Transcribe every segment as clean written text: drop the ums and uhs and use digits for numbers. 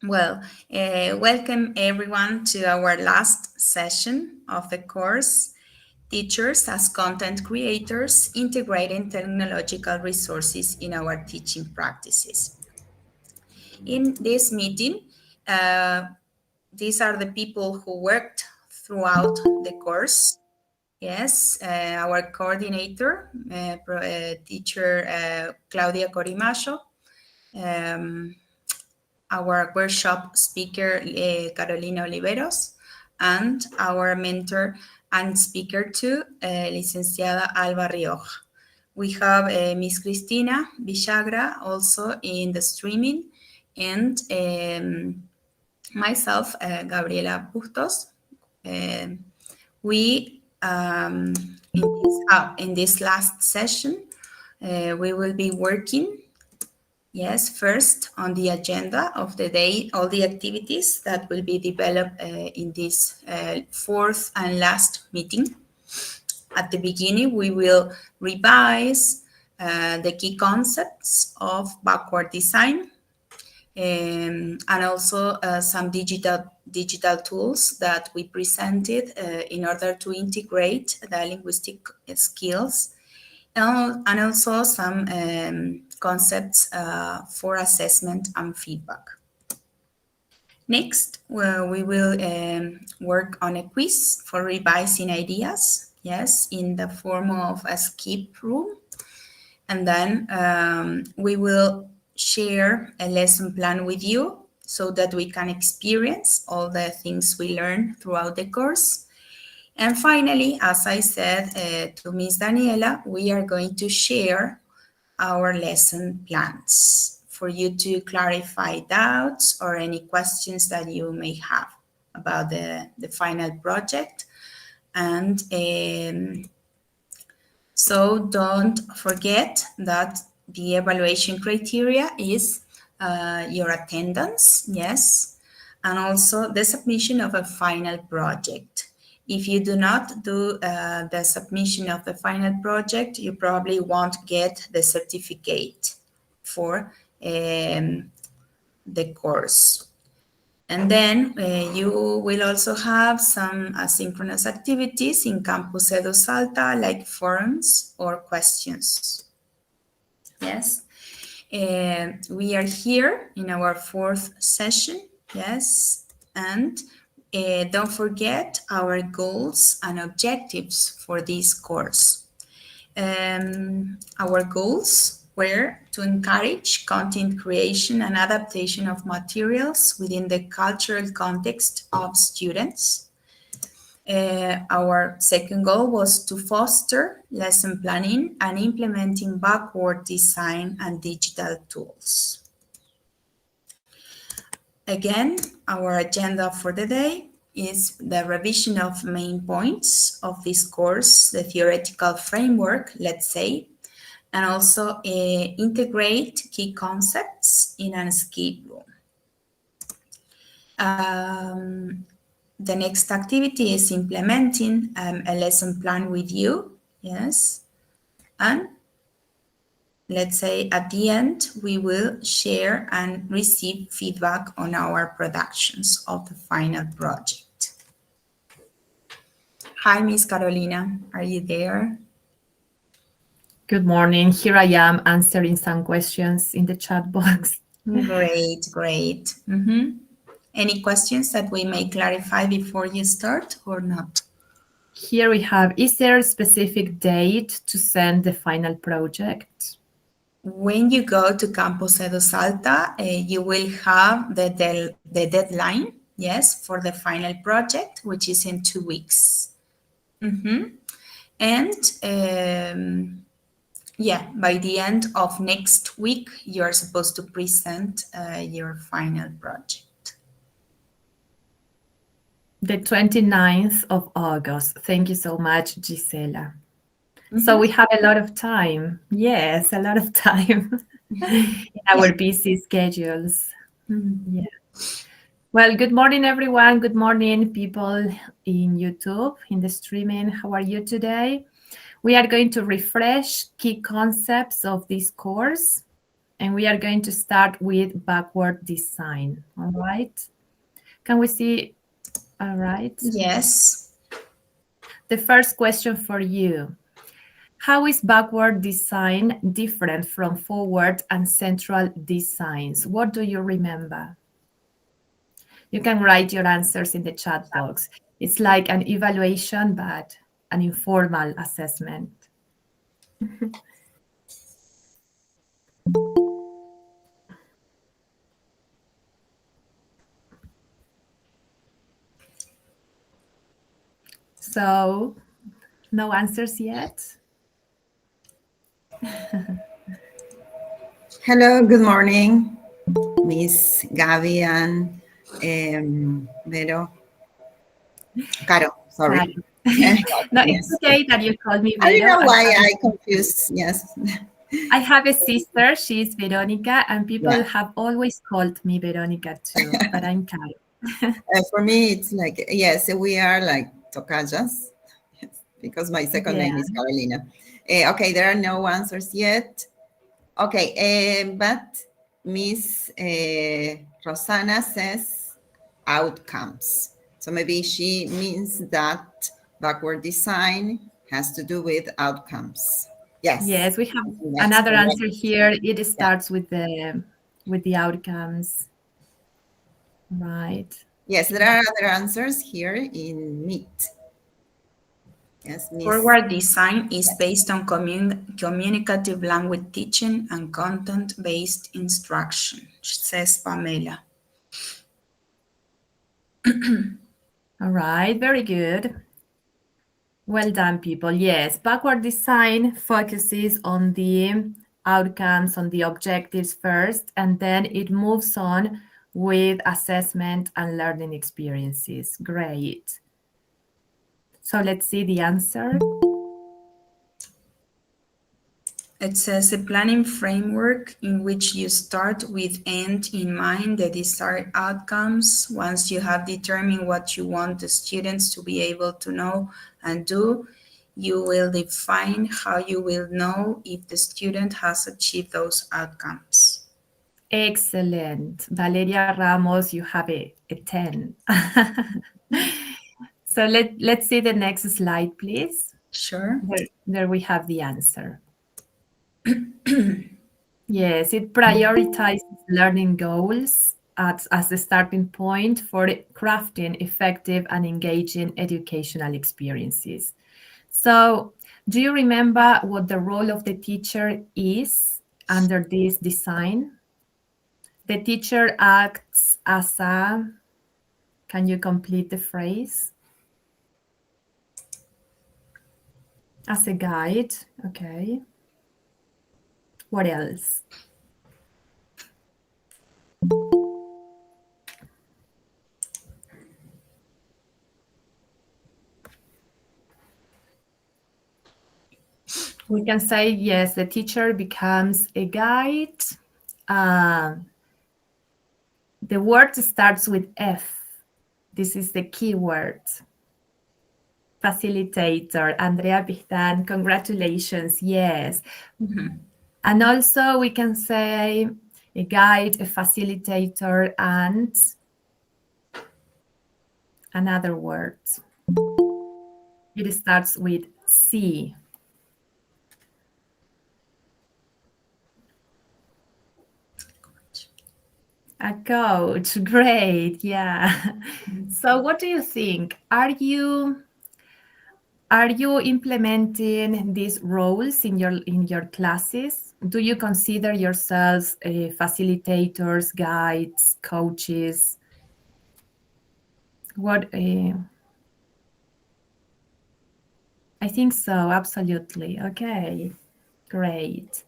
Well, welcome everyone to our last session of the course, Teachers as Content Creators, Integrating Technological Resources in Our Teaching Practices. In this meeting, uh, these are the people who worked throughout the course. Yes, our coordinator, teacher Claudia Corimacho, um, our workshop speaker, Carolina Oliveros, and our mentor and speaker too, Licenciada Alba Rioja. We have Miss Cristina Villagra also in the streaming, and myself, Gabriela Bustos. We in this last session, we will be working, yes, first on the agenda of the day, all the activities that will be developed in this fourth and last meeting. At the beginning, we will revise the key concepts of backward design, and also some digital tools that we presented in order to integrate the linguistic skills, and also some concepts for assessment and feedback. Next, we will work on a quiz for revising ideas, yes, in the form of a skip room. And then we will share a lesson plan with you so that we can experience all the things we learn throughout the course. And finally, as I said to Ms. Daniela, we are going to share our lesson plans for you to clarify doubts or any questions that you may have about the final project. And so don't forget that the evaluation criteria is your attendance, yes, and also the submission of a final project. If you do not do the submission of the final project, you probably won't get the certificate for the course. And then you will also have some asynchronous activities in Campus Edu Salta, like forums or questions. Yes. We are here in our fourth session. Yes. And don't forget our goals and objectives for this course. Our goals were to encourage content creation and adaptation of materials within the cultural context of students. Our second goal was to foster lesson planning and implementing backward design and digital tools. Again, our agenda for the day is the revision of main points of this course, the theoretical framework, let's say, and also integrate key concepts in an skip room. The next activity is implementing a lesson plan with you, yes, and let's say at the end, we will share and receive feedback on our productions of the final project. Hi, Miss Carolina, are you there? Good morning. Here I am answering some questions in the chat box. Great, great. Mm-hmm. Any questions that we may clarify before you start or not? Here we have, is there a specific date to send the final project? When you go to Campus Edu Salta, you will have the deadline, yes, for the final project, which is in 2 weeks. Mm-hmm. And yeah, by the end of next week, you're supposed to present your final project. The 29th of August. Thank you so much, Gisela. So we have a lot of time. Yes, a lot of time in our busy schedules. Yeah. Well, good morning, everyone. Good morning, people in YouTube, in the streaming. How are you today? We are going to refresh key concepts of this course. And we are going to start with backward design. All right. Can we see? All right. Yes. The first question for you. How is backward design different from forward and central designs? What do you remember? You can write your answers in the chat box. It's like an evaluation, but an informal assessment. So, no answers yet? Hello, good morning, Miss Gabi and Vero. Caro, sorry. Fine. Yes. No, it's okay that you call me I don't Vero. know why I confused. Yes. I have a sister, she's Veronica, and people Yeah. have always called me Veronica too, but I'm Caro. For me, it's like, yes, we are like tocajas, yes, because my second Yeah. name is Carolina. Okay, there are no answers yet. Okay, but Miss Rosana says outcomes. So maybe she means that backward design has to do with outcomes. Yes, Yes, we have that's another correct. answer here. It Yeah. starts with the outcomes, right? Yes, there are other answers here in Meet. Yes, Miss. Forward design is based on communicative language teaching and content-based instruction, says Pamela. All right, very good. Well done, people. Yes, backward design focuses on the outcomes, on the objectives first, and then it moves on with assessment and learning experiences. Great. So let's see the answer. It says a planning framework in which you start with end in mind, the desired outcomes. Once you have determined what you want the students to be able to know and do, you will define how you will know if the student has achieved those outcomes. Excellent. Valeria Ramos, you have a 10. So let's see the next slide, please. Sure. There we have the answer. Yes, it prioritizes learning goals as the starting point for crafting effective and engaging educational experiences. So, do you remember what the role of the teacher is under this design? The teacher acts as a, can you complete the phrase? As a guide, okay. What else? We can say, yes, the teacher becomes a guide. Uh, the word starts with F. This is the key word. Facilitator. Andrea Pistan, congratulations. Yes. Mhm. And also we can say a guide, a facilitator, and another word. It starts with C. A coach. Great. Yeah. So what do you think? Are you implementing these roles in your classes? Do you consider yourselves facilitators, guides, coaches? What I think so, absolutely. Okay, great.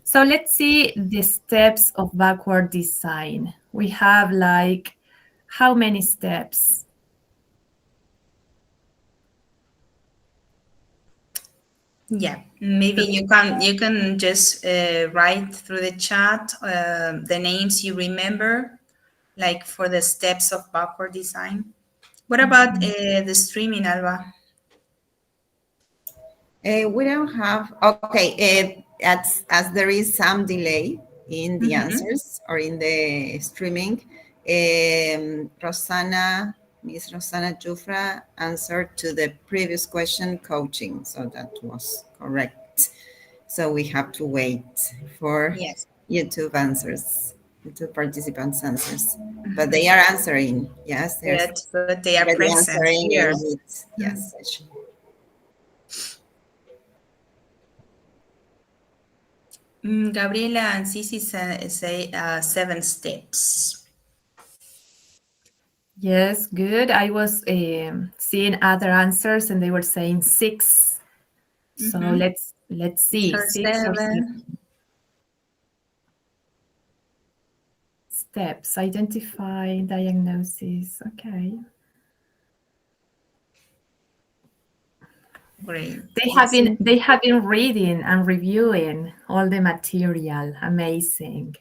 So let's see the steps of backward design. We have like how many steps? Yeah, maybe you can just write through the chat the names you remember, like for the steps of backward design. What about the streaming, Alba? We don't have, okay, as there is some delay, in the answers or in the streaming. Miss Rosanna Jufra answered to the previous question, coaching. So that was correct. So we have to wait for Yes. YouTube answers, YouTube participants' answers. But they are answering. Yes, they're But they are already present answering here. in it. Yes, session. Gabriela and Cici say 7 steps. Yes, good. I was seeing other answers and they were saying 6. So let's see, 6 or 7 steps. Identify, diagnosis. Okay. Great. They have been reading and reviewing all the material. Amazing.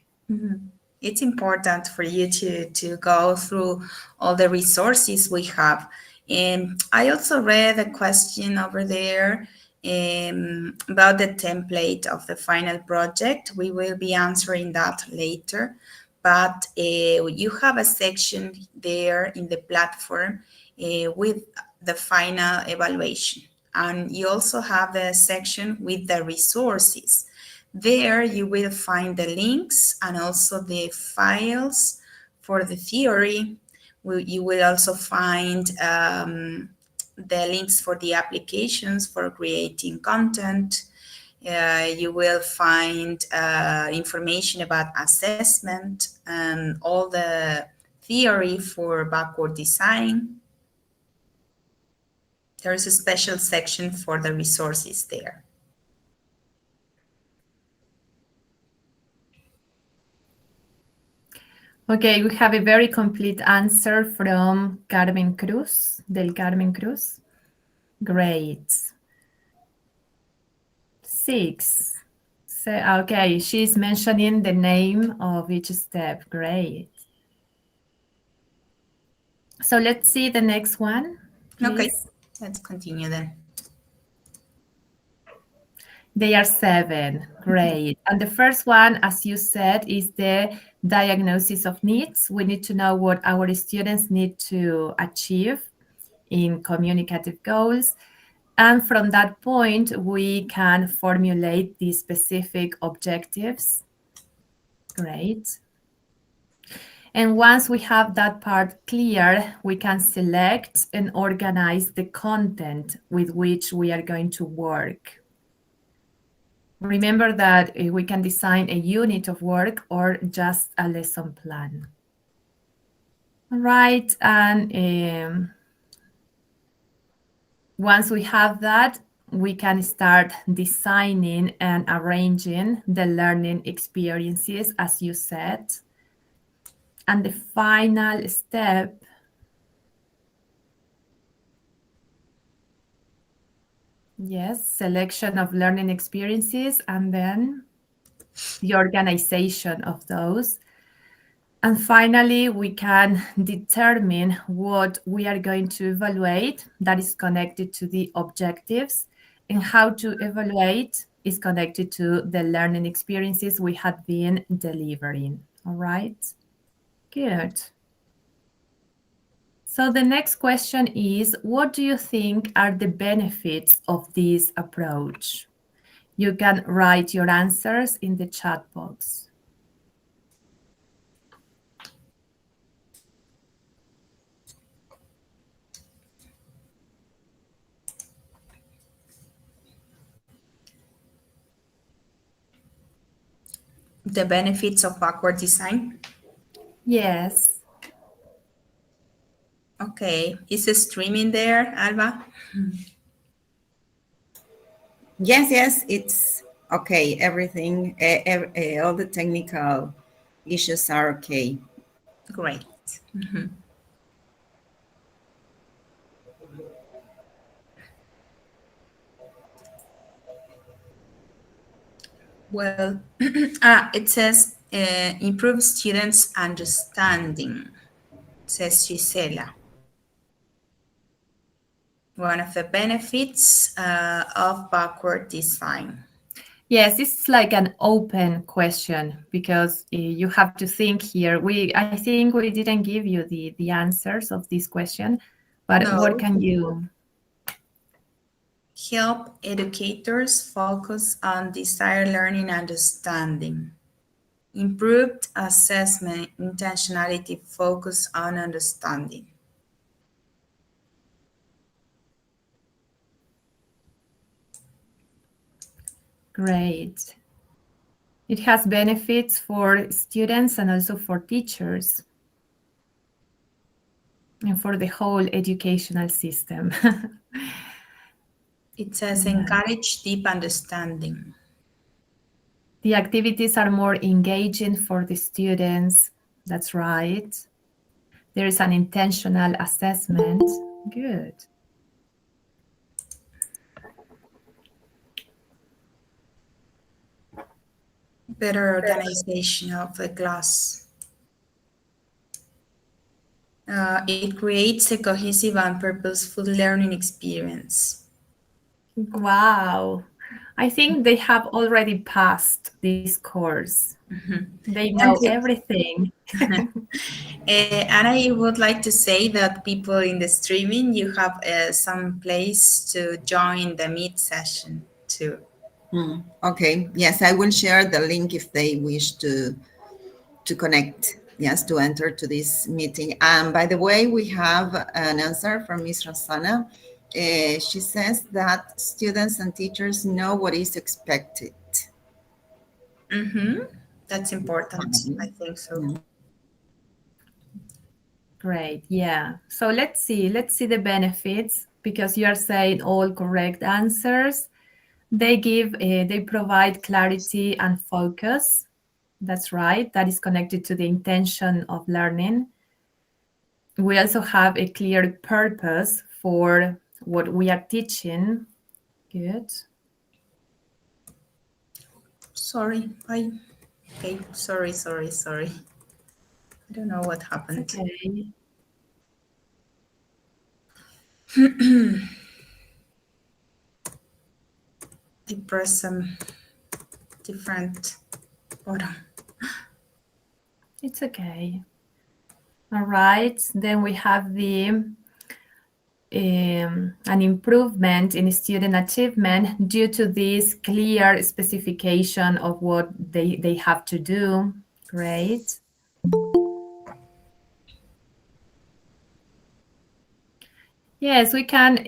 It's important for you to go through all the resources we have. And I also read a question over there about the template of the final project. We will be answering that later. But you have a section there in the platform with the final evaluation. And you also have the section with the resources. There you will find the links and also the files for the theory. You will also find the links for the applications for creating content. You will find information about assessment and all the theory for backward design. There is a special section for the resources there. Okay, we have a very complete answer from Carmen Cruz, del Carmen Cruz. Great. 6. So, okay, she's mentioning the name of each step. Great. So let's see the next one, please. Okay, let's continue then. They are 7. Great. And the first one, as you said, is the diagnosis of needs. We need to know what our students need to achieve in communicative goals. And from that point, we can formulate the specific objectives. Great. And once we have that part clear, we can select and organize the content with which we are going to work. Remember that we can design a unit of work or just a lesson plan. All right, and once we have that, we can start designing and arranging the learning experiences, as you said. And the final step yes, selection of learning experiences and then the organization of those. And finally, we can determine what we are going to evaluate that is connected to the objectives, and how to evaluate is connected to the learning experiences we have been delivering. All right? Good. So the next question is, what do you think are the benefits of this approach? You can write your answers in the chat box. The benefits of backward design. Yes. Okay, is the streaming there, Alba? Yes, it's okay. Everything, all the technical issues are okay. Great. Well, it says improve students' understanding, says Gisela. One of the benefits of backward design. Yes, it's like an open question because you have to think here. I think we didn't give you the answers of this question, but what No. can you? Help educators focus on desired learning and understanding. Improved assessment, intentionality, focus on understanding. Great. It has benefits for students and also for teachers and for the whole educational system. It says Yeah. encourage deep understanding. The activities are more engaging for the students. That's right. There is an intentional assessment. Good. Better organization of the class. It creates a cohesive and purposeful learning experience. Wow. I think they have already passed this course. They know And, everything. and I would like to say that people in the streaming, you have some place to join the Meet session too. Okay. Yes, I will share the link if they wish to connect. Yes, to enter to this meeting. And by the way, we have an answer from Miss Rosanna. She says that students and teachers know what is expected. Mm-hmm. That's important. I think so. Great. Yeah. So let's see. Let's see the benefits because you are saying all correct answers. They provide clarity and focus. That's right. That is connected to the intention of learning. We also have a clear purpose for what we are teaching. Good. Sorry. Okay. Sorry. I don't know what happened. Okay. I press some different button. It's okay. All right. Then we have an improvement in student achievement due to this clear specification of what they have to do. Great. Yes, we can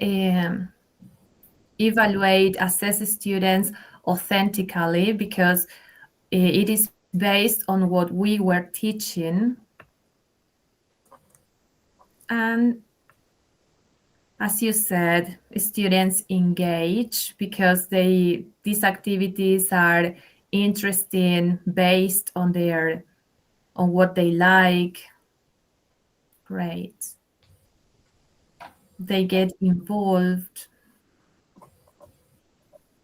evaluate, assess students authentically because it is based on what we were teaching. And as you said, students engage because these activities are interesting based on what they like. Great. They get involved.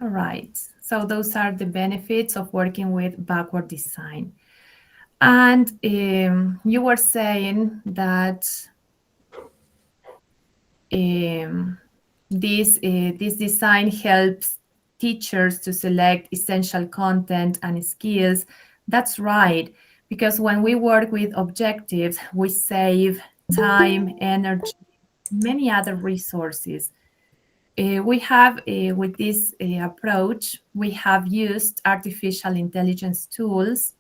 All right. So those are the benefits of working with backward design. And you were saying that this design helps teachers to select essential content and skills. That's right, because when we work with objectives, we save time, energy, many other resources. We have, with this approach, we have used artificial intelligence tools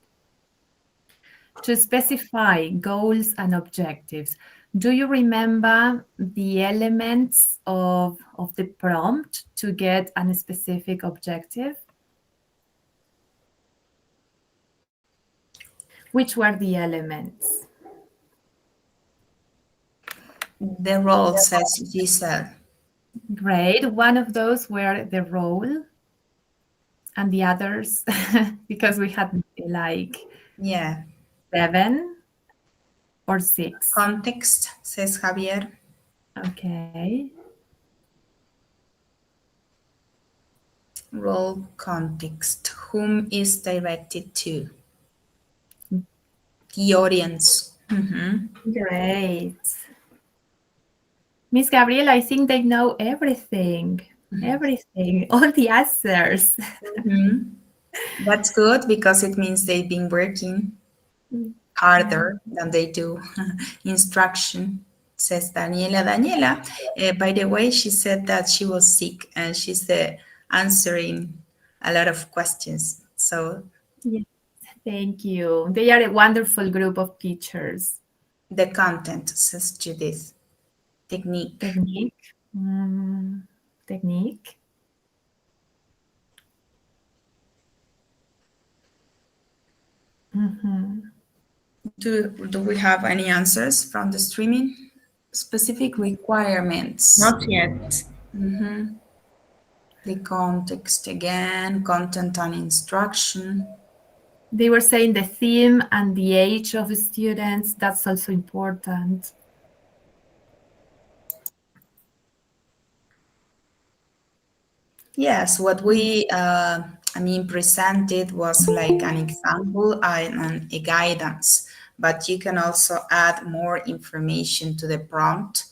to specify goals and objectives. Do you remember the elements of the prompt to get a specific objective? Which were the elements? The role, says Giselle. Great. One of those were the role, and the others, because we had like Yeah. 7 or 6. Context, says Javier. Okay. Role context. Whom is directed to? The audience. Great. Miss Gabriela, I think they know everything, all the answers. That's good because it means they've been working harder than they do instruction, says Daniela. Daniela, by the way, she said that she was sick and she's answering a lot of questions. So Yes, thank you. They are a wonderful group of teachers. the content, says Judith. Technique. Technique. Technique. Do we have any answers from the streaming? Specific requirements. Not yet. The context again, content and instruction. They were saying the theme and the age of the students. That's also important. Yes, what we, presented was like an example and a guidance, but you can also add more information to the prompt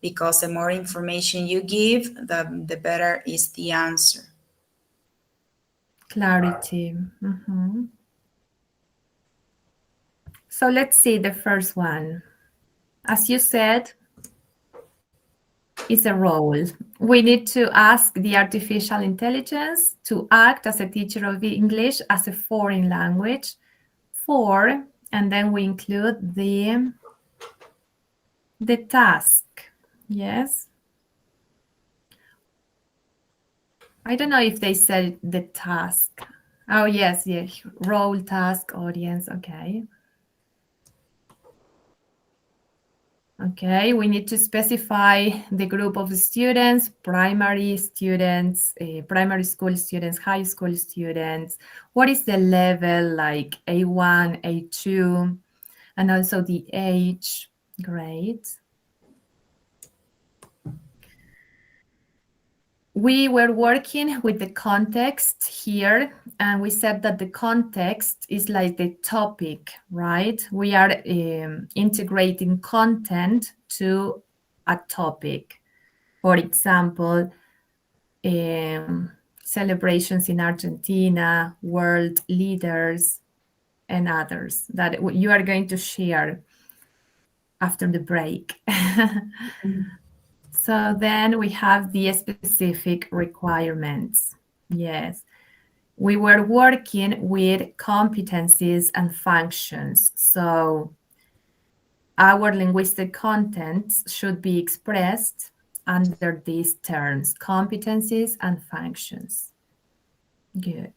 because the more information you give, the better is the answer. Clarity. So let's see the first one. As you said, it's a role. We need to ask the artificial intelligence to act as a teacher of English as a foreign language for, and then we include the task. Yes. I don't know if they said the task. Oh, yes. Role, task, audience. Okay. Okay, we need to specify the group of students, primary students, primary school students, high school students. What is the level, like A1, A2, and also the age. Great. We were working with the context here, and we said that the context is like the topic, right? We are integrating content to a topic. For example, celebrations in Argentina, world leaders, and others that you are going to share after the break. So then we have the specific requirements. Yes. We were working with competencies and functions. So our linguistic contents should be expressed under these terms, competencies and functions. Good.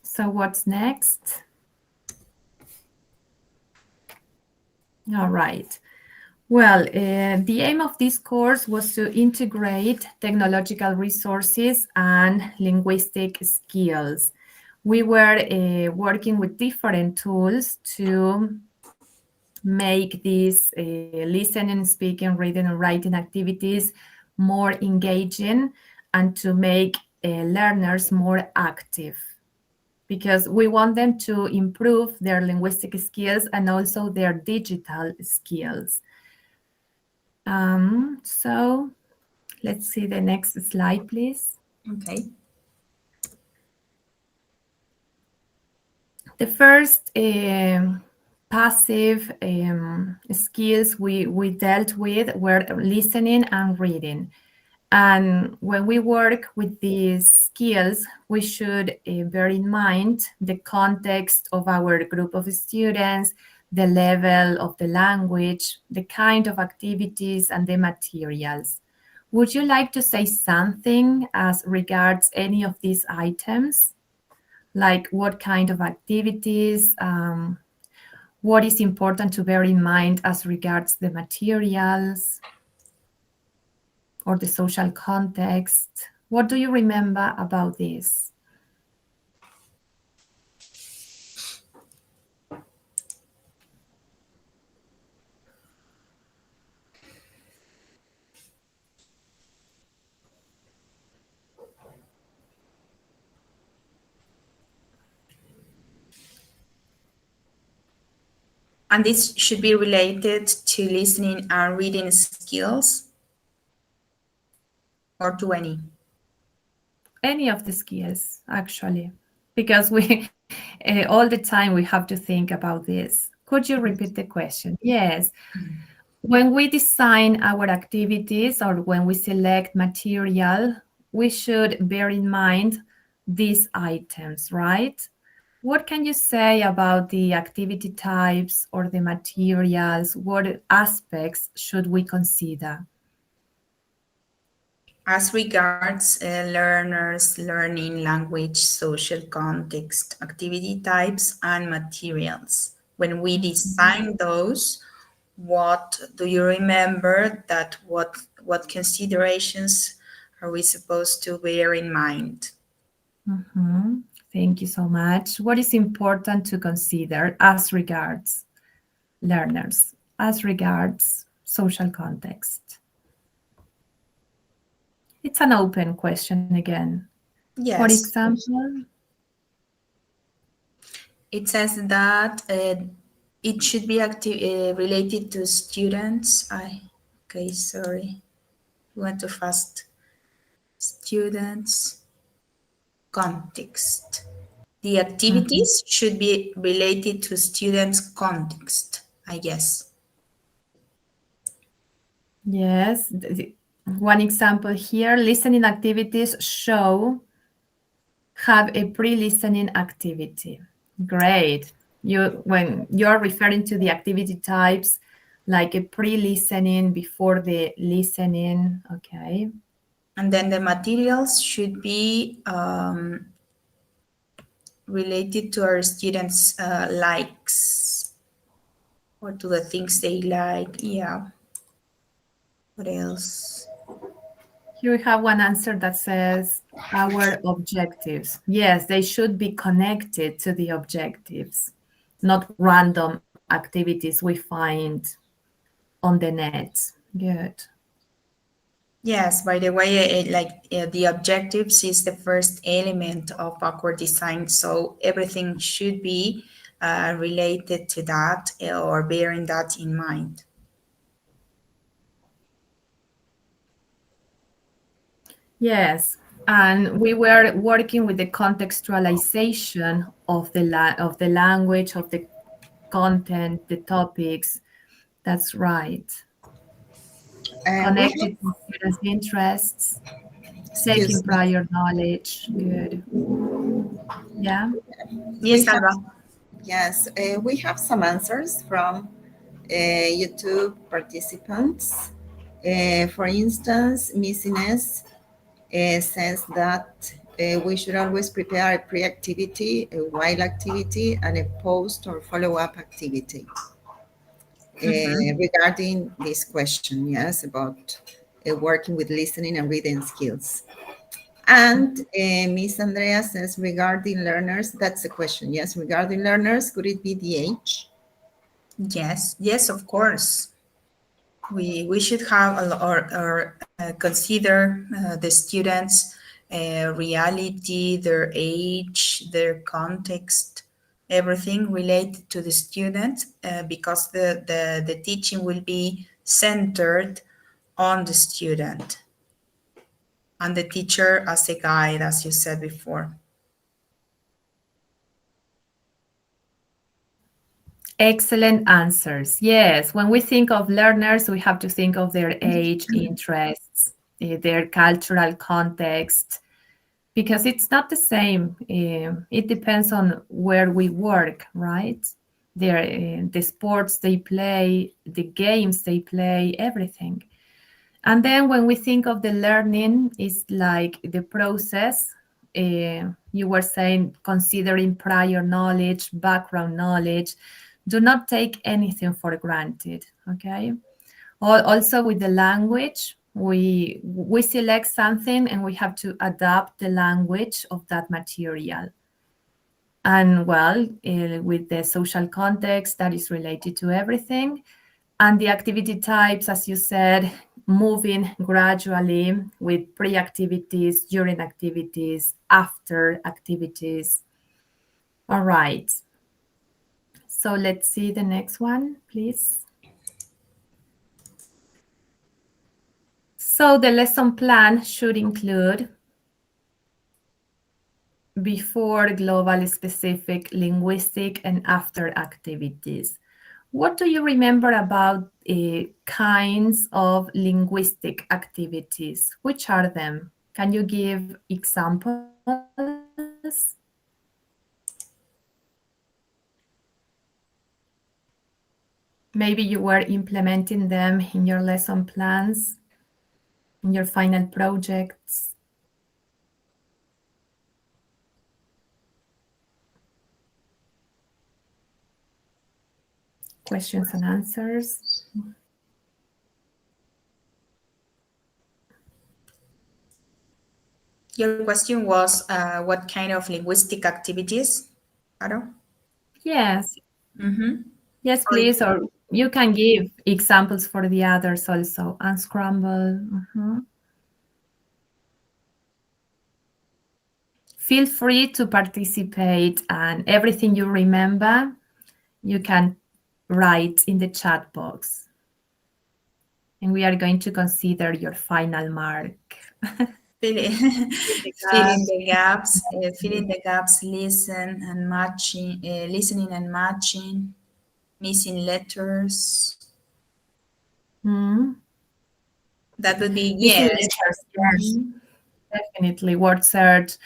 So what's next? All right. Well, the aim of this course was to integrate technological resources and linguistic skills. We were working with different tools to make these listening, speaking, reading, and writing activities more engaging and to make learners more active, because we want them to improve their linguistic skills and also their digital skills. So let's see the next slide, please. Okay. The first passive skills we dealt with were listening and reading. And when we work with these skills, we should bear in mind the context of our group of students, the level of the language, the kind of activities, and the materials. Would you like to say something as regards any of these items? Like what kind of activities, what is important to bear in mind as regards the materials or the social context? What do you remember about this? And this should be related to listening and reading skills. or to any? Any of the skills, actually, because we all the time we have to think about this. Could you repeat the question? Yes. When we design our activities or when we select material, we should bear in mind these items, right? What can you say about the activity types or the materials? What aspects should we consider? As regards learners, learning, language, social context, activity types, and materials. When we design those, what do you remember that what considerations are we supposed to bear in mind? Mhm. Thank you so much. What is important to consider as regards learners, as regards social context? It's an open question again. For Yes, example, it says that it should be related to students. Okay, sorry, went too fast. Students context. The mhm, activities should be related to students' context, I guess. yes, one example here, listening activities show have a pre-listening activity. Great. When you're referring to the activity types, like a pre-listening before the listening, okay. And then the materials should be related to our students' likes or to the things they like. Yeah. What else? Here we have one answer that says our objectives. Yes, they should be connected to the objectives, not random activities we find on the net. Good. Yes, by the way, the objectives is the first element of awkward design, so everything should be related to that or bearing that in mind. Yes, and we were working with the contextualization of of the language, of the content, the topics. That's right. We have, Connected to students' interests, taking excuse me, prior knowledge. Good. Yeah. we Yes, have, Alba. yes, we have some answers from YouTube participants. For instance, Missines says that we should always prepare a pre-activity, a while activity, and a post or follow-up activity. Regarding this question, yes, about working with listening and reading skills. And Miss Andrea says regarding learners, that's the question. Yes, regarding learners, could it be the age? Yes, yes, of course. We should have or consider the students' reality, their age, their context, everything related to the student, because the teaching will be centered on the student and the teacher as a guide, as you said before. Excellent answers. Yes, when we think of learners, we have to think of their age, interests, their cultural context, because it's not the same. It depends on where we work, right? The sports they play, the games they play, everything. And then when we think of the learning, it's like the process. You were saying considering prior knowledge, background knowledge. Do not take anything for granted. Okay. Also with the language, we select something and we have to adapt the language of that material. And well, with the social context that is related to everything, and the activity types, as you said, moving gradually with pre-activities, during activities, after activities. All right. So let's see the next one, please. So the lesson plan should include before global specific linguistic and after activities. What do you remember about kinds of linguistic activities? Which are them? Can you give examples? Maybe you were implementing them in your lesson plans, in your final projects. Questions and answers. Your question was what kind of linguistic activities, Aro? Yes, Mm-hmm. yes, please. Or you can give examples for the others also. Unscramble. Feel free to participate, and everything you remember, you can write in the chat box. And we are going to consider your final mark. Filling the gaps, listening and matching, missing letters. Mm. That would be Missing yes. letters, yes. Definitely. Word search.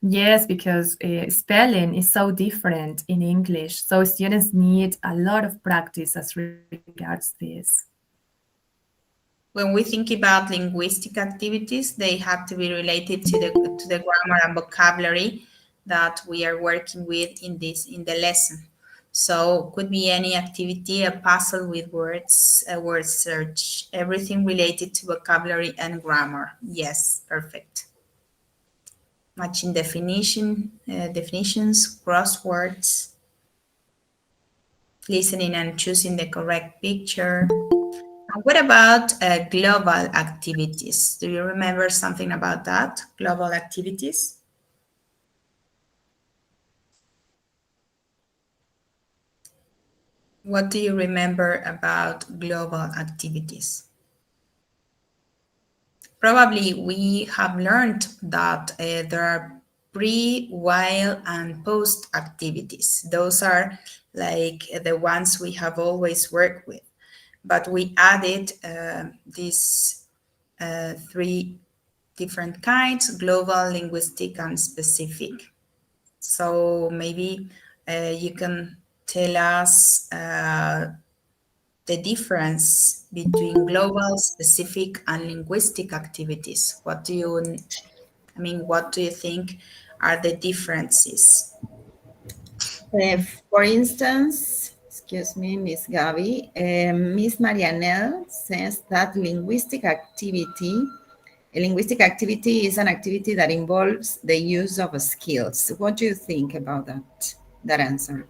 Yes, because spelling is so different in English. So students need a lot of practice as regards this. When we think about linguistic activities, they have to be related to the grammar and vocabulary that we are working with in the lesson. So could be any activity, a puzzle with words, a word search, everything related to vocabulary and grammar. Yes, perfect. Matching definitions, crosswords, listening and choosing the correct picture. And what about global activities? Do you remember something about that? Global activities? What do you remember about global activities? Probably we have learned that there are pre, while, and post activities. Those are like the ones we have always worked with. But we added these three different kinds: global, linguistic, and specific. So maybe you can tell us the difference between global, specific, and linguistic activities. What do you think are the differences? For instance, excuse me, Miss Gabi, Miss Marianelle says that a linguistic activity is an activity that involves the use of skills. What do you think about that answer?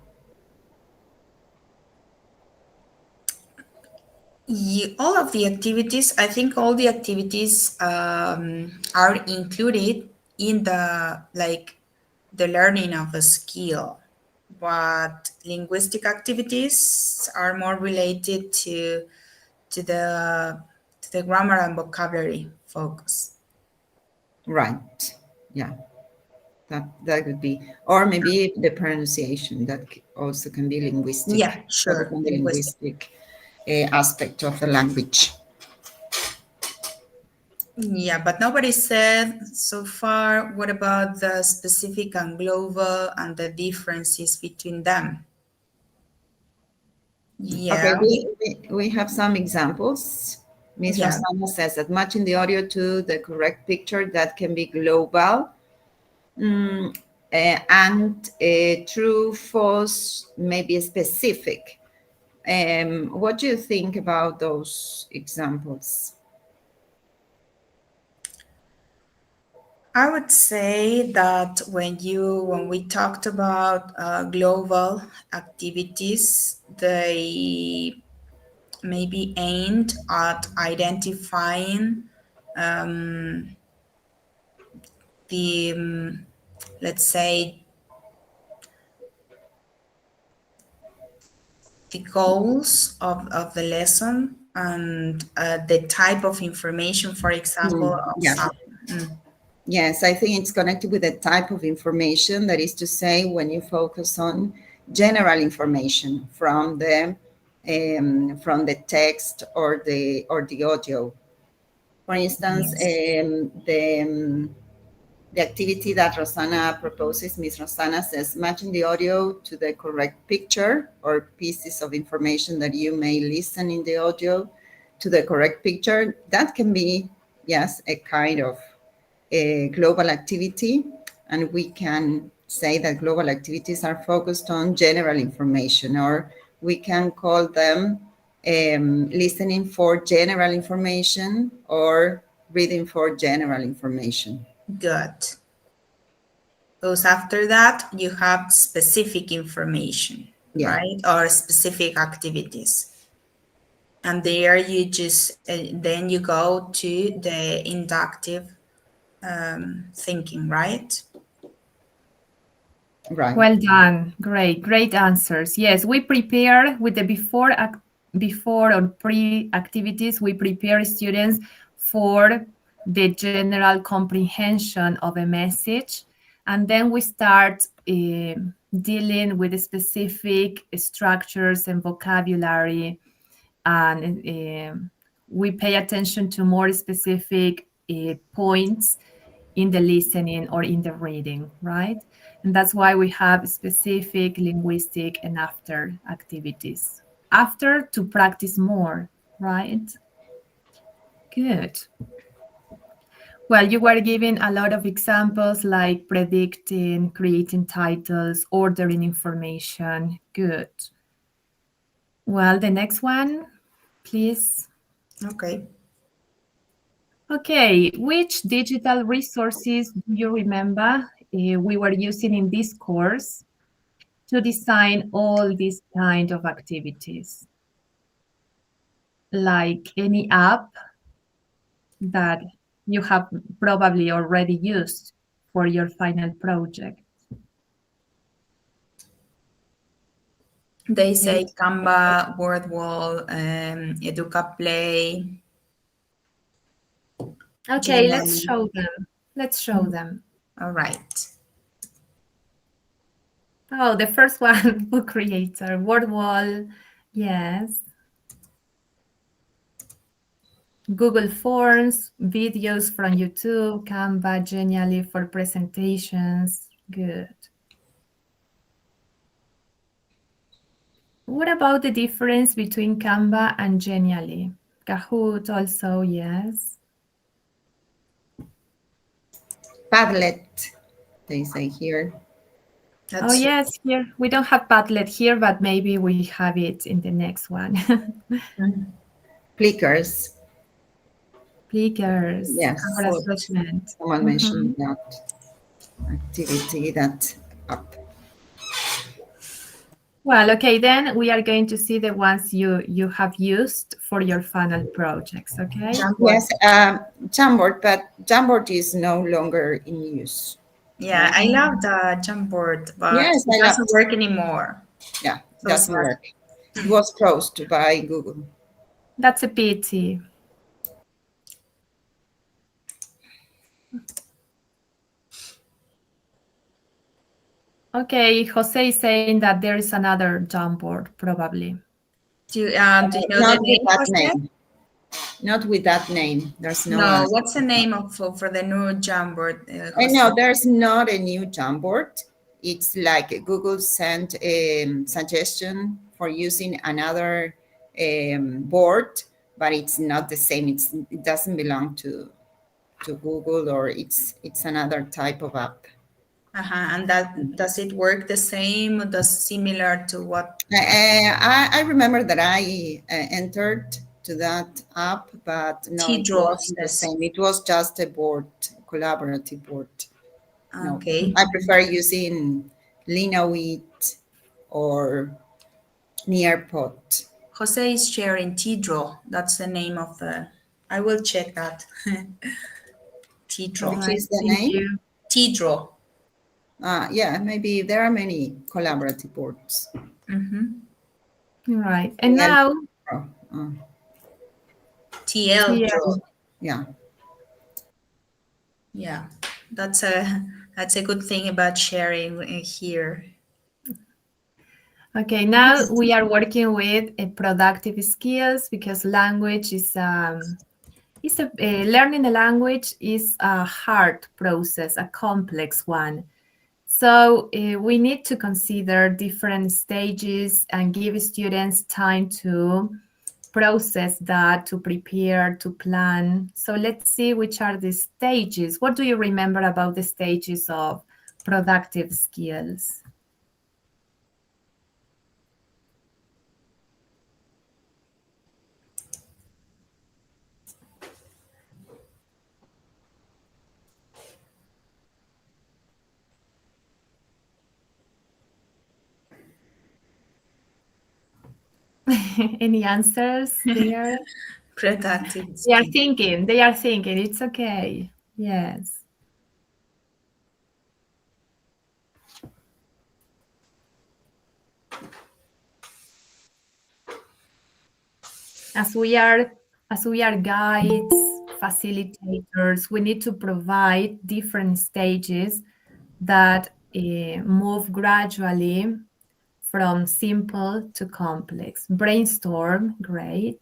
All of the activities, I think all the activities are included in the learning of a skill, but linguistic activities are more related to the to the grammar and vocabulary focus. Right. Yeah. That would be, or maybe the pronunciation that also can be Yeah, linguistic, focus sure, on the linguistic. linguistic aspect of the language. Yeah, but nobody said so far what about the specific and global and the differences between them. Okay, Yeah, we have some examples. Miss yeah. Rosana says that matching the audio to the correct picture, that can be global. And true, false, maybe specific. What do you think about those examples? I would say that when we talked about global activities, they maybe aimed at identifying the let's say the goals of the lesson and the type of information, for example, of Yes. some. Yes, I think it's connected with the type of information. That is to say, when you focus on general information from the text or the audio. For instance, Yes. the activity that Rosanna proposes, Miss Rosanna says, matching the audio to the correct picture or pieces of information that you may listen in the audio to the correct picture. That can be, yes, a kind of a global activity. And we can say that global activities are focused on general information, or we can call them listening for general information or reading for general information. Good. Because after that, you have specific information, Yeah. right? Or specific activities. And there you just, then you go to the inductive thinking, right? Right. Well done. Great answers. Yes, we prepare with the before or pre activities, we prepare students for the general comprehension of a message. And then we start dealing with the specific structures and vocabulary. And we pay attention to more specific points in the listening or in the reading, right? And that's why we have specific linguistic and after activities. After to practice more, right? Good. Well, you were giving a lot of examples like predicting, creating titles, ordering information. Good. Well, the next one, please. Okay. Okay, which digital resources do you remember we were using in this course to design all these kind of activities? Like any app that you have probably already used for your final project. They say Canva, WordWall, Educa Play. Okay, let's Genially. show them. Let's show them. All right. Oh, the first one, Book Creator, WordWall, yes. Google Forms, videos from YouTube, Canva, Genially for presentations. Good. What about the difference between Canva and Genially? Kahoot also, yes. Padlet, they say here. Oh, yes, here. We don't have Padlet here, but maybe we have it in the next one. Plickers. Plickers, Yes. our assessment. Someone mentioned that activity, that app. Well, okay, then we are going to see the ones you have used for your final projects, okay? Jamboard. Yes, Jamboard, but Jamboard is no longer in use. Yeah, I love the Jamboard, but Yes, it doesn't work anymore. Yeah, So doesn't sad. work. It was closed by Google. That's a pity. Okay, Jose is saying that there is another Jamboard, probably. Do you know the Not with name? that Jose? name. Not with that name. There's no. No, what's the name for the new Jamboard? I know there's not a new Jamboard. It's like Google sent a suggestion for using another board, but it's not the same. It doesn't belong to Google, or it's another type of app. And that does it work the same? Does similar to what? I remember that I entered to that app, but no, it wasn't the same. It was just a board, collaborative board. No. Okay. I prefer using Linguistic or Nearpod. Jose is sharing T-Draw. That's the name of the. I will check that. T-Draw. Which is the name? T-Draw. Yeah, maybe there are many collaborative boards. Right. And now, TL Yeah. job. Yeah. Yeah, that's a good thing about sharing here. Okay, now we are working with productive skills because language is learning a language is a hard process, a complex one. So we need to consider different stages and give students time to process that, to prepare, to plan. So let's see which are the stages. What do you remember about the stages of productive skills? Any answers there? Productive They are skill. thinking, they are thinking, it's okay. Yes. As we are as we are guides, facilitators, we need to provide different stages that move gradually from simple to complex. Brainstorm, great.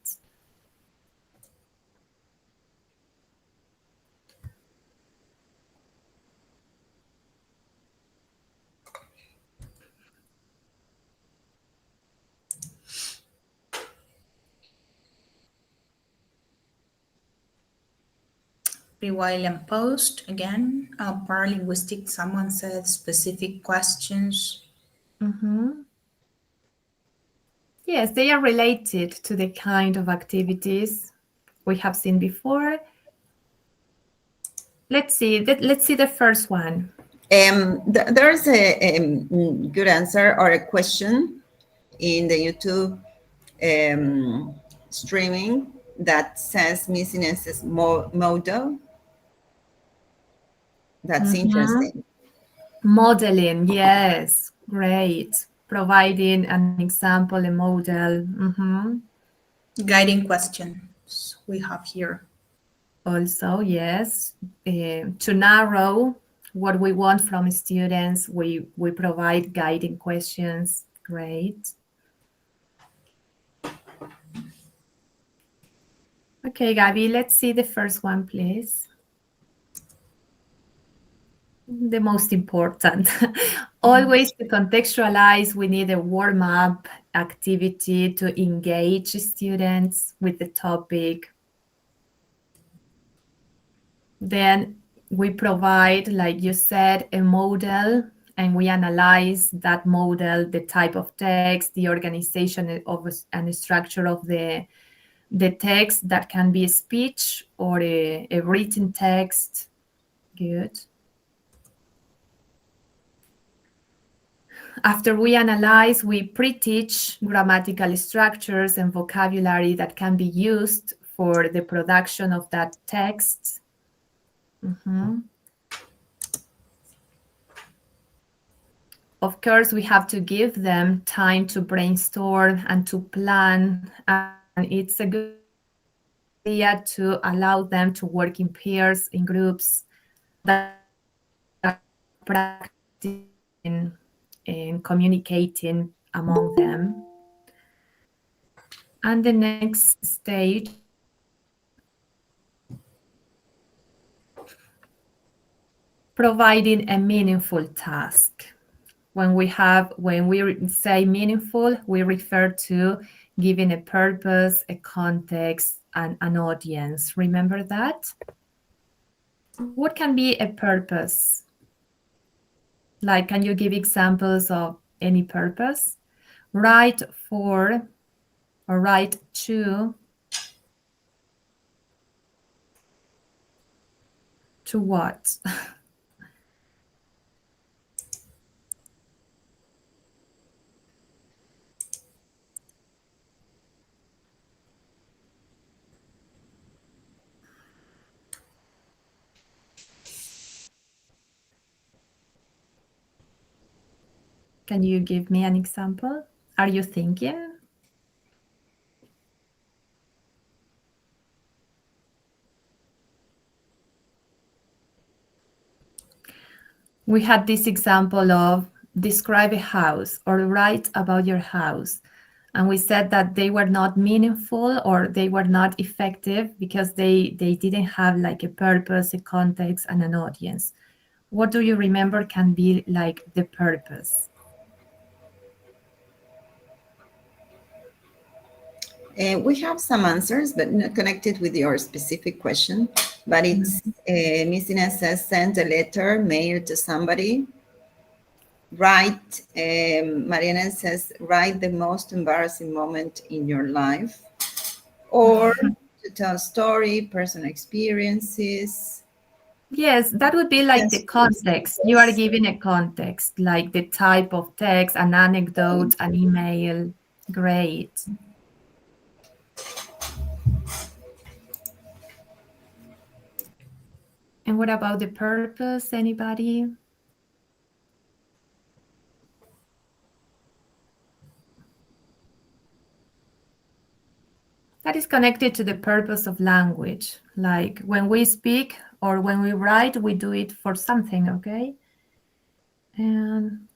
Rewile and post again. Paralinguistic. Someone said specific questions. Mhm. Yes, they are related to the kind of activities we have seen before. Let's see the first one. There's a good answer or a question in the YouTube streaming that says missing is model. That's Mhm. interesting. Modeling, yes, great. Providing an example, a model. Mhm. Guiding questions we have here. Also, yes, to narrow what we want from students, we provide guiding questions. Great. Okay, Gabby, let's see the first one, please. The most important. Always to contextualize, we need a warm up activity to engage students with the topic. Then we provide, like you said, a model and we analyze that model, the type of text, the organization of and the structure of the text that can be a speech or a written text. Good. After we analyze, we pre-teach grammatical structures and vocabulary that can be used for the production of that text. Mhm. Of course, we have to give them time to brainstorm and to plan, and it's a good idea to allow them to work in pairs, in groups, that are practicing in communicating among them. And the next stage, providing a meaningful task. When we say meaningful, we refer to giving a purpose, a context, and an audience. Remember that? What can be a purpose? Like, can you give examples of any purpose? Write for or write to what? Can you give me an example? Are you thinking? we had this example of describe a house or write about your house. And we said that they were not meaningful or they were not effective because they didn't have like a purpose, a context, and an audience. What do you remember can be like the purpose? We have some answers, but not connected with your specific question. But it's Missina says, send a letter, mail to somebody. Write, Mariana says, write the most embarrassing moment in your life. Or to tell a story, personal experiences. Yes, that would be like Yes. the context. You are giving a context, like the type of text, an anecdote, an email. Great. And what about the purpose? Anybody? That is connected to the purpose of language. Like when we speak or when we write, we do it for something, okay? And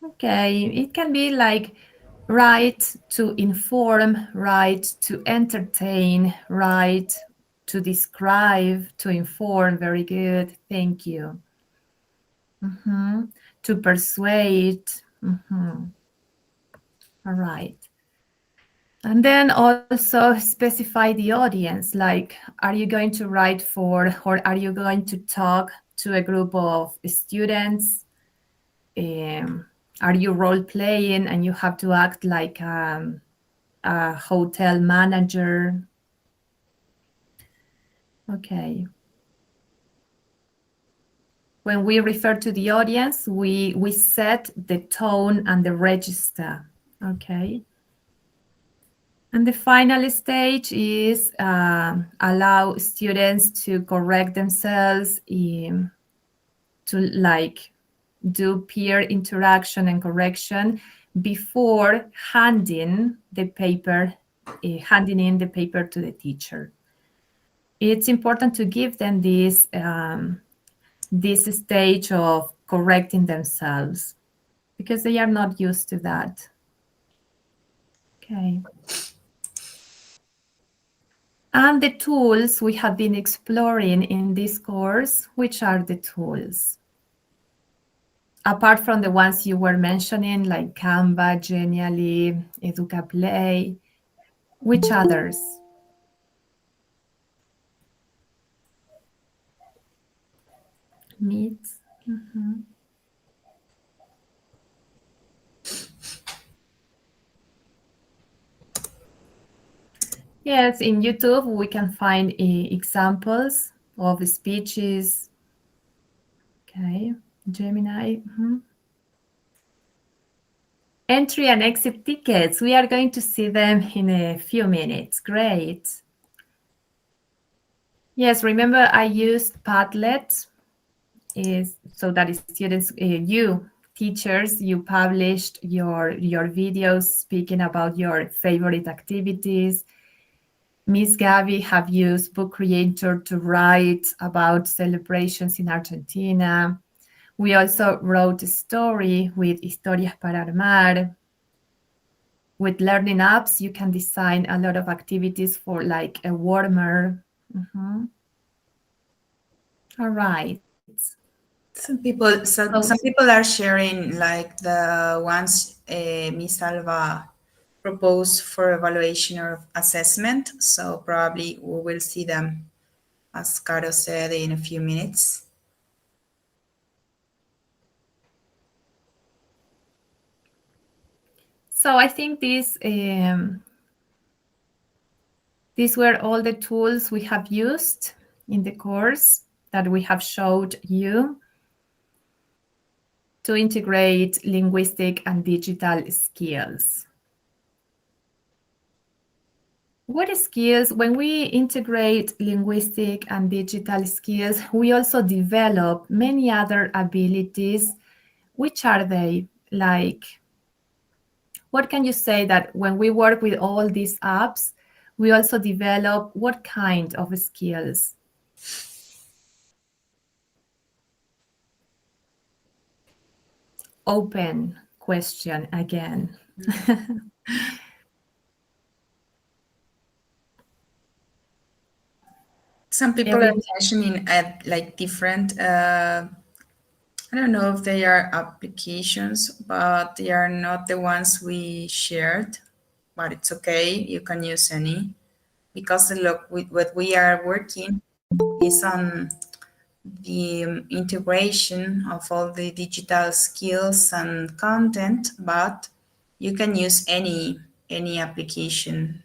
okay, it can be like write to inform, write to entertain, write to describe, to inform. Very good. Thank you. To persuade. All right. And then also specify the audience, like, are you going to write for, or are you going to talk to a group of students? Are you role playing and you have to act like a hotel manager? Okay. When we refer to the audience, we set the tone and the register. Okay. And the final stage is allow students to correct themselves, to like do peer interaction and correction before handing the paper, handing in the paper to the teacher. It's important to give them this this stage of correcting themselves because they are not used to that. Okay. And the tools we have been exploring in this course, which are the tools? Apart from the ones you were mentioning, like Canva, Genially, EducaPlay, which others? Meet. Yes, in YouTube we can find examples of speeches. Okay, Gemini. Entry and exit tickets. We are going to see them in a few minutes. Great. Yes, remember I used Padlet. So that is students, you teachers, you published your videos speaking about your favorite activities. Miss Gaby have used Book Creator to write about celebrations in Argentina. We also wrote a story with Historias para Armar. With learning apps, you can design a lot of activities for like a warmer. All right. Some people are sharing like the ones Miss Alva proposed for evaluation or assessment. So probably we will see them, as Caro said, in a few minutes. So I think these were all the tools we have used in the course that we have showed you to integrate linguistic and digital skills. What skills, when we integrate linguistic and digital skills, we also develop many other abilities. Which are they? Like, what can you say that when we work with all these apps, we also develop what kind of skills? Open question again. Some people are mentioning like different, I don't know if they are applications, but they are not the ones we shared, but it's okay. You can use any, because look, what we are working is on the integration of all the digital skills and content, but you can use any application.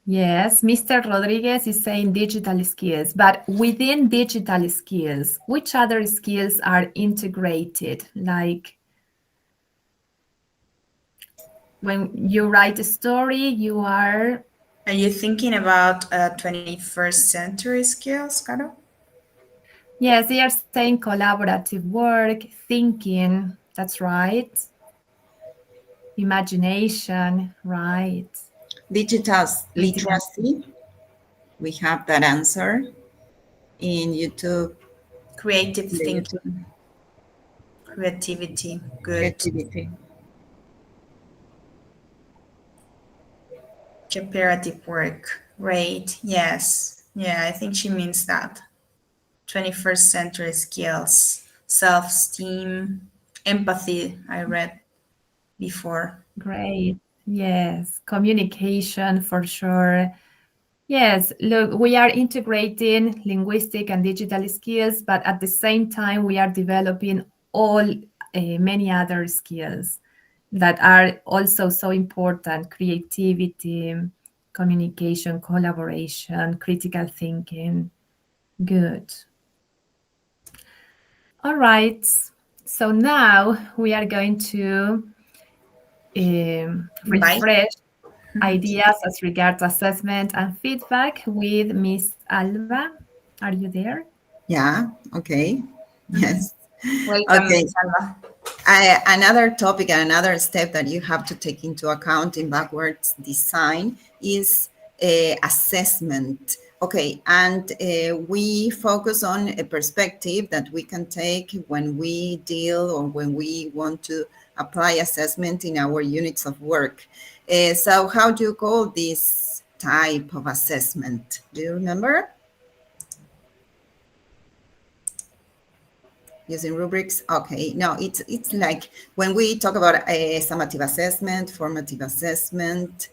Yes, Mr. Rodriguez is saying digital skills, but within digital skills, which other skills are integrated? Like when you write a story, you are... Are you thinking about 21st century skills, Caro? Yes, they are saying collaborative work, thinking, that's right. Imagination, right. Digital Critical. literacy. We have that answer in YouTube. Creative In the YouTube thinking, creativity, good. creativity. Cooperative work, great, yes. Yeah, I think she means that. 21st century skills, self-esteem, empathy, I read before. Great. Yes, communication for sure. Yes, look, we are integrating linguistic and digital skills, but at the same time, we are developing all many other skills that are also so important: creativity, communication, collaboration, critical thinking. Good. All right. So now we are going to refresh ideas as regards assessment and feedback with Miss Alba. Are you there? Yeah. Okay. Yes. Welcome, Okay. Miss Alba. Another topic and another step that you have to take into account in backwards design is assessment. Okay, and we focus on a perspective that we can take when we deal or when we want to apply assessment in our units of work. So how do you call this type of assessment? Do you remember? Using rubrics. Okay, no, it's like when we talk about a summative assessment, formative assessment,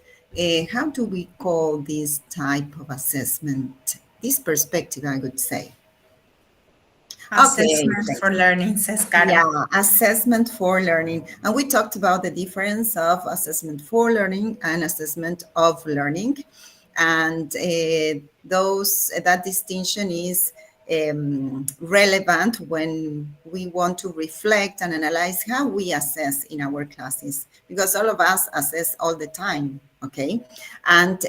how do we call this type of assessment? This perspective, I would say. Okay, Assessment thanks. for learning, says Yeah, Caro. assessment for learning. And we talked about the difference of assessment for learning and assessment of learning. And that distinction is relevant when we want to reflect and analyze how we assess in our classes, because all of us assess all the time, okay? And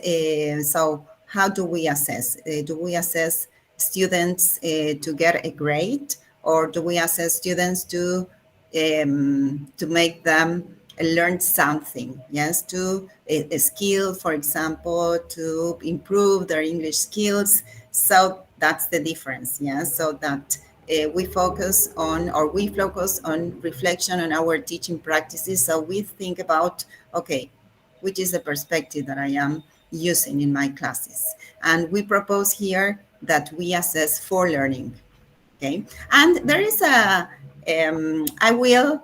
so how do we assess? Do we assess students to get a grade, or do we assess students to make them learn something? Yes, to a skill, for example, to improve their English skills. So that's the difference. Yes, so that we focus on reflection on our teaching practices. So we think about, okay, which is the perspective that I am using in my classes. And we propose here that we assess for learning. Okay, and there is we will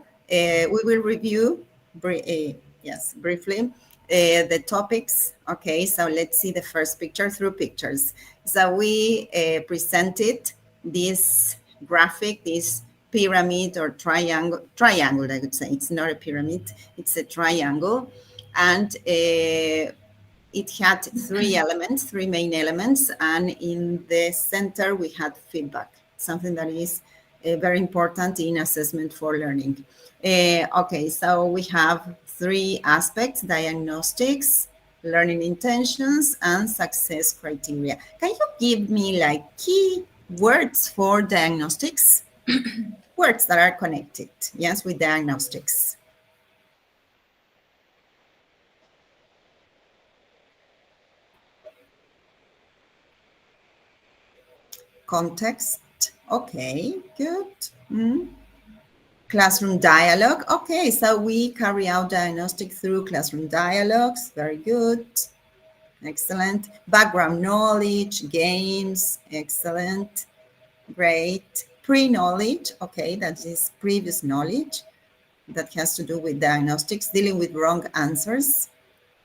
review, briefly, the topics. Okay, so let's see the first picture through pictures. So we presented this graphic, this pyramid or triangle, I would say. It's not a pyramid, it's a triangle. And it had three main elements, and in the center we had feedback, something that is very important in assessment for learning. Okay, so we have three aspects: diagnostics, learning intentions, and success criteria. Can you give me like key words for diagnostics? Words that are connected, yes, with diagnostics. context. Okay, good. Classroom dialogue. Okay, so we carry out diagnostic through classroom dialogues. Very good. Excellent. Background knowledge, games. Excellent. Great. Pre-knowledge. Okay, that is previous knowledge. That has to do with diagnostics, dealing with wrong answers.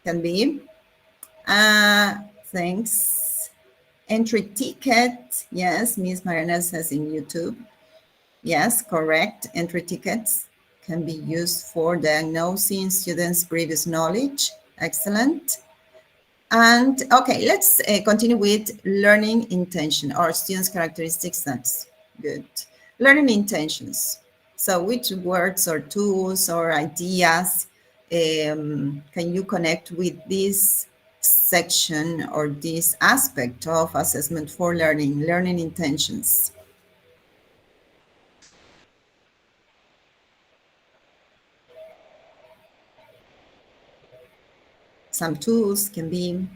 Can be. Thanks. Entry ticket. Yes, Miss Mariana says in YouTube. Yes, correct. Entry tickets can be used for diagnosing students' previous knowledge. Excellent. And okay, let's continue with learning intention or students' characteristics. That's good. Learning intentions. So which words or tools or ideas can you connect with this section or this aspect of assessment for learning intentions? Some tools can be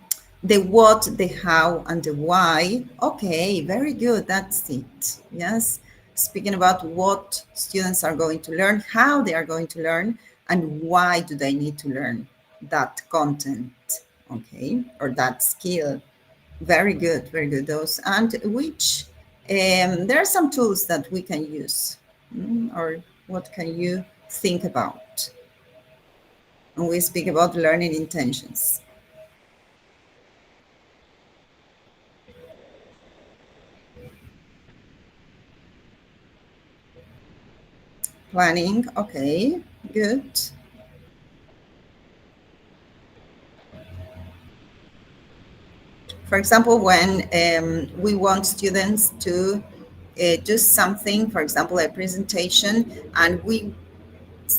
the what, the how, and the why. Okay, very good. That's it. Yes. Speaking about what students are going to learn, how they are going to learn, and why do they need to learn that content, okay, or that skill. Very good, very good. Those, and which, there are some tools that we can use, or what can you think about when we speak about learning intentions? Planning, okay, good. For example, when we want students to do something, for example, a presentation, and we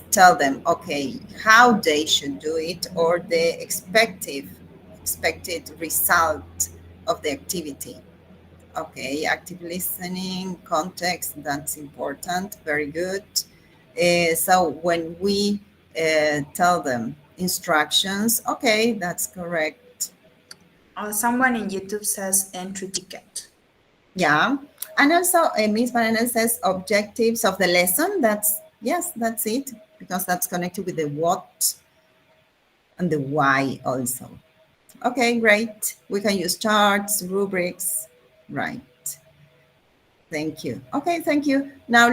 tell them, okay, how they should do it or the expected result of the activity. Okay, active listening, context, that's important, very good. So when we tell them instructions, okay, that's correct. Someone in YouTube says entry ticket. Yeah, and also Miss Mariana says objectives of the lesson. That's, yes, that's it, because that's connected with the what and the why also. Okay, great. We can use charts, rubrics, right. Thank you. Okay, thank you. Now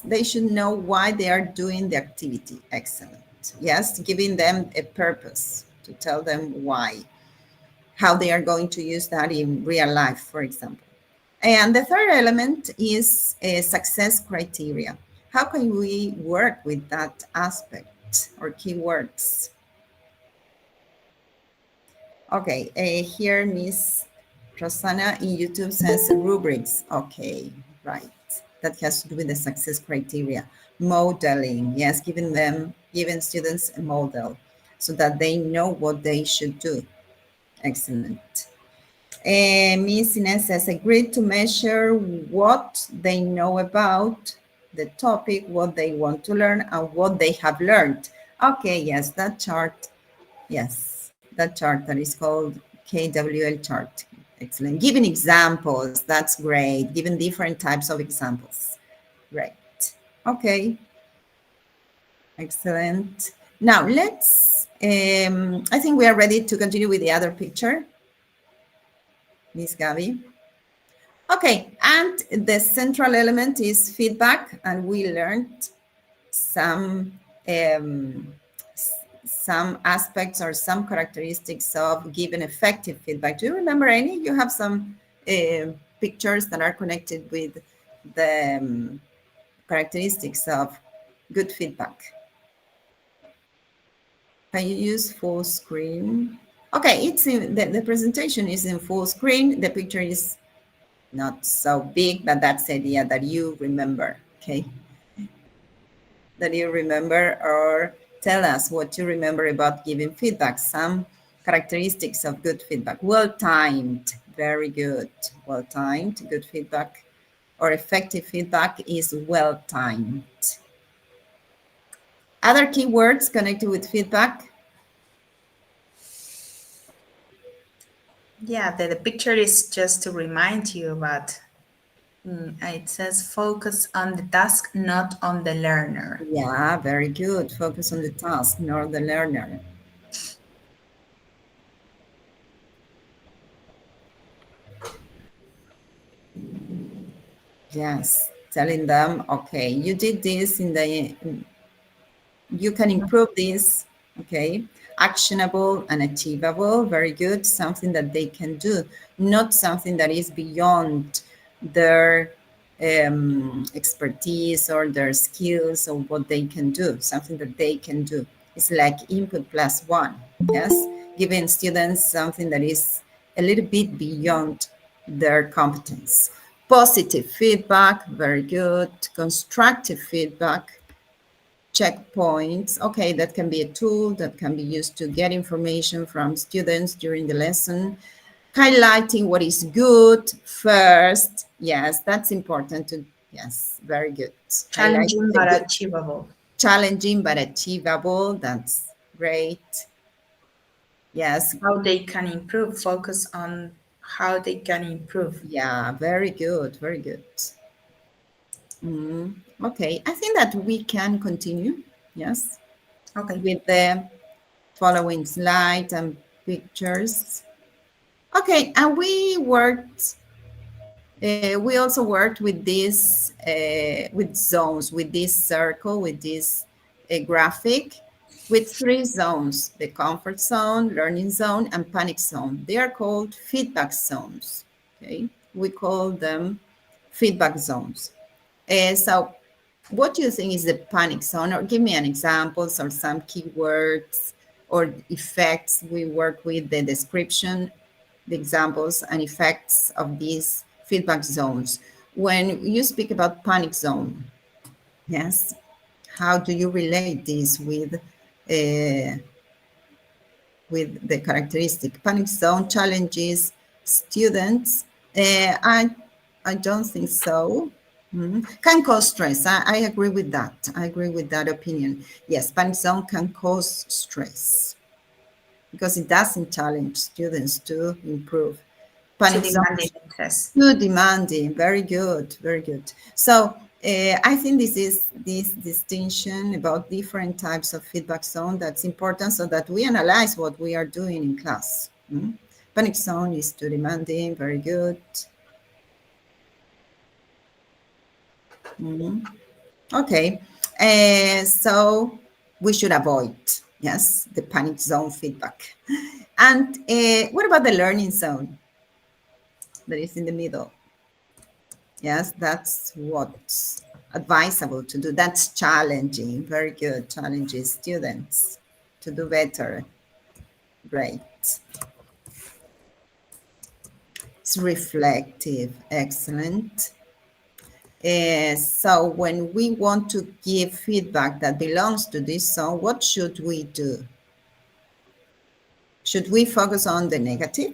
they should know why they are doing the activity. Excellent. Yes, giving them a purpose to tell them why, how they are going to use that in real life, for example. And the third element is a success criteria. How can we work with that aspect or keywords? Okay, here Miss Rosanna in YouTube says rubrics. Okay, right. That has to do with the success criteria. Modeling, yes, giving students a model so that they know what they should do. Excellent. Miss Ines says, agreed to measure what they know about the topic, what they want to learn, and what they have learned. Okay, yes, that chart. Yes, that chart that is called KWL chart. Excellent. Giving examples, that's great. Giving different types of examples. Great. Okay. Excellent. Now I think we are ready to continue with the other picture. Miss Gabby. Okay, and the central element is feedback, and we learned some aspects or some characteristics of giving effective feedback. Do you remember any? You have some pictures that are connected with the characteristics of good feedback. Can you use full screen? Okay, it's in the presentation is in full screen. The picture is not so big, but that's the idea that you remember, okay? That you remember, or tell us what you remember about giving feedback, some characteristics of good feedback. Well-timed, very good. Well-timed, good feedback, or effective feedback is well-timed. Other keywords connected with feedback? Yeah, the picture is just to remind you about It says focus on the task, not on the learner. Yeah, very good. Focus on the task, not the learner. Yes, telling them, okay, you did this you can improve this, okay? Actionable and achievable, very good. Something that they can do, not something that is beyond their expertise or their skills or what they can do, something that they can do. It's like input plus one, yes? Giving students something that is a little bit beyond their competence. Positive feedback, very good. Constructive feedback, checkpoints. Okay, that can be a tool that can be used to get information from students during the lesson. Highlighting what is good first. Yes, that's important to, yes, very good. Challenging Highlighting the but good. achievable. Challenging but achievable. That's great. Yes. How they can improve. Focus on how they can improve. Yeah, very good. Very good. Okay, I think that we can continue. Yes. Okay. With the following slide and pictures. Okay, and we also worked with this, with zones, with this circle, with this graphic, with 3 zones: the comfort zone, learning zone, and panic zone. They are called feedback zones, okay? We call them feedback zones. So what do you think is the panic zone? Or give me an examples or some keywords or effects. We work with the description, the examples and effects of these feedback zones. When you speak about panic zone, yes, how do you relate this with the characteristic? Panic zone challenges students. I don't think so. Can cause stress. I agree with that. I agree with that opinion. Yes, panic zone can cause stress because it doesn't challenge students to improve. Too Panic zone demanding, it says. too demanding. Very good, very good. So I think this is this distinction about different types of feedback zone that's important so that we analyze what we are doing in class. Panic zone is too demanding. Very good. Okay, so we should avoid, yes, the panic zone feedback. And what about the learning zone that is in the middle? Yes, that's what's advisable to do. That's challenging. Very good. Challenges students to do better. Great. It's reflective. Excellent. So when we want to give feedback that belongs to this zone, what should we do? Should we focus on the negative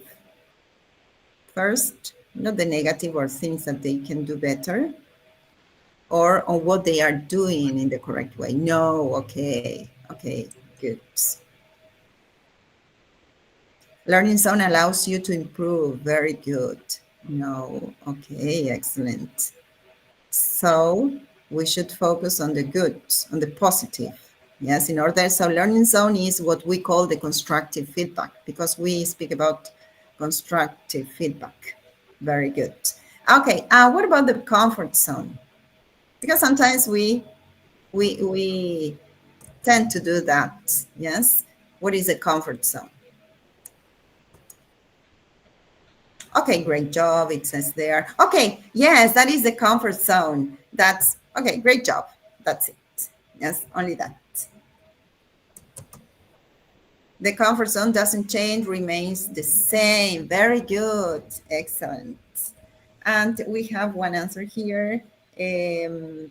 first? Not the negative or things that they can do better, or on what they are doing in the correct way? No, okay, good. Learning zone allows you to improve. Very good. No, okay, excellent. So we should focus on the good, on the positive. Yes, in order, so learning zone is what we call the constructive feedback because we speak about constructive feedback. Very good. Okay, what about the comfort zone? Because sometimes we tend to do that. Yes. What is a comfort zone? Okay, great job. It says there. Okay, yes, that is the comfort zone. That's okay, great job. That's it. Yes, only that. The comfort zone doesn't change, remains the same. Very good. Excellent. And we have one answer here.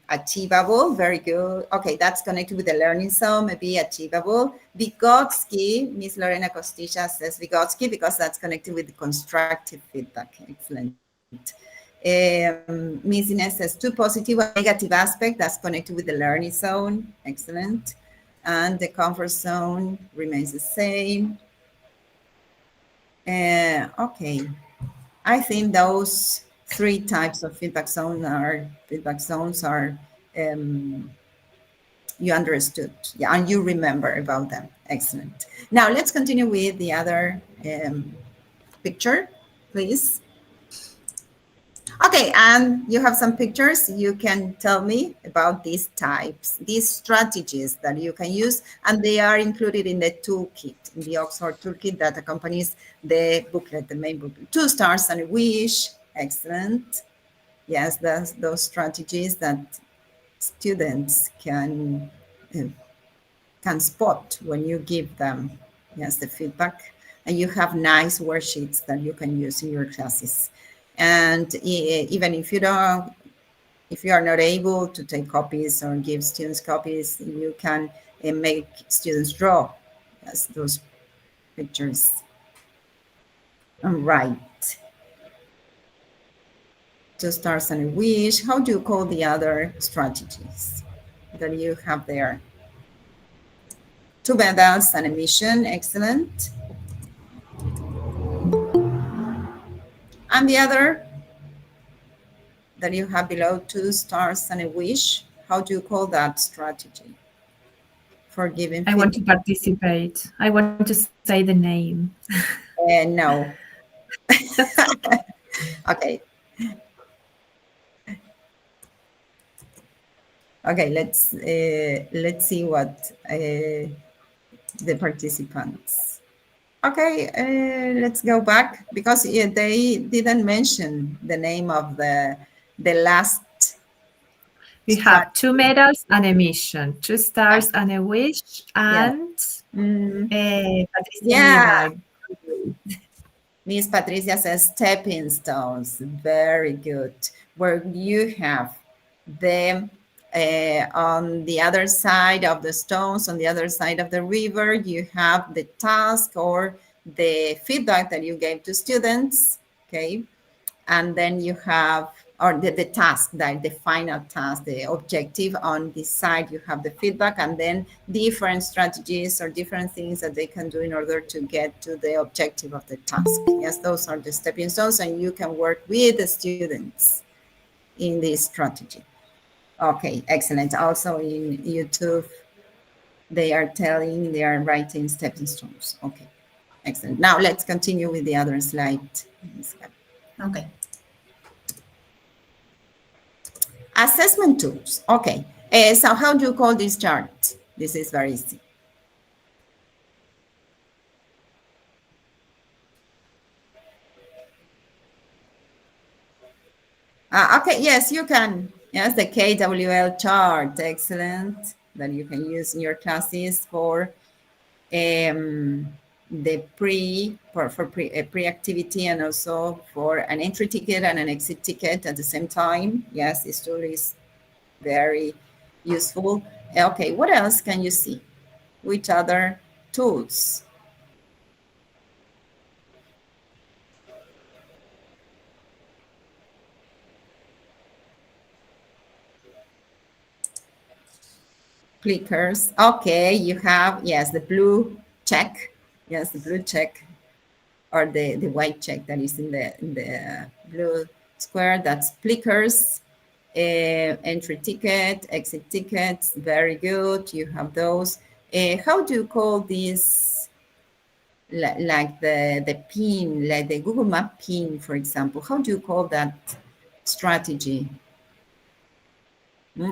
Achievable, very good. Okay, that's connected with the learning zone, maybe achievable. Vygotsky, Miss Lorena Costilla says Vygotsky because that's connected with the constructive feedback. Excellent. Miss Ines says too positive, a negative aspect, that's connected with the learning zone. Excellent. And the comfort zone remains the same. Okay, I think those three types of feedback zones are you understood, yeah, and you remember about them. Excellent. Now let's continue with the other picture, please. Okay, and you have some pictures. You can tell me about these types, these strategies that you can use, and they are included in the toolkit, in the Oxford toolkit that accompanies the booklet, the main booklet. 2 stars and a wish. Excellent. Yes, those strategies that students can spot when you give them, yes, the feedback. And you have nice worksheets that you can use in your classes. And even if you are not able to take copies or give students copies, you can make students draw, yes, those pictures. All right. 2 stars and a wish. How do you call the other strategies that you have there? 2 medals and a mission. Excellent. And the other that you have below, 2 stars and a wish. How do you call that strategy for giving feedback? I want to participate. I want to say the name. No. Okay. Okay, let's see what the participants. Okay, let's go back because they didn't mention the name of the last. We have 2 medals and a mission, 2 stars and a wish, and Patricia Yeah. Nieva. Miss Patricia says stepping stones. Very good. Where you have the on the other side of the stones, on the other side of the river, you have the task or the feedback that you gave to students. Okay. And then you have, or the task, the final task, the objective. On this side, you have the feedback, and then different strategies or different things that they can do in order to get to the objective of the task. Yes, those are the stepping stones, and you can work with the students in this strategy. Okay, excellent. Also in YouTube, they are writing stepping stones. Okay, excellent. Now let's continue with the other slide. Okay. Assessment tools. Okay. So how do you call this chart? This is very easy. Okay, yes, you can. Yes, the KWL chart. Excellent. That you can use in your classes for the pre-activity and also for an entry ticket and an exit ticket at the same time. Yes, this tool is very useful. Okay, what else can you see? Which other tools? Clickers. Okay, you have, yes, the blue check. Yes, the blue check or the white check that is in the blue square. That's clickers. Entry ticket, exit tickets. Very good. You have those. How do you call this? Like the pin, like the Google Map pin, for example. How do you call that strategy?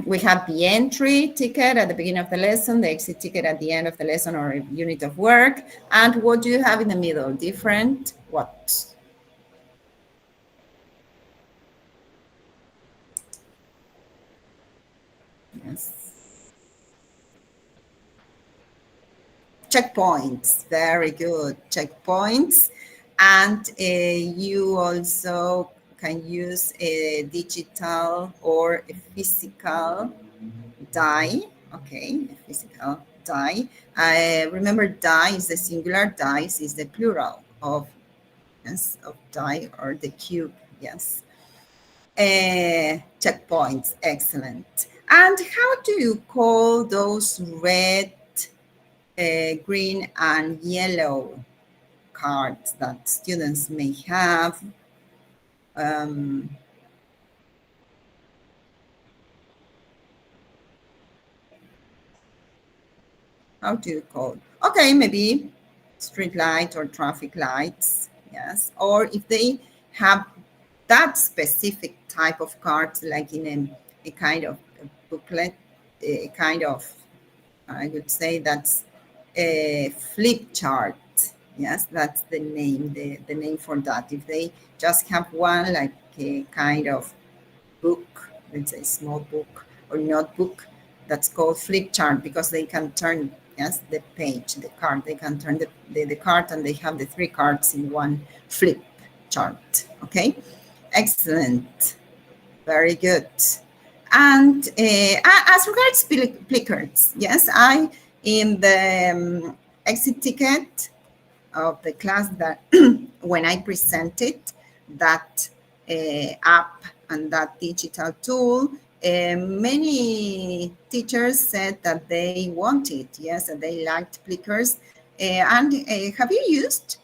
We have the entry ticket at the beginning of the lesson, the exit ticket at the end of the lesson or unit of work. And what do you have in the middle? Different what? Yes. Checkpoints. Very good. Checkpoints. And you also can use a digital or a physical die. Okay, a physical die. Remember, die is the singular, dice is the plural of, yes, of die or the cube. Yes. Checkpoints. Excellent. And how do you call those red, green, and yellow cards that students may have? how do you call? Okay, maybe street light or traffic lights, yes. Or if they have that specific type of cards, like in a kind of a booklet, a kind of, I would say that's a flip chart. Yes, that's the name, the name for that. If they just have one, like a kind of book, let's say small book or notebook, that's called flip chart because they can turn, yes, the page, the card, they can turn the card and they have the three cards in one flip chart. Okay, excellent, very good. And as regards placards, yes, I, in the exit ticket of the class that when I presented that app and that digital tool, many teachers said that they wanted, yes, that they liked Plickers. And have you used,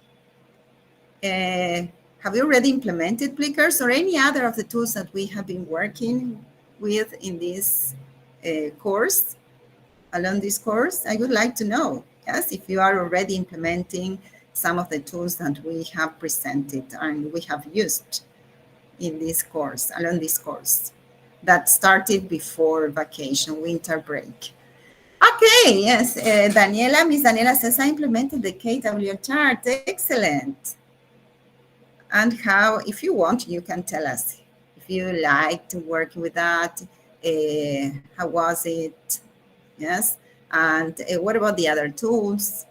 have you already implemented Plickers or any other of the tools that we have been working with in this course, along this course? I would like to know, yes, if you are already implementing some of the tools that we have presented and we have used in this course, along this course that started before vacation, winter break. Okay, yes, Daniela, Miss Daniela says, I implemented the KW chart, excellent. And how, if you want, you can tell us if you liked working with that, how was it, yes? And what about the other tools?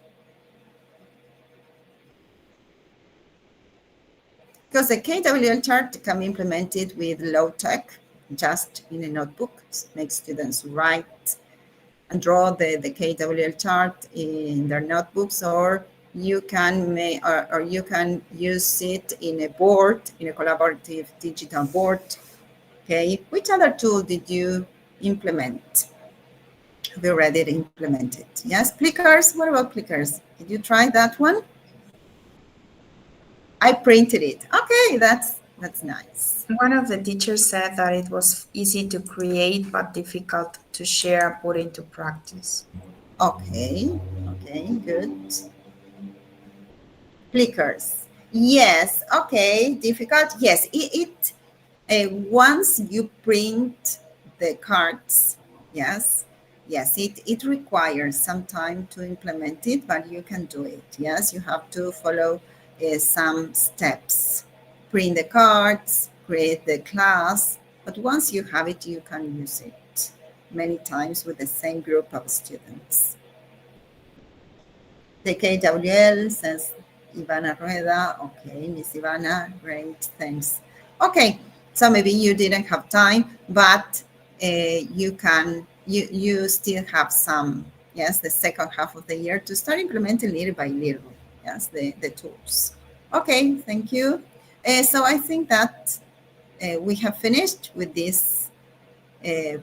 Because the KWL chart can be implemented with low tech, just in a notebook, make students write and draw the KWL chart in their notebooks, or you can or you can use it in a board, in a collaborative digital board. Okay, which other tool did you implement? Have you already implemented? Yes, Plickers. What about Plickers? Did you try that one? I printed it. Okay, that's nice. One of the teachers said that it was easy to create but difficult to share, put into practice. Okay, good. Plickers. Yes, okay, difficult. Yes, once you print the cards, yes, it requires some time to implement it, but you can do it. Yes, you have to follow some steps. Print the cards, create the class, but once you have it, you can use it many times with the same group of students. The KWL says Ivana Rueda. Okay, Miss Ivana, great, thanks. Okay, so maybe you didn't have time, but you still have some, yes, the second half of the year to start implementing little by little, yes, the tools. Okay, thank you. So I think that we have finished with this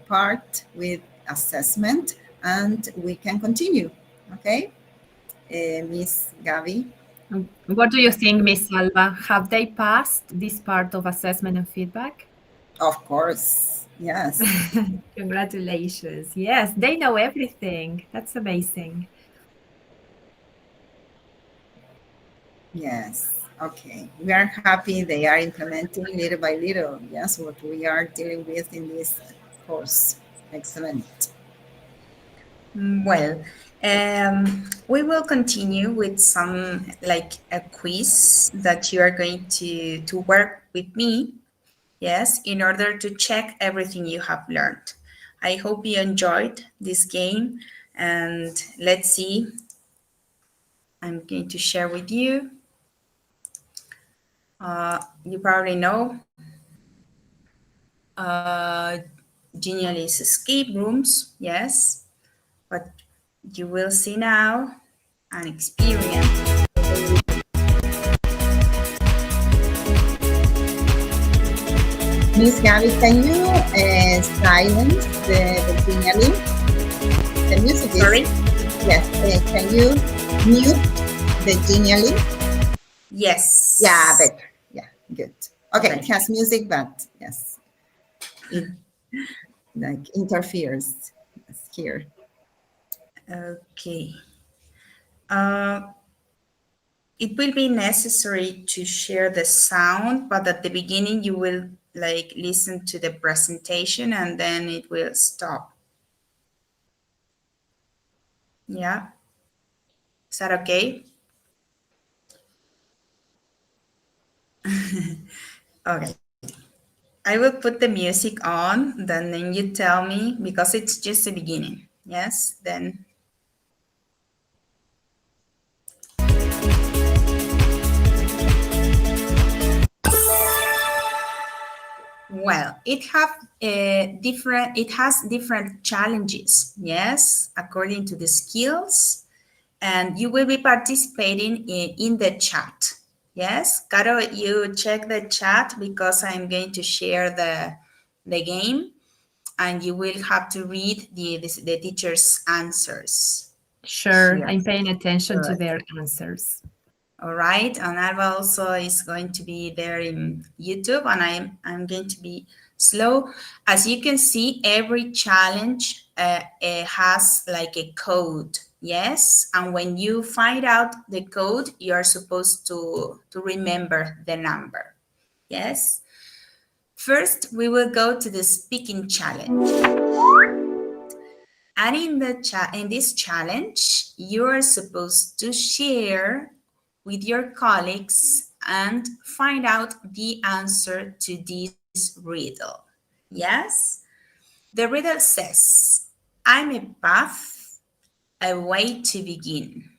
part with assessment, and we can continue, okay? Miss Gabi. What do you think, Miss Alba? Have they passed this part of assessment and feedback? Of course, yes. Congratulations. Yes, they know everything. That's amazing. Yes, okay. We are happy they are implementing little by little, yes, what we are dealing with in this course. Excellent. Well, we will continue with some, like a quiz that you are going to work with me, yes, in order to check everything you have learned. I hope you enjoyed this game, and let's see. I'm going to share with you. You probably know Genialist escape rooms, yes, but you will see now an experience. Miss Gabi, can you silence the Genially? The music is... Sorry? Yes, can you mute the Genially? Yes. Yeah, better. Yeah, good. Okay, Okay. it has music, but yes, it like interferes here. Okay. Uh, it will be necessary to share the sound, but at the beginning you will like listen to the presentation and then it will stop. Yeah. Is that okay? Okay. I will put the music on, then you tell me because it's just the beginning. Yes, then. Well, it has different challenges, yes, according to the skills, and you will be participating in the chat. Yes, Caro, you check the chat because I'm going to share the game and you will have to read the teacher's answers Sure, here. I'm paying attention to Good. their answers. All right, and Alba also is going to be there in YouTube, and I'm going to be slow. As you can see, every challenge has like a code, yes, and when you find out the code, you are supposed to remember the number, yes. First, we will go to the speaking challenge. And in this challenge, you are supposed to share with your colleagues and find out the answer to this riddle. Yes? The riddle says, I'm a path, a way to begin.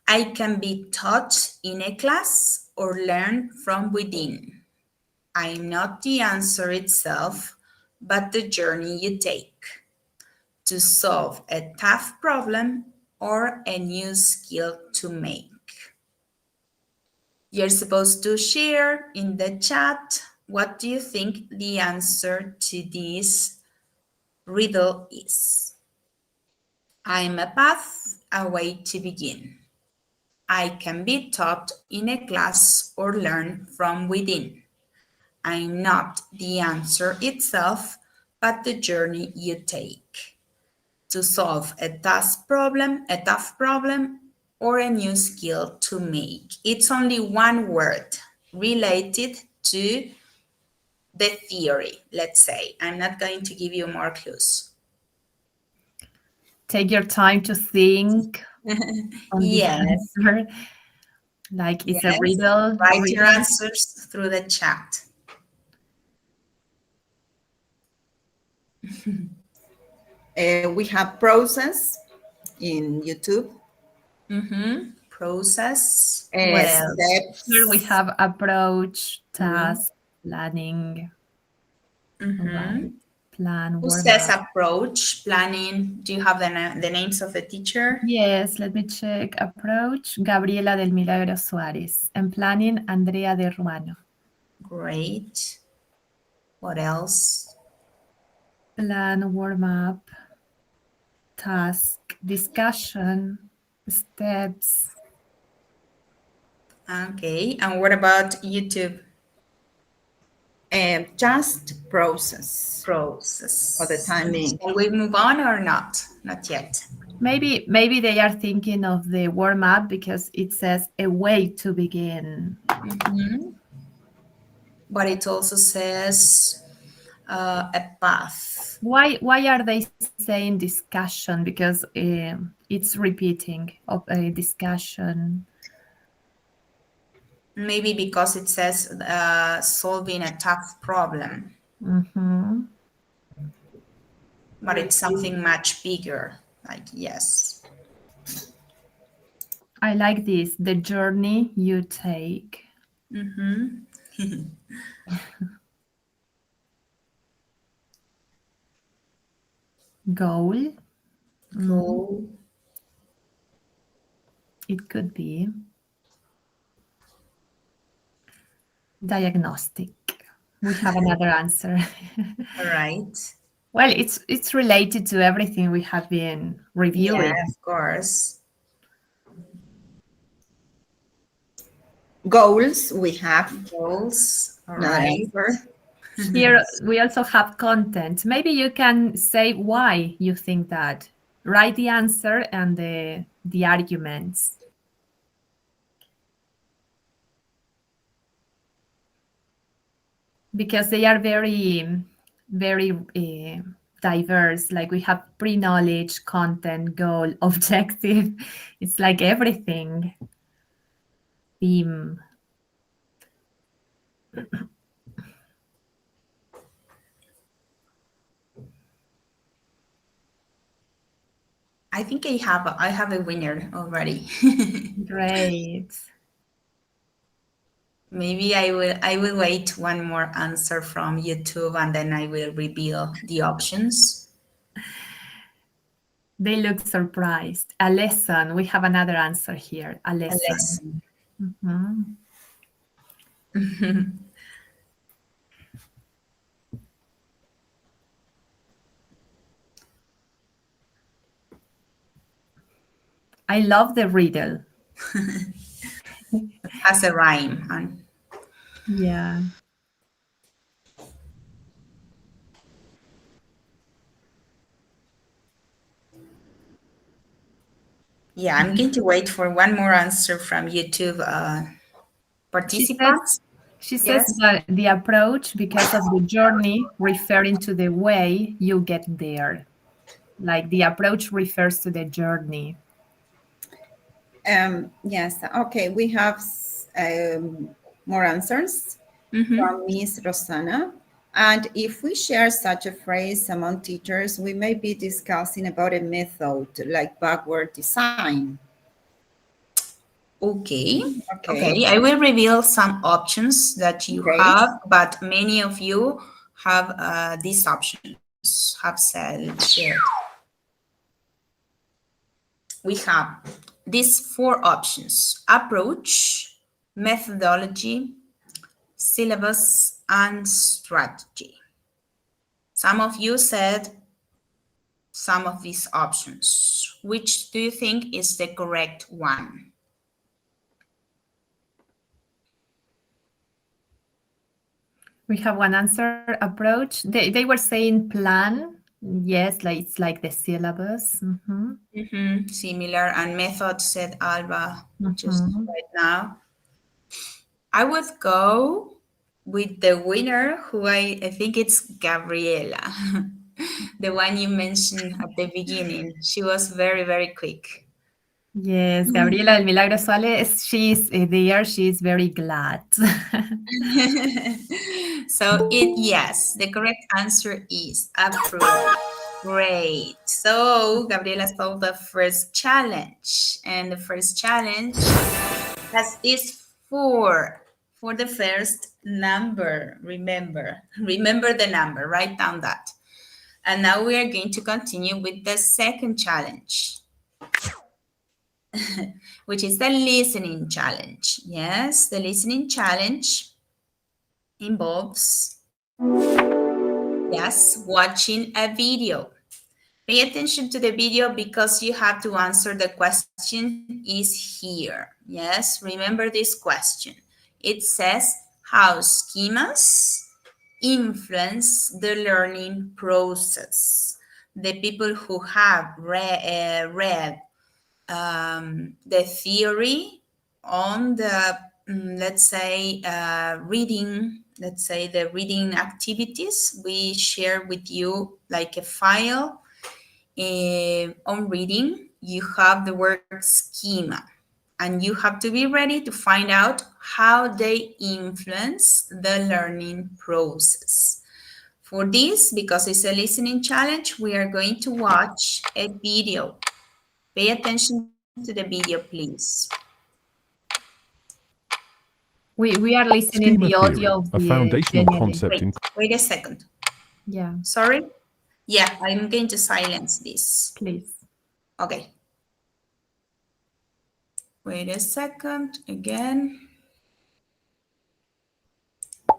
I can be taught in a class or learn from within. I'm not the answer itself, but the journey you take to solve a tough problem or a new skill to make. You're supposed to share in the chat what do you think the answer to this riddle is. I'm a path, a way to begin. I can be taught in a class or learn from within. I'm not the answer itself, but the journey you take to solve a tough problem, or a new skill to make. It's only one word related to the theory, let's say. I'm not going to give you more clues. Take your time to think on the Yes, answer. Like it's a yes. riddle. Write your answers through the chat. We have process in YouTube. Process. Well, Steps. here we have approach, task, planning. Right. Plan, Who warm says up. approach, planning? Do you have the names of the teacher? Yes, let me check. Approach, Gabriela del Milagro Suárez. And planning, Andrea de Ruano. Great. What else? Plan, warm up, task, discussion, steps. Okay. And what about YouTube? Just process Process. for the time being. Shall we move on or not? Not yet. Maybe they are thinking of the warm up because it says a way to begin. But it also says a path. Why are they saying discussion? Because it's repeating of a discussion. Maybe because it says solving a tough problem. But it's something much bigger. Like, yes. I like this, the journey you take. Goal. Goal. It could be. Diagnostic. We have another answer. All right. Well, it's related to everything we have been reviewing. Yeah, of course. Goals, we have Goals. All another right. answer. Here we also have content. Maybe you can say why you think that. Write the answer and the arguments. Because they are very, very diverse. Like we have pre-knowledge, content, goal, objective. It's like everything. Theme. I think I have a winner already. Great. Maybe I will wait one more answer from YouTube and then I will reveal the options. They look surprised. A lesson. We have another answer here. A A lesson. lesson. Mhm. I love the riddle. As a rhyme. And Yeah. yeah, I'm going to wait for one more answer from YouTube participants. She says Yes. that the approach, because of the journey, referring to the way you get there. Like the approach refers to the journey. Yes, okay, we have more answers from Miss Rosanna. And if we share such a phrase among teachers, we may be discussing about a method like backward design. Okay. I will reveal some options that you have, but many of you have these options, have shared. We have these 4 options: approach, methodology, syllabus, and strategy. Some of you said some of these options. Which do you think is the correct one? We have one answer, approach. They were saying plan. Yes, like it's like the syllabus. Similar. And method, said Alba just right now. I would go with the winner, who I think it's Gabriela, the one you mentioned at the beginning. She was very, very quick. Yes, Gabriela del Milagro Suárez, she's there. She's very glad. So yes, the correct answer is approve. Great. So Gabriela solved the first challenge, and the first challenge is 4 for the first number. Remember the number. Write down that. And now we are going to continue with the second challenge, which is the listening challenge. Yes, the listening challenge involves, yes, watching a video. Pay attention to the video because you have to answer the question is here. Yes, remember this question. It says how schemas influence the learning process. The people who have read the theory on the, let's say, reading, let's say the reading activities, we share with you like a file on reading. You have the word schema, and you have to be ready to find out how they influence the learning process. For this, because it's a listening challenge, we are going to watch a video. Pay attention to the video, please. We are listening Schema the audio theory, of a the foundational concept in Wait a second. Yeah, Sorry? Yeah, I'm going to silence this. please. Okay. Wait a second again.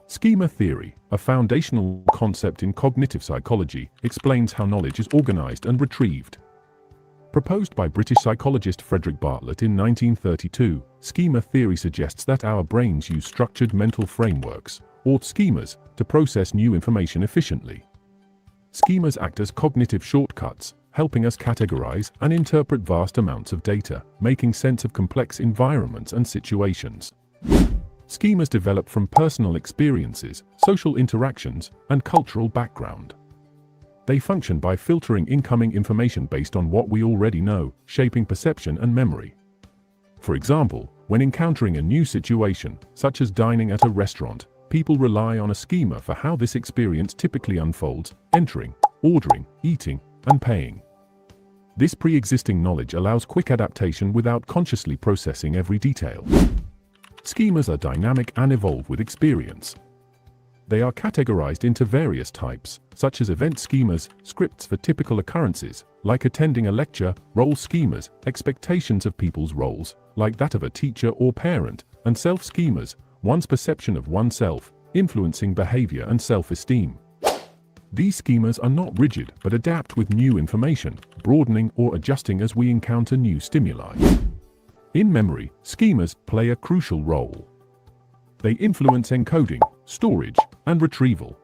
Schema theory, a foundational concept in cognitive psychology, explains how knowledge is organized and retrieved. Proposed by British psychologist Frederick Bartlett in 1932, schema theory suggests that our brains use structured mental frameworks, or schemas, to process new information efficiently. Schemas act as cognitive shortcuts, helping us categorize and interpret vast amounts of data, making sense of complex environments and situations. Schemas develop from personal experiences, social interactions, and cultural background. They function by filtering incoming information based on what we already know, shaping perception and memory. For example, when encountering a new situation, such as dining at a restaurant, people rely on a schema for how this experience typically unfolds, entering, ordering, eating, and paying. This pre-existing knowledge allows quick adaptation without consciously processing every detail. Schemas are dynamic and evolve with experience. They are categorized into various types, such as event schemas, scripts for typical occurrences, like attending a lecture, role schemas, expectations of people's roles, like that of a teacher or parent, and self-schemas, one's perception of oneself, influencing behavior and self-esteem. These schemas are not rigid but adapt with new information, broadening or adjusting as we encounter new stimuli. In memory, schemas play a crucial role. They influence encoding, storage, and retrieval.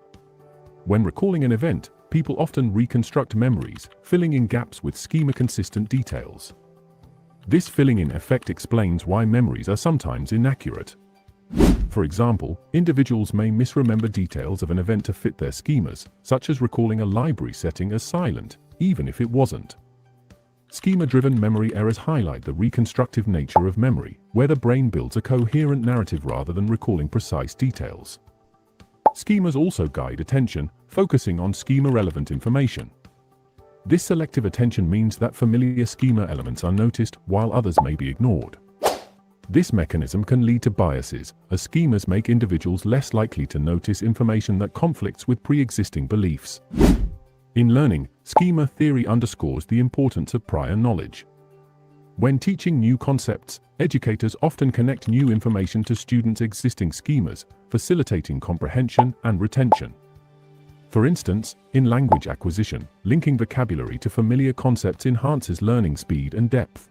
When recalling an event, people often reconstruct memories, filling in gaps with schema-consistent details. This filling-in effect explains why memories are sometimes inaccurate. For example, individuals may misremember details of an event to fit their schemas, such as recalling a library setting as silent, even if it wasn't. Schema-driven memory errors highlight the reconstructive nature of memory, where the brain builds a coherent narrative rather than recalling precise details. Schemas also guide attention, focusing on schema-relevant information. This selective attention means that familiar schema elements are noticed while others may be ignored. This mechanism can lead to biases, as schemas make individuals less likely to notice information that conflicts with pre-existing beliefs. In learning, schema theory underscores the importance of prior knowledge. When teaching new concepts, educators often connect new information to students' existing schemas, facilitating comprehension and retention. For instance, in language acquisition, linking vocabulary to familiar concepts enhances learning speed and depth.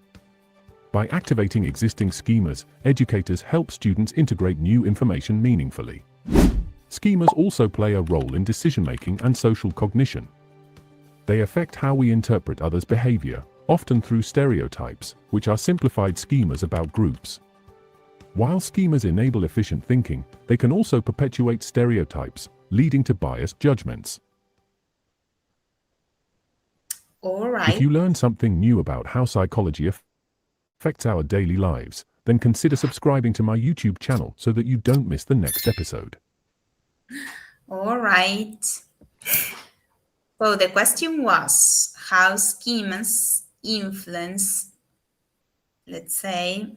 By activating existing schemas, educators help students integrate new information meaningfully. Schemas also play a role in decision-making and social cognition. They affect how we interpret others' behavior, often through stereotypes, which are simplified schemas about groups. While schemas enable efficient thinking, they can also perpetuate stereotypes, leading to biased judgments. All right. If you learn something new about how psychology affects our daily lives, then consider subscribing to my YouTube channel so that you don't miss the next episode. All right. So the question was how schemas influence, let's say.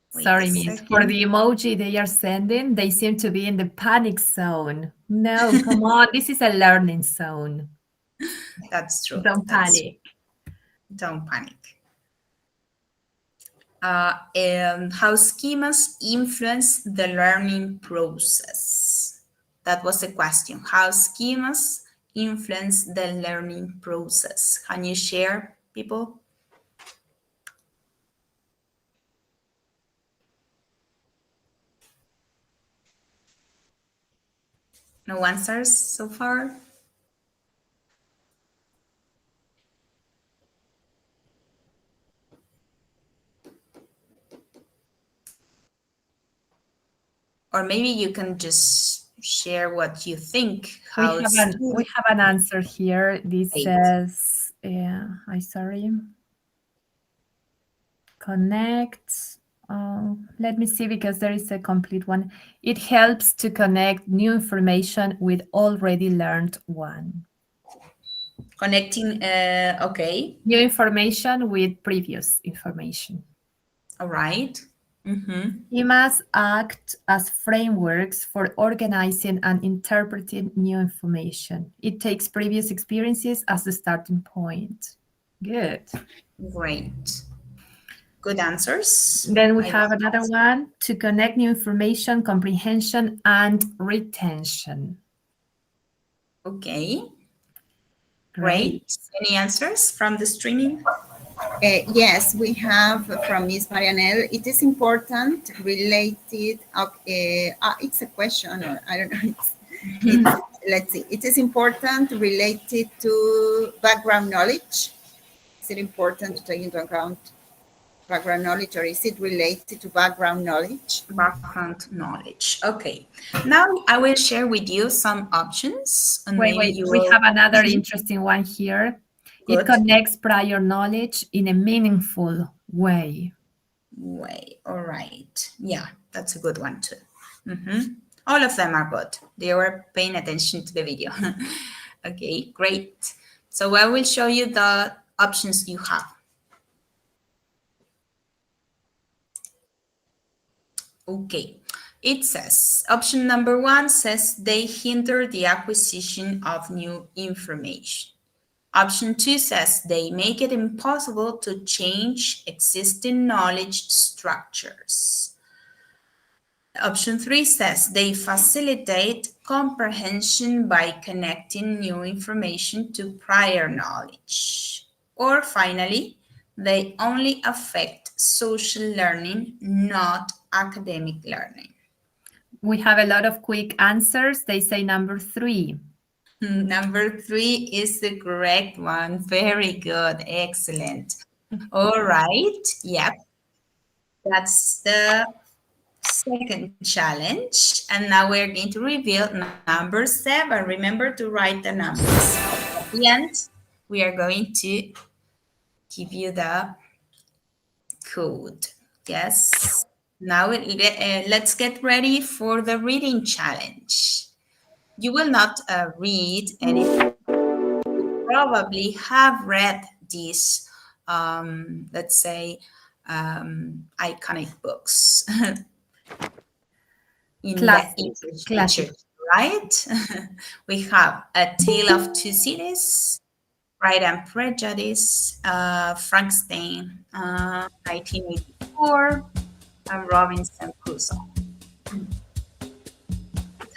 Sorry, Miss. For the emoji they are sending, they seem to be in the panic zone. No, come on. This is a learning zone. That's true. Don't panic. Don't panic. And how schemas influence the learning process. That was the question. How schemas influence the learning process. Can you share, people? No answers so far? Or maybe you can just share what you think. We have an answer here. This says, connect. Let me see, because there is a complete one. It helps to connect new information with already learned one. Connecting, okay. New information with previous information. All right. Schemas act as frameworks for organizing and interpreting new information. It takes previous experiences as the starting point. Good. Great. Good answers. Then we have another one, to connect new information, comprehension, and retention. Okay. Great. Any answers from the streaming? Yes, we have from Ms. Marianelle. It is important, related, it's a question, or I don't know, Let's see. It is important related to background knowledge. Is it important to take into account background knowledge, or is it related to background knowledge? Background knowledge. Okay. Now I will share with you some options, and maybe Wait, you we will. have another interesting one here. It Good. connects prior knowledge in a meaningful way. Way. All right. Yeah, that's a good one too. All of them are good. They were paying attention to the video. Okay, great. So I will show you the options you have. Okay, it says option number 1 says they hinder the acquisition of new information. Option 2 says they make it impossible to change existing knowledge structures. Option 3 says they facilitate comprehension by connecting new information to prior knowledge. Or finally, they only affect social learning, not academic learning. We have a lot of quick answers. They say number 3. Number 3 is the correct one. Very good. Excellent. All right. Yep. That's the second challenge. And now we're going to reveal number 7. Remember to write the numbers. At the end, we are going to give you the code. Yes. Now let's get ready for the reading challenge. You will not read anything. You probably have read these, let's say, iconic books in Classic, the English classic. literature, right? We have A Tale of Two Cities, Pride and Prejudice, Frankenstein, 1984, and Robinson Crusoe.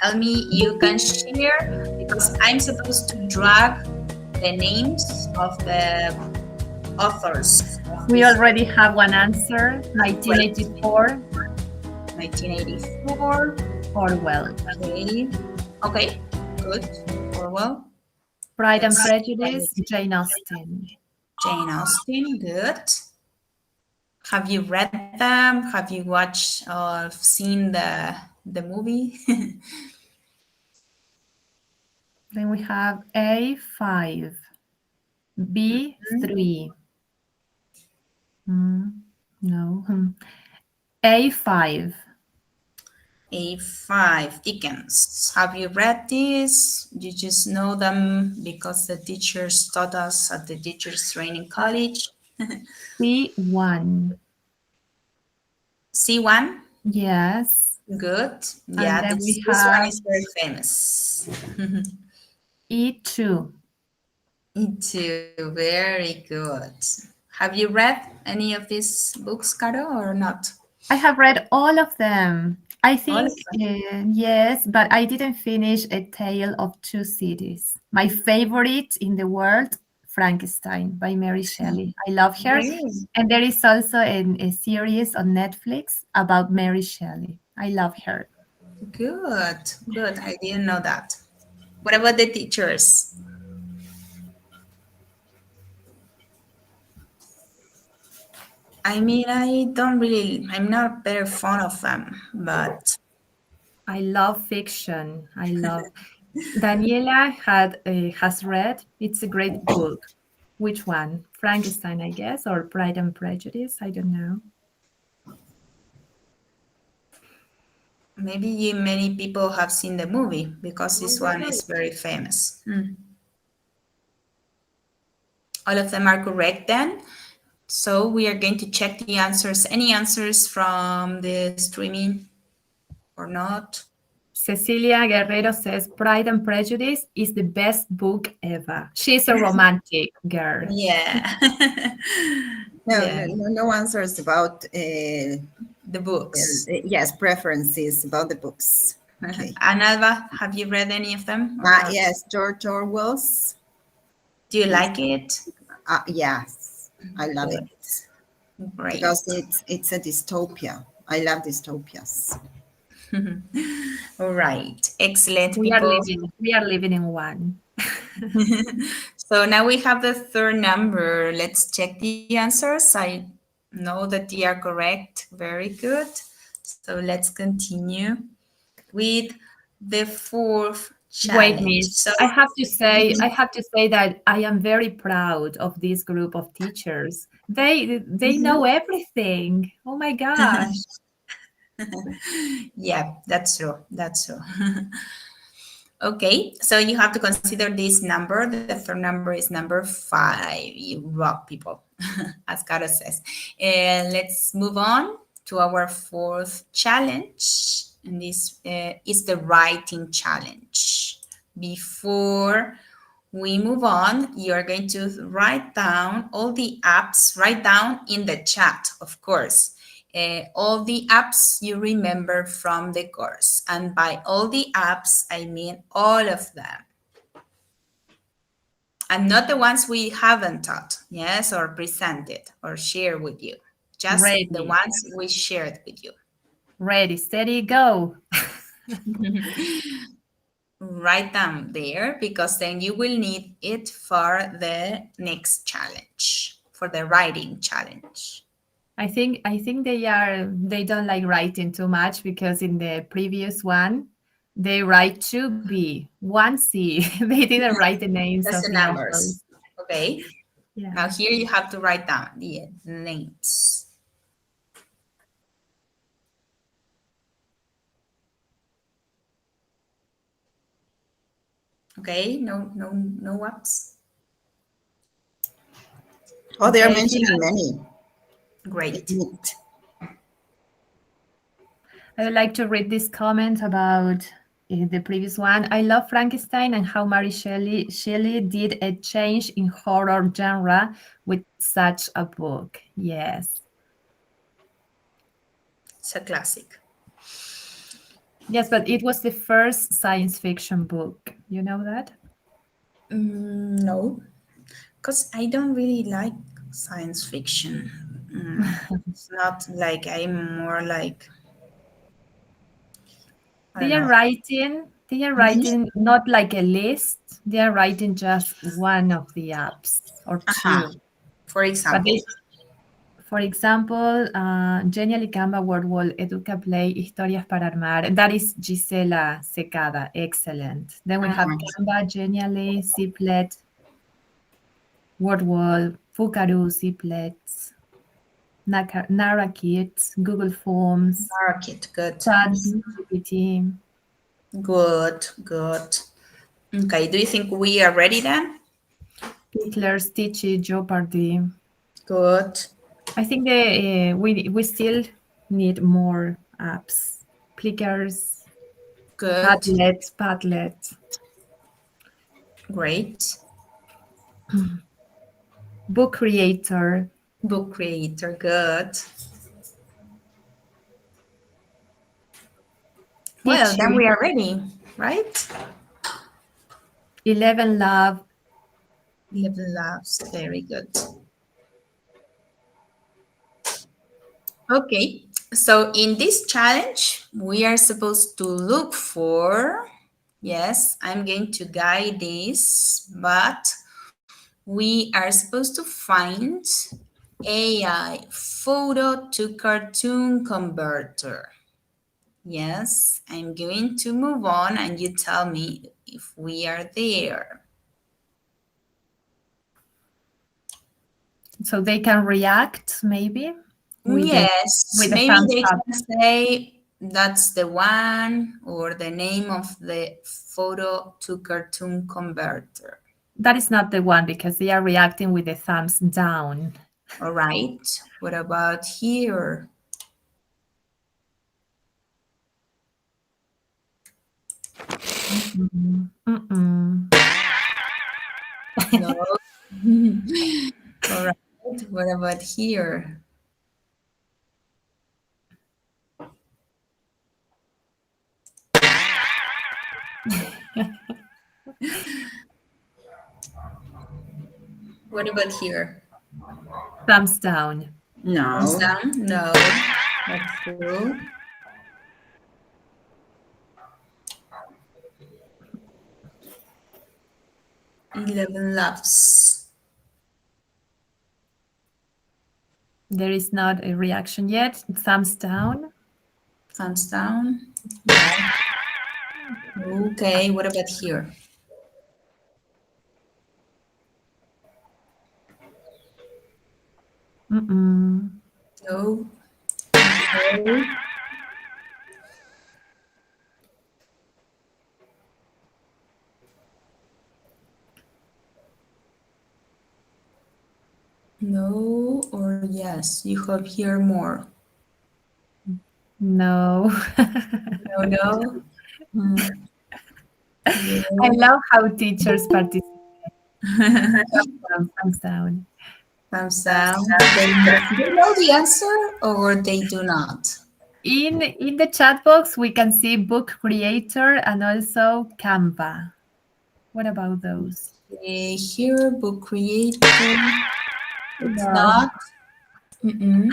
Tell me you can share, because I'm supposed to drag the names of the authors. We already have one answer, 1984, 1984. Orwell. Okay. Okay, good. Orwell. Pride and Prejudice, Jane Austen. Jane Austen, good. Have you read them? Have you watched or seen the movie? Then we have A5, B3. No. A5. A5, Dickens. Have you read this? You just know them because the teachers taught us at the Teachers Training College. C1. C1? Yes. Good. Yeah, then this we one have is very famous. E2. E2, very good. Have you read any of these books, Caro, or not? I have read all of them. I All think, of yes, but I didn't finish A Tale of Two Cities. My favorite in the world, Frankenstein by Mary Shelley. I love her. Really? And there is also a series on Netflix about Mary Shelley. I love her. Good, good. I didn't know that. What about the teachers? I mean, I'm not very fond of them, but I love fiction. I love. Daniela has read. It's a great book. Which one? Frankenstein, I guess, or Pride and Prejudice? I don't know. maybe many people have seen the movie because this one is very famous. All of them are correct then. So we are going to check the answers. Any answers from the streaming or not? Cecilia Guerrero says Pride and Prejudice is the best book ever. She's a romantic girl. Yeah. No answers about the books. yes, preferences about the books. Okay. And Alba, have you read any of them? or not? Yes, George Orwell's. Do you like it? Yes, I love Good. it Great. because it's a dystopia. I love dystopias. All right. Excellent, We are people. living in one. So now we have the third number. Let's check the answers. I know that they are correct. Very good. So let's continue with the fourth Wait, challenge. Miss. So I have to say that I am very proud of this group of teachers. They know everything. Oh my gosh. yeah, that's true. That's true. Okay, so you have to consider this number. The third number is number 5. You rock, people, as Caro says. And let's move on to our fourth challenge. And this is the writing challenge. Before we move on, you are going to write down all the apps, write down in the chat, of course, all the apps you remember from the course. And by all the apps, I mean all of them. And not the ones we haven't taught, yes, or presented or shared with you. Just Ready. the ones we shared with you. Ready, steady, go. Write them there because then you will need it for the next challenge, for the writing challenge. I think they don't like writing too much because in the previous one they write 2B, 1C. They didn't write the names That's of the the numbers. authors. Okay. Yeah. Now here you have to write down the names. Okay, no apps. Oh, they are Okay, mentioning many. Great. Neat. I would like to read this comment about the previous one. I love Frankenstein and how Mary Shelley did a change in horror genre with such a book. Yes. It's a classic. Yes, but it was the first science fiction book. You know that? No, because I don't really like science fiction. It's not like I'm more like, I don't They are know. writing not like a list. They are writing just one of the apps or Aha. two. For But example, for example, Genially Canva Word Wall Educa Play Historias para Armar. That is Gisela Secada. Excellent. Then we have Canva, Genially, Ziplet, Word Wall, Fukaru, Ziplets, Narakit, Google Forms, market, good. ChatGPT. Good. Okay, do you think we are ready then? Pickler, Stitchy, Jeopardy. Good. I think we still need more apps. Plickers, Good. Padlet. Great. Book Creator. Book creator, good. Well, then we are ready, right? 11 Love. 11 Labs, very good. Okay, so in this challenge, we are supposed to look for, yes, I'm going to guide this, but we are supposed to find AI photo to cartoon converter. Yes, I'm going to move on and you tell me if we are there. So they can react, maybe? Yes, with the maybe thumbs they up. can say that's the one or the name of the photo to cartoon converter. That is not the one because they are reacting with the thumbs down. All right, what about here? No. All right, what about here? What about here? Thumbs down. No. Thumbs down? No, that's true. 11 loves. There is not a reaction yet. Thumbs down. Thumbs down. Yeah. Okay, what about here? Mm-mm. No. Okay. No or yes, you have here more. No. No, no. Hmm. I Good. love how teachers participate. Thumbs down. Thumbs down. They know the answer or they do not. In the chat box, we can see book creator and also Canva. What about those? Here, book creator. It's No. not. Mm-mm.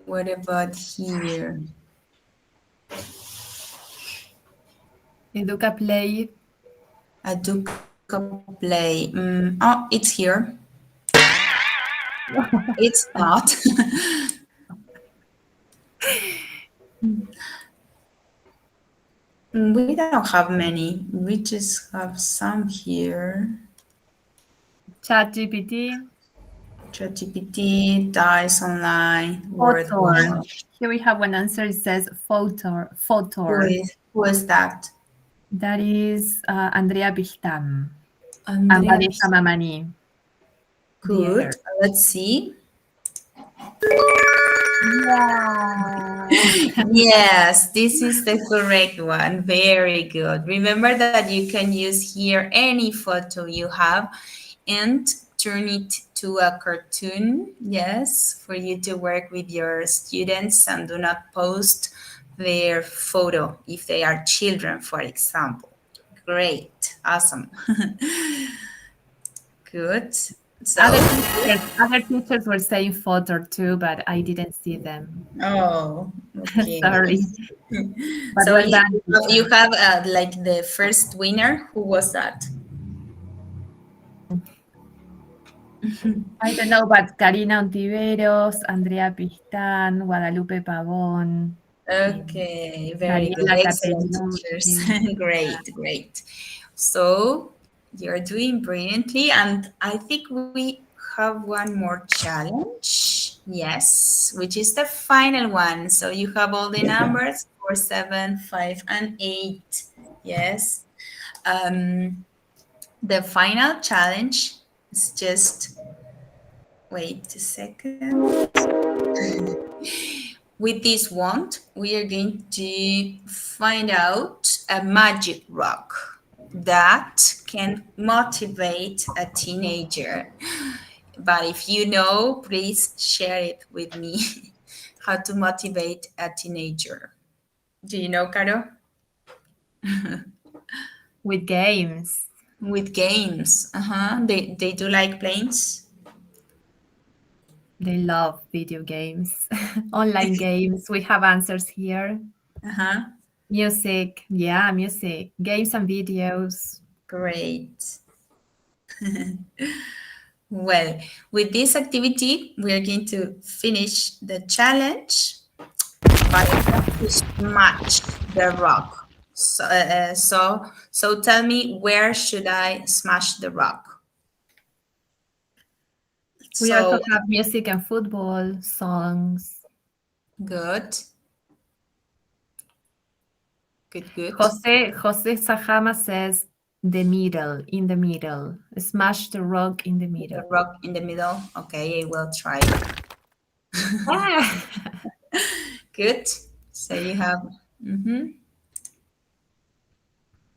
What about here? Educa Play. Aduka Play. Oh, it's here. It's not. We don't have many. We just have some here. ChatGPT. ChatGPT, Dice Online, Word. Photor. Here we have one answer. It says Photor. Photor. Who is that? That is Andrea Bichtam and Andrea. Vanessa Mamani. Good. Let's see. Yeah. Yes, this is the correct one. Very good. Remember that you can use here any photo you have and turn it to a cartoon. Yes, for you to work with your students and do not post their photo if they are children, for example. Great. Awesome. Good. So, Other teachers were saying photo too, but I didn't see them. oh, okay. Sorry. But So well done. you have like the first winner. Who was that? I don't know, but Karina Ontiveros, Andrea Pistán, Guadalupe Pavón, Okay, very good. Mariela Excellent teachers. Capellucci. Great, great. So you're doing brilliantly, and I think we have one more challenge. Yes, which is the final one. So you have all the numbers 4, 7, 5, and 8. Yes. The final challenge is just wait a second. With this wand, we are going to find out a magic rock that can motivate a teenager. But if you know, please share it with me. How to motivate a teenager. Do you know, Caro? With games. With games. They do like planes. They love video games, online games. We have answers here. Music, yeah, music, games and videos. Great. Well, with this activity, we are going to finish the challenge by to smash the rock. So tell me, where should I smash the rock? We also have music and football songs. Good. Good. Jose Sajama says the middle, in the middle. Smash the rock in the middle. The rock in the middle. Okay, I will try. Good. So you have.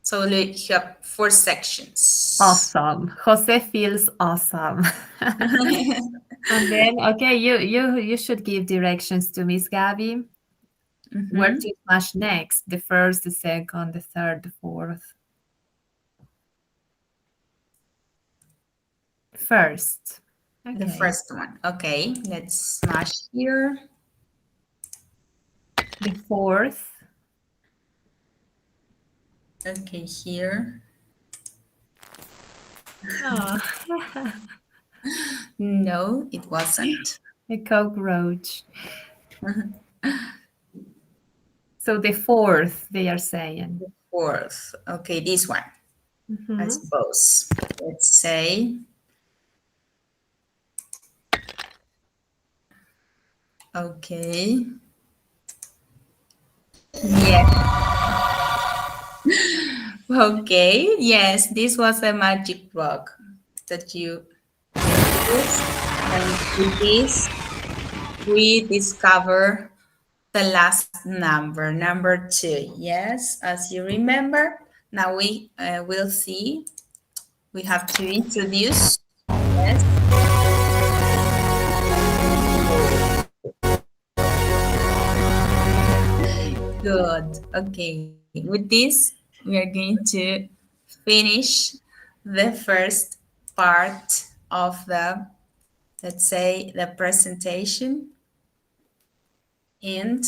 So you have 4 sections. Awesome. Jose feels awesome. And then, okay, you should give directions to Miss Gabby. Where to smash next? The first, the second, the third, the fourth. First. Okay. The first one. Okay, let's smash here. The fourth. Okay, here. Oh, No, it wasn't. a cockroach. So the fourth, they are saying. Fourth. Okay, this one, I Mhm. suppose. Let's say, okay. Yeah. Okay. Yes, this was a magic rock that you used. And with this, we discover the last number, number two. Yes, as you remember. Now we will see. We have to introduce. Yes. Good. Okay. With this, we are going to finish the first part of the, let's say, the presentation. And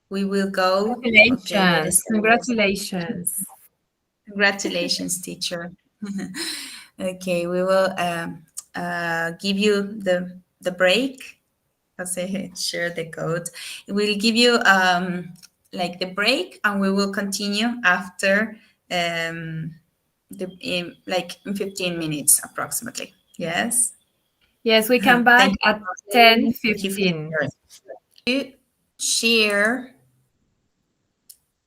we will go. Okay, wait a Congratulations. second. Congratulations. Congratulations, teacher. Okay, we will give you the break. As I share the code, we'll give you like the break, and we will continue after like in 15 minutes approximately. Yes. Yes, we come back Thank you at for sharing. Thank you for 10:15. sharing. You share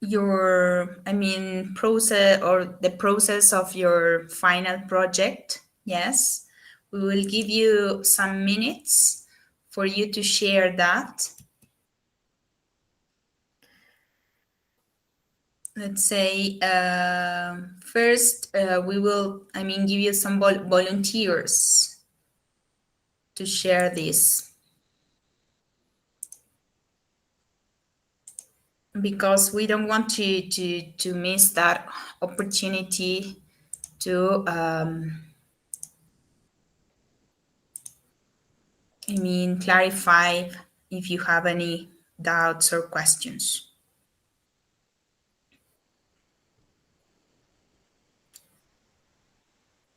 your, I mean, process or the process of your final project. Yes, we will give you some minutes for you to share that. Let's say first we will, I mean, give you some volunteers to share this, because we don't want to miss that opportunity to I mean, clarify if you have any doubts or questions.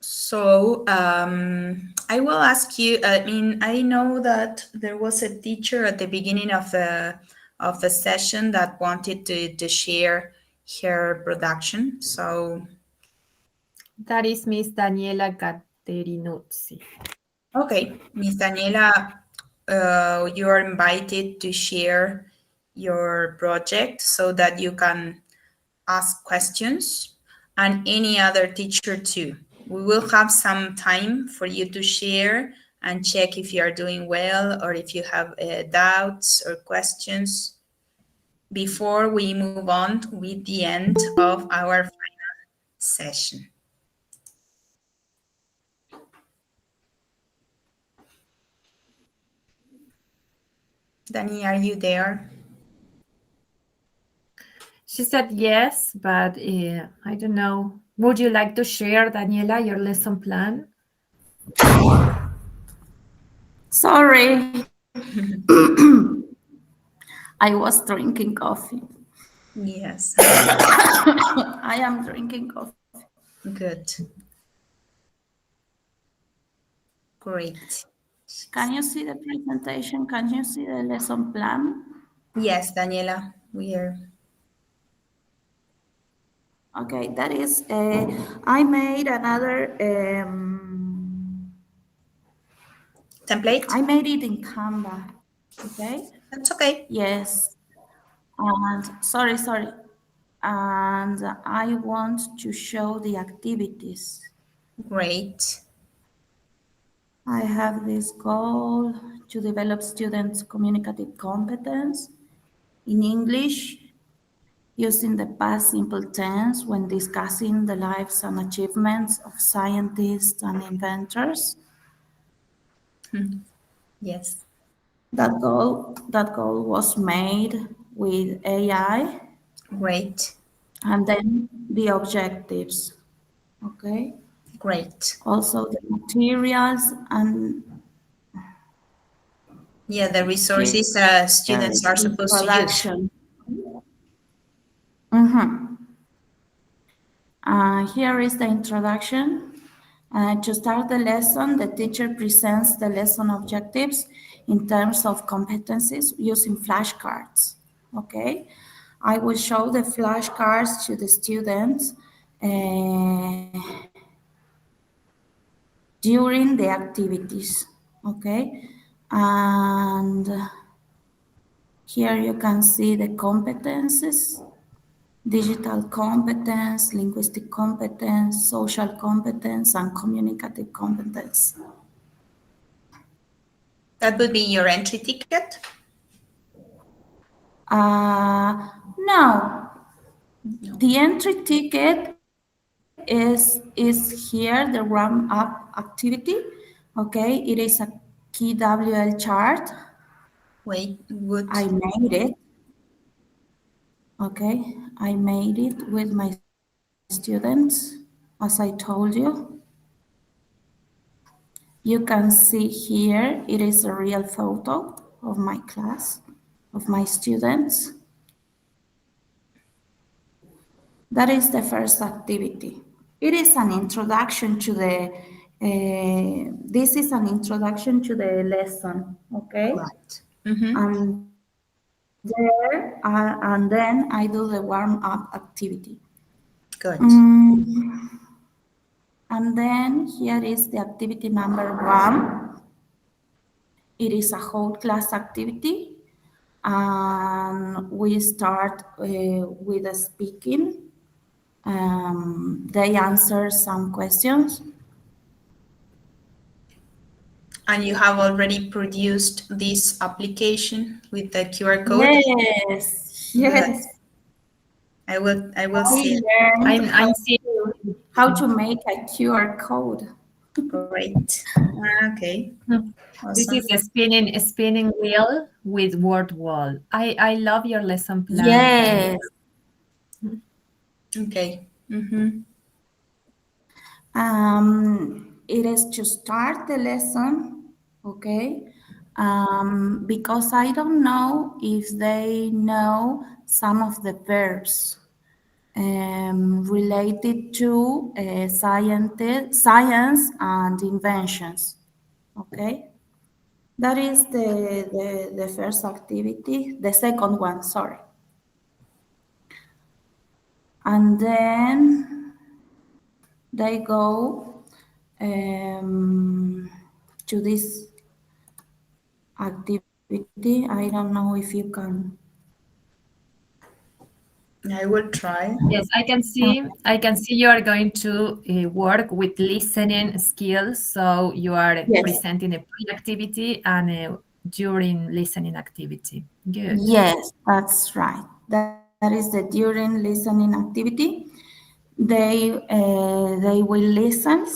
So I will ask you. I mean, I know that there was a teacher at the beginning of the session that wanted to share her production. So That is Miss Daniela Gaterinuzzi. okay, Miss Daniela, you are invited to share your project so that you can ask questions, and any other teacher too. We will have some time for you to share and check if you are doing well or if you have doubts or questions before we move on with the end of our final session. Dani, are you there? She said yes, but I don't know. Would you like to share, Daniela, your lesson plan? Sorry. I was drinking coffee. Yes. I am drinking coffee. Good. Great. Can you see the presentation? Can you see the lesson plan? Yes, Daniela, we are. Okay, that is, I made another, Template? I made it in Canva. Okay? That's okay. Yes. And sorry. And I want to show the activities. Great. I have this goal to develop students' communicative competence in English using the past simple tense when discussing the lives and achievements of scientists and inventors. Yes. That goal was made with AI, Great. and then the objectives. Okay. Great. Also the materials and Yeah, the resources Here students is are the supposed to use. introduction. Mhm. Here is the introduction. To start the lesson, the teacher presents the lesson objectives in terms of competencies using flashcards. Okay, I will show the flashcards to the students during the activities. Okay, and here you can see the competencies: digital competence, linguistic competence, social competence, and communicative competence. That would be your entry ticket. No, No. the entry ticket is here, the warm-up activity. Okay, it is a KWL chart. Wait, would I made it. Okay, I made it with my students, as I told you. You can see here, it is a real photo of my class, of my students. That is the first activity. It is an introduction to this is an introduction to the lesson, okay? right? Mm-hmm. And then I do the warm-up activity. Good. Mm, and then here is the activity number 1. It is a whole class activity. And we start with a speaking. They answer some questions. And you have already produced this application with the QR code. Yes, Good. yes. I will I see it. learned I'm seeing. how to make a QR code. Great. Okay. This is Awesome. a spinning wheel with word wall. I love your lesson plan, Dani. Yes. Okay. Mm-hmm. It is to start the lesson, okay? Because I don't know if they know some of the verbs related to science and inventions, okay? That is the first activity, the second one, sorry. And then they go to this activity. I don't know if you can. I will try. Yes, I can uh, see. I can see you are going to work with listening skills. So you are Yes, presenting a pre-activity and a during listening activity. Good. yes, that's right. That is the during listening activity. They will listen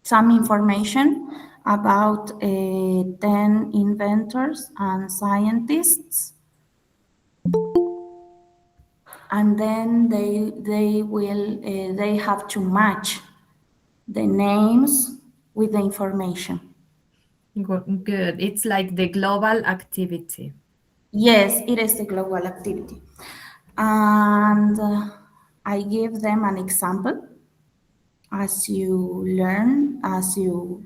some information about 10 inventors and scientists, and then they have to match the names with the information. Good. It's like the global activity. Yes, it is a global activity. And I give them an example as you learn, as you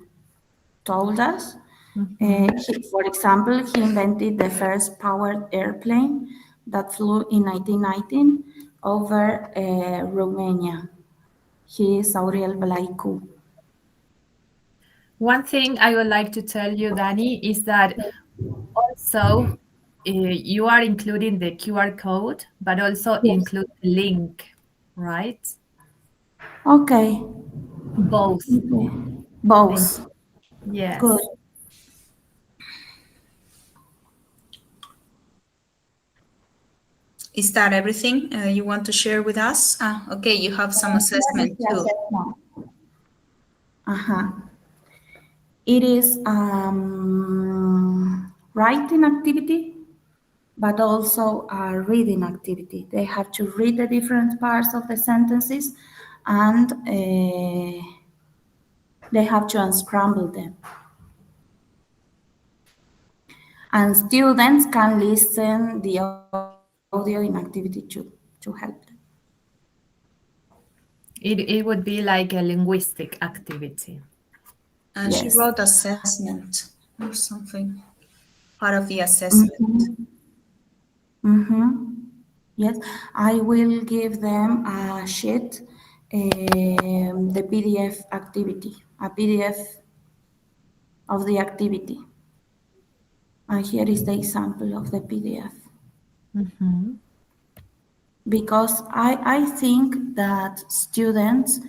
told us. Mhm. For example, he invented the first powered airplane that flew in 1919 over Romania. He is Aurel Blaicu. One thing I would like to tell you, Dani, is that also you are including the QR code, but also Yes. include the link, right? Okay. Both. Okay. Thank Both. Good. Yes. Is that everything you want to share with us? Okay, you have some Here is assessment the too. assessment. Uh-huh. It is writing activity, but also a reading activity. They have to read the different parts of the sentences, and they have to unscramble them. And students can listen the audio in activity to help them. It would be like a linguistic activity. And she Yes. wrote assessment or something, part of the assessment. Mm-hmm. Yes, I will give them a sheet, the PDF activity, a PDF of the activity. And here is the example of the PDF. Mm-hmm. Because I think that students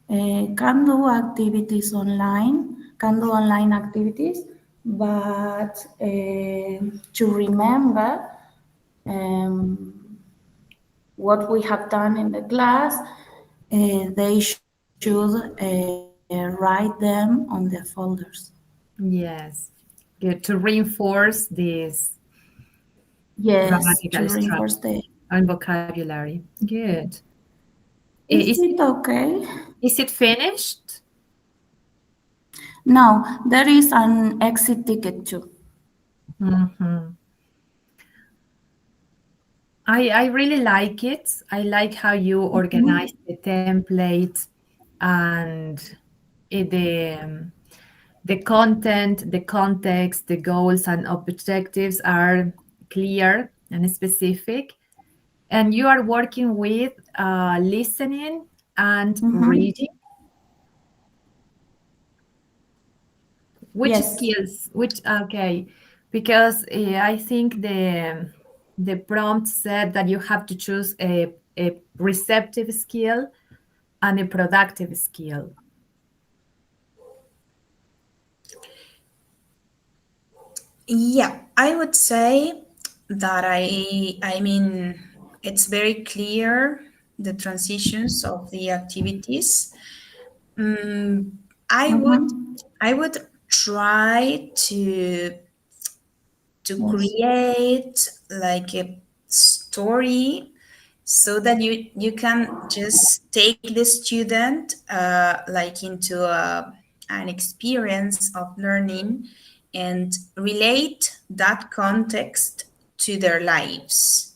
can do activities online, can do online activities, but to remember um, what we have done in the class, they should write them on the folders. Yes. Good. To reinforce this Yes, to grammatical reinforce structure the. and vocabulary. Good. Is Is it okay? is it finished? No, there is an exit ticket too. Mm-hmm. I really like it. I like how you organize the template and the content, the context, the goals and objectives are clear and specific. And you are working with listening and Mm-hmm. reading. Which Yes. skills? Which okay, because I think the prompt said that you have to choose a receptive skill and a productive skill. Yeah, I would say that I mean it's very clear the transitions of the activities. Mm, I would Mm-hmm. I would try to Yes. create like a story so that you can just take the student like into an experience of learning and relate that context to their lives.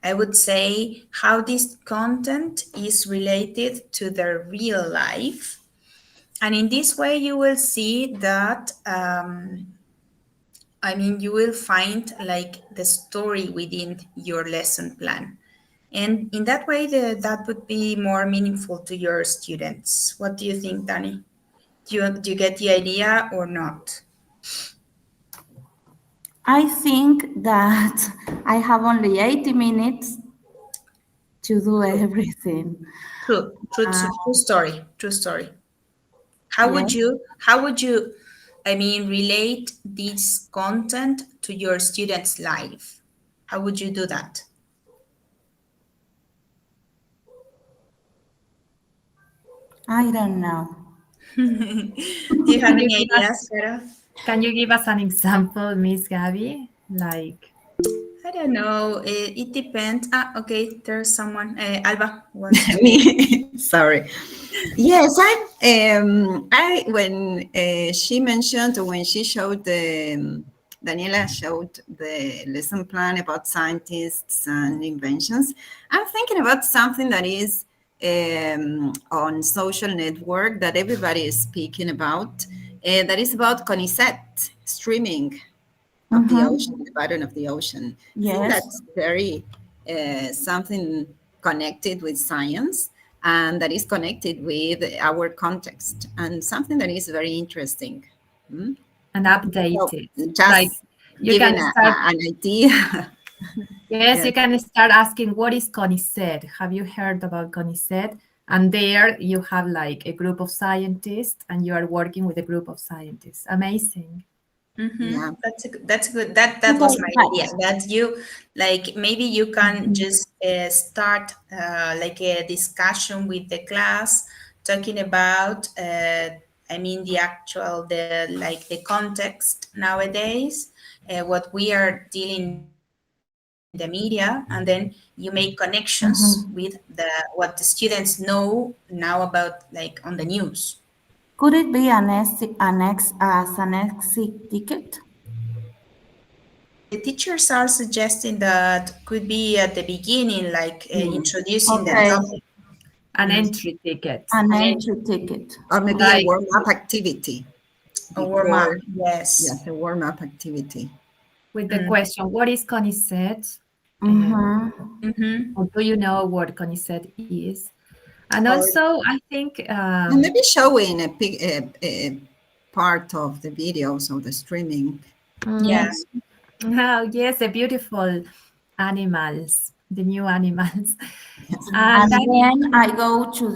I would say how this content is related to their real life, and in this way you will see that I mean, you will find like the story within your lesson plan. And in that way, that would be more meaningful to your students. What do you think, Danny? Do you get the idea or not? I think that I have only 80 minutes to do everything. True story, true story. Yes. How would you, I mean, relate this content to your students' life? How would you do that? I don't know. Do you have Can you any give us ideas, Sarah? can you give us an example, Miss Gabby? Like I don't know. It depends. Ah, okay. There's someone. Alba wants to. Me, sorry. Yes, I when she mentioned, or when she showed Daniela showed the lesson plan about scientists and inventions, I'm thinking about something that is on social network that everybody is speaking about. That is about CONICET streaming of the ocean, Mm-hmm. the bottom of the ocean. I think Yes. that's very something connected with science and that is connected with our context and something that is very interesting. Hmm? and So updated. Like just you giving can start an idea. yes, Yes. you can start asking what is CONICET? Have you heard about CONICET? And there you have like a group of scientists and you are working with a group of scientists. Amazing. Yeah. That's good. That was Okay, my but idea. That you like maybe you can just start like a discussion with the class talking about I mean the actual the like the context nowadays, what we are dealing in the media, and then you make connections with the what the students know now about like on the news. could it be an exit ticket? An the teachers are suggesting that could be at the beginning, like introducing the Okay. topic. An entry ticket. An entry ticket. Or maybe a Like warm-up activity A warm up, before. yes. Yes, a warm-up activity. with the question, what is CONICET? Mm-hmm. Mm-hmm. Or do you know what CONICET is? And Or also, I think, And maybe showing a part of the videos of the streaming. yeah, oh, yes, the beautiful animals, the new animals. Yes. And And that is then I go to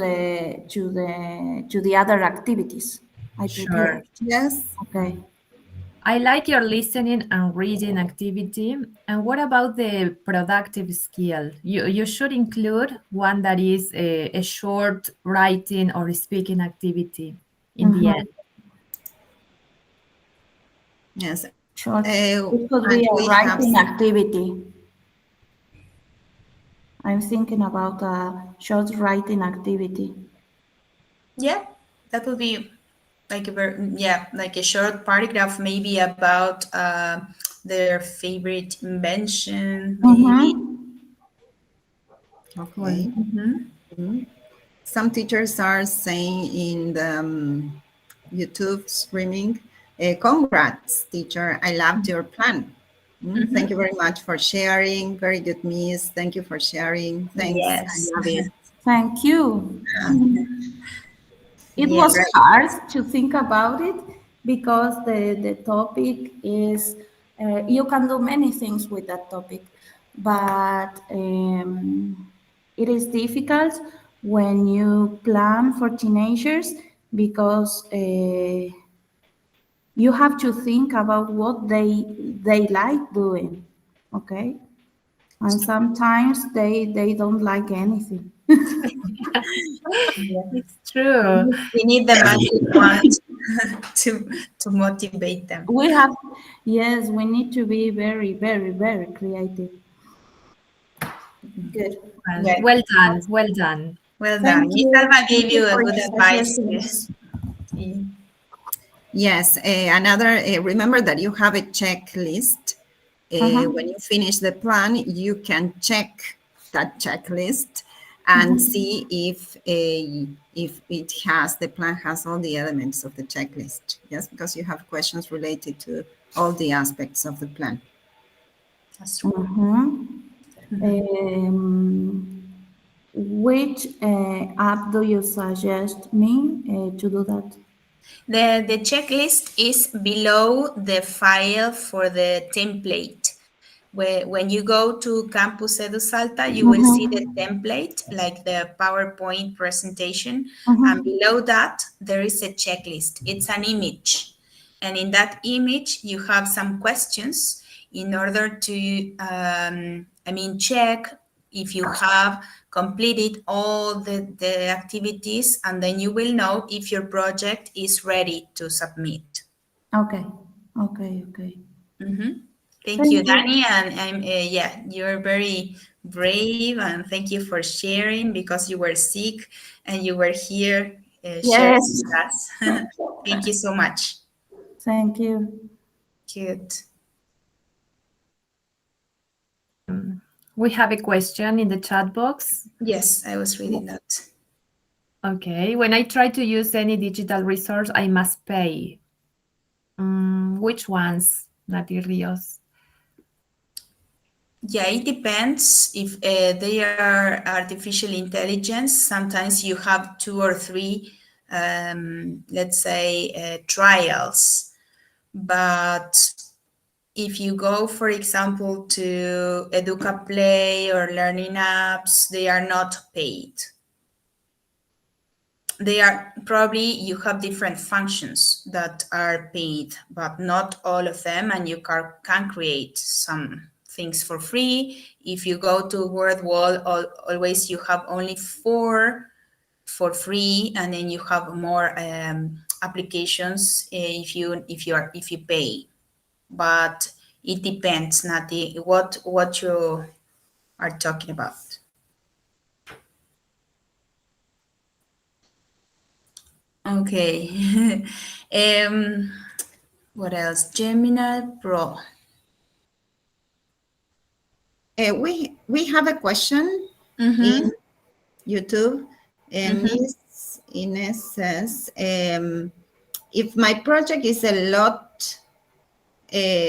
the other activities I sure. prepared. Yes. Okay. I like your listening and reading activity. And what about the productive skill? You should include one that is a short writing or speaking activity in the Mm-hmm. end. Yes. Short. And It could be a we have writing activity. I'm thinking about a short writing activity. yeah, that would be like a very, yeah, like a short paragraph, maybe about their favorite invention, maybe. Mm-hmm. Cool. okay. Mm-hmm. Some teachers are saying in the YouTube streaming, congrats, teacher. I loved your plan. Thank you very much for sharing. Very good, Miss. Thank you for sharing. Thanks. I Yes. love it. Thank you. It Yeah. was hard to think about it because the topic is, you can do many things with that topic, but it is difficult when you plan for teenagers because you have to think about what they like doing, okay? And sometimes they don't like anything. It's true. We need the magic wand to motivate them. We have, yes, we need to be very, very, very creative. Good. Well, Yeah. well done. Well done. Well Thank done. Miss you. Alba Thank gave you you a for good your advice. suggestions. Yeah. Yes. Another, remember that you have a checklist. Uh-huh. When you finish the plan, you can check that checklist and see if it has, the plan has all the elements of the checklist. Yes, because you have questions related to all the aspects of the plan. That's true. Which app do you suggest me to do that? The checklist is below the file for the template. When you go to Campus Edu Salta, you will see the template, like the PowerPoint presentation. And below that, there is a checklist. It's an image. And in that image, you have some questions in order to, check if you have completed all the activities, and then you will know if your project is ready to submit. Okay. Okay. Okay. Thank you, Thank you. Danny, and yeah, you're very brave, and thank you for sharing because you were sick and you were here sharing Yes. with us. Thank you so much. Thank you. Good. We have a question in the chat box. Yes, I was reading that. Okay. When I try to use any digital resource, I must pay. Which ones, Nati Rios? Yeah, it depends. If they are artificial intelligence, sometimes you have 2 or 3, let's say, trials. But if you go, for example, to Educa Play or Learning Apps, they are not paid. They are probably, you have different functions that are paid, but not all of them, and you can create some things for free. If you go to WordWall, always you have only 4 for free, and then you have more applications if you pay. But it depends, Nati, what you are talking about. Okay. What else? Gemini Pro. We have a question Mm-hmm. in YouTube. Miss Ines says, if my project is a lot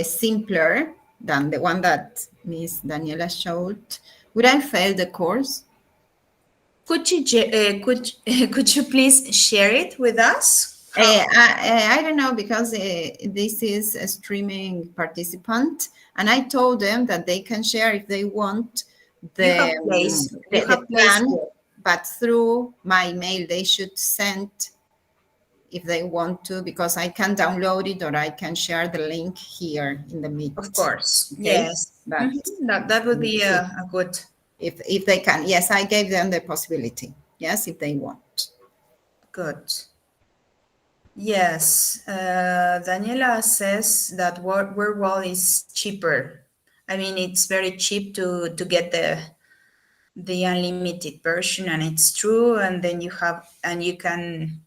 simpler than the one that Miss Daniela showed, would I fail the course? Could you could you please share it with us? I don't know, because this is a streaming participant, and I told them that they can share if they want You have the placed plan, but through my mail they should send if they want to, because I can download it or I can share the link here in the meet. Of course, Okay? yes. But That would be a good. if they can, yes, I gave them the possibility. Yes, if they want. Good. Yes, Daniela says that Wordwall is cheaper. I mean, it's very cheap to get the unlimited version, and it's true. And then you can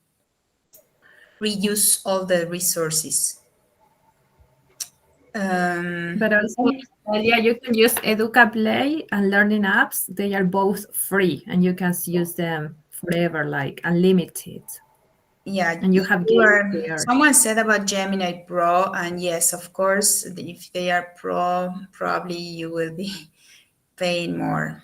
reuse all the resources. But also, Elia, you can use EducaPlay and Learning Apps. They are both free, and you can use them forever, like unlimited. Yeah, And you have games there. someone said about Gemini Pro, and yes, of course, if they are Pro, probably you will be paying more.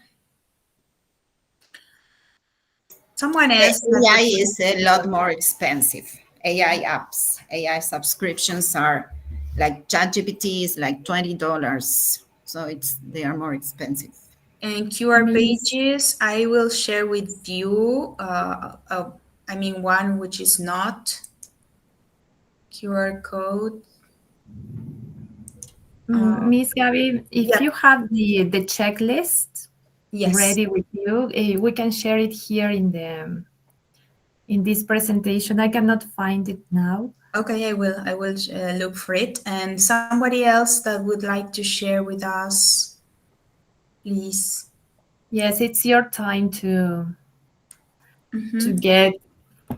Someone else. AI is a lot more expensive. AI apps, AI subscriptions are like ChatGPT is like $20. So they are more expensive. And QR Miss- pages, I will share with you. I mean, one which is not QR code. Miss Gabby, if yeah. you have the checklist Yes. ready with you, we can share it here in this presentation. I cannot find it now. Okay, I will look for it. And somebody else that would like to share with us, please. Yes, it's your time to get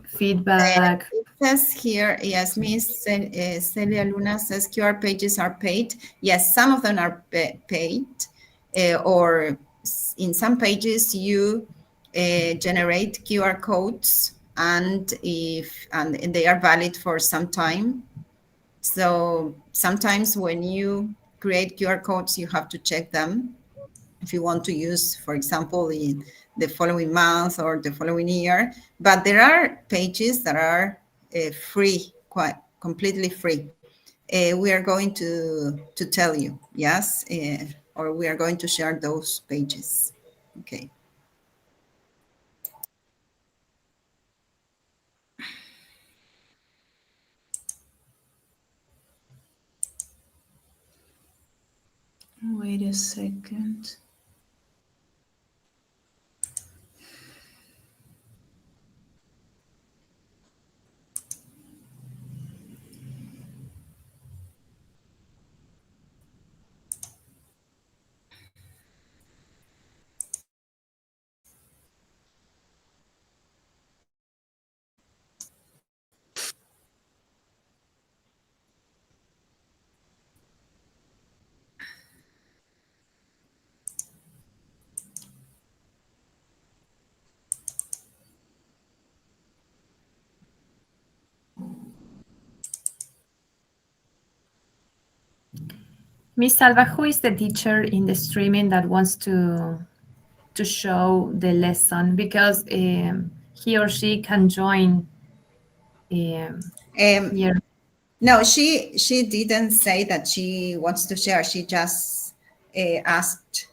feedback. It says here, yes, Miss Celia Luna says QR pages are paid. Yes, some of them are paid, or in some pages you generate QR codes, and they are valid for some time. So sometimes when you create QR codes, you have to check them if you want to use, for example, in the following month or the following year. But there are pages that are free, quite completely free. We are going to tell you, yes, or we are going to share those pages. Okay. Wait a second. Miss Salva, who is the teacher in the streaming that wants to show the lesson? Because he or she can join here. No, she didn't say that she wants to share. She just asked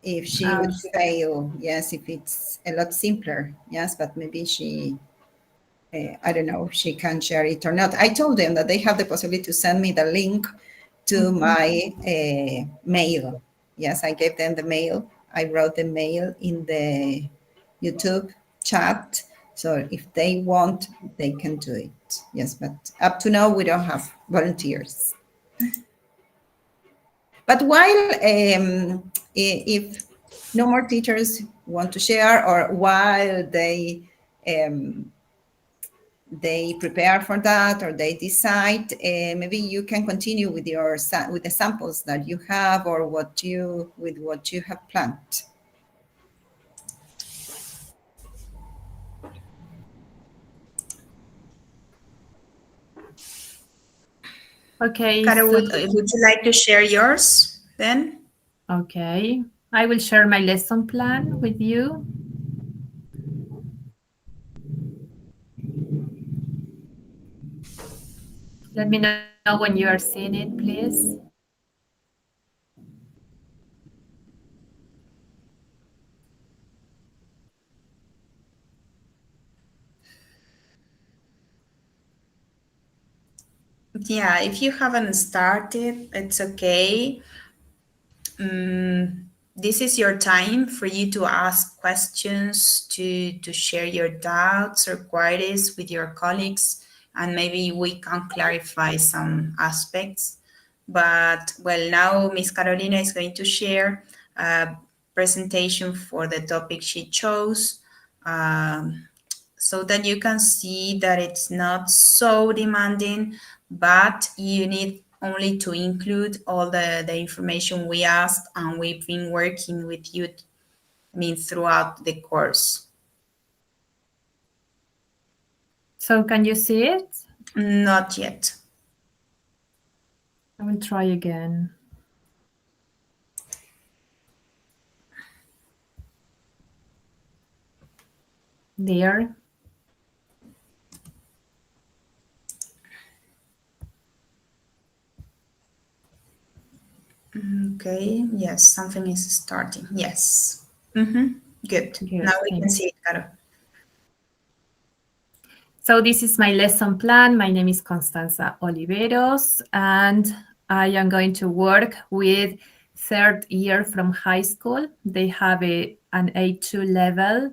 if she would fail. Yes, if it's a lot simpler. Yes, but maybe she, I don't know if she can share it or not. I told them that they have the possibility to send me the link to my mail. Yes, I gave them the mail. I wrote the mail in the YouTube chat. So if they want, they can do it. Yes, but up to now, we don't have volunteers. But while, if no more teachers want to share, or while they they prepare for that or they decide, maybe you can continue with with the samples that you have or what you have planned. Okay, Caro, so would you like to share yours then? okay, I will share my lesson plan with you. Let me know when you are seeing it, please. Yeah, if you haven't started, it's okay. This is your time for you to ask questions, to share your doubts or queries with your colleagues, and maybe we can clarify some aspects. But well, now Miss Carolina is going to share a presentation for the topic she chose. So that you can see that it's not so demanding, but you need only to include all the information we asked, and we've been working with you, throughout the course. So can you see it? Not yet. I will try again. There. Okay, yes, something is starting. Yes. Good. Good, Now we can thanks. see it, Caro. So this is my lesson plan. My name is Constanza Oliveros, and I am going to work with third year from high school. They have an A2 level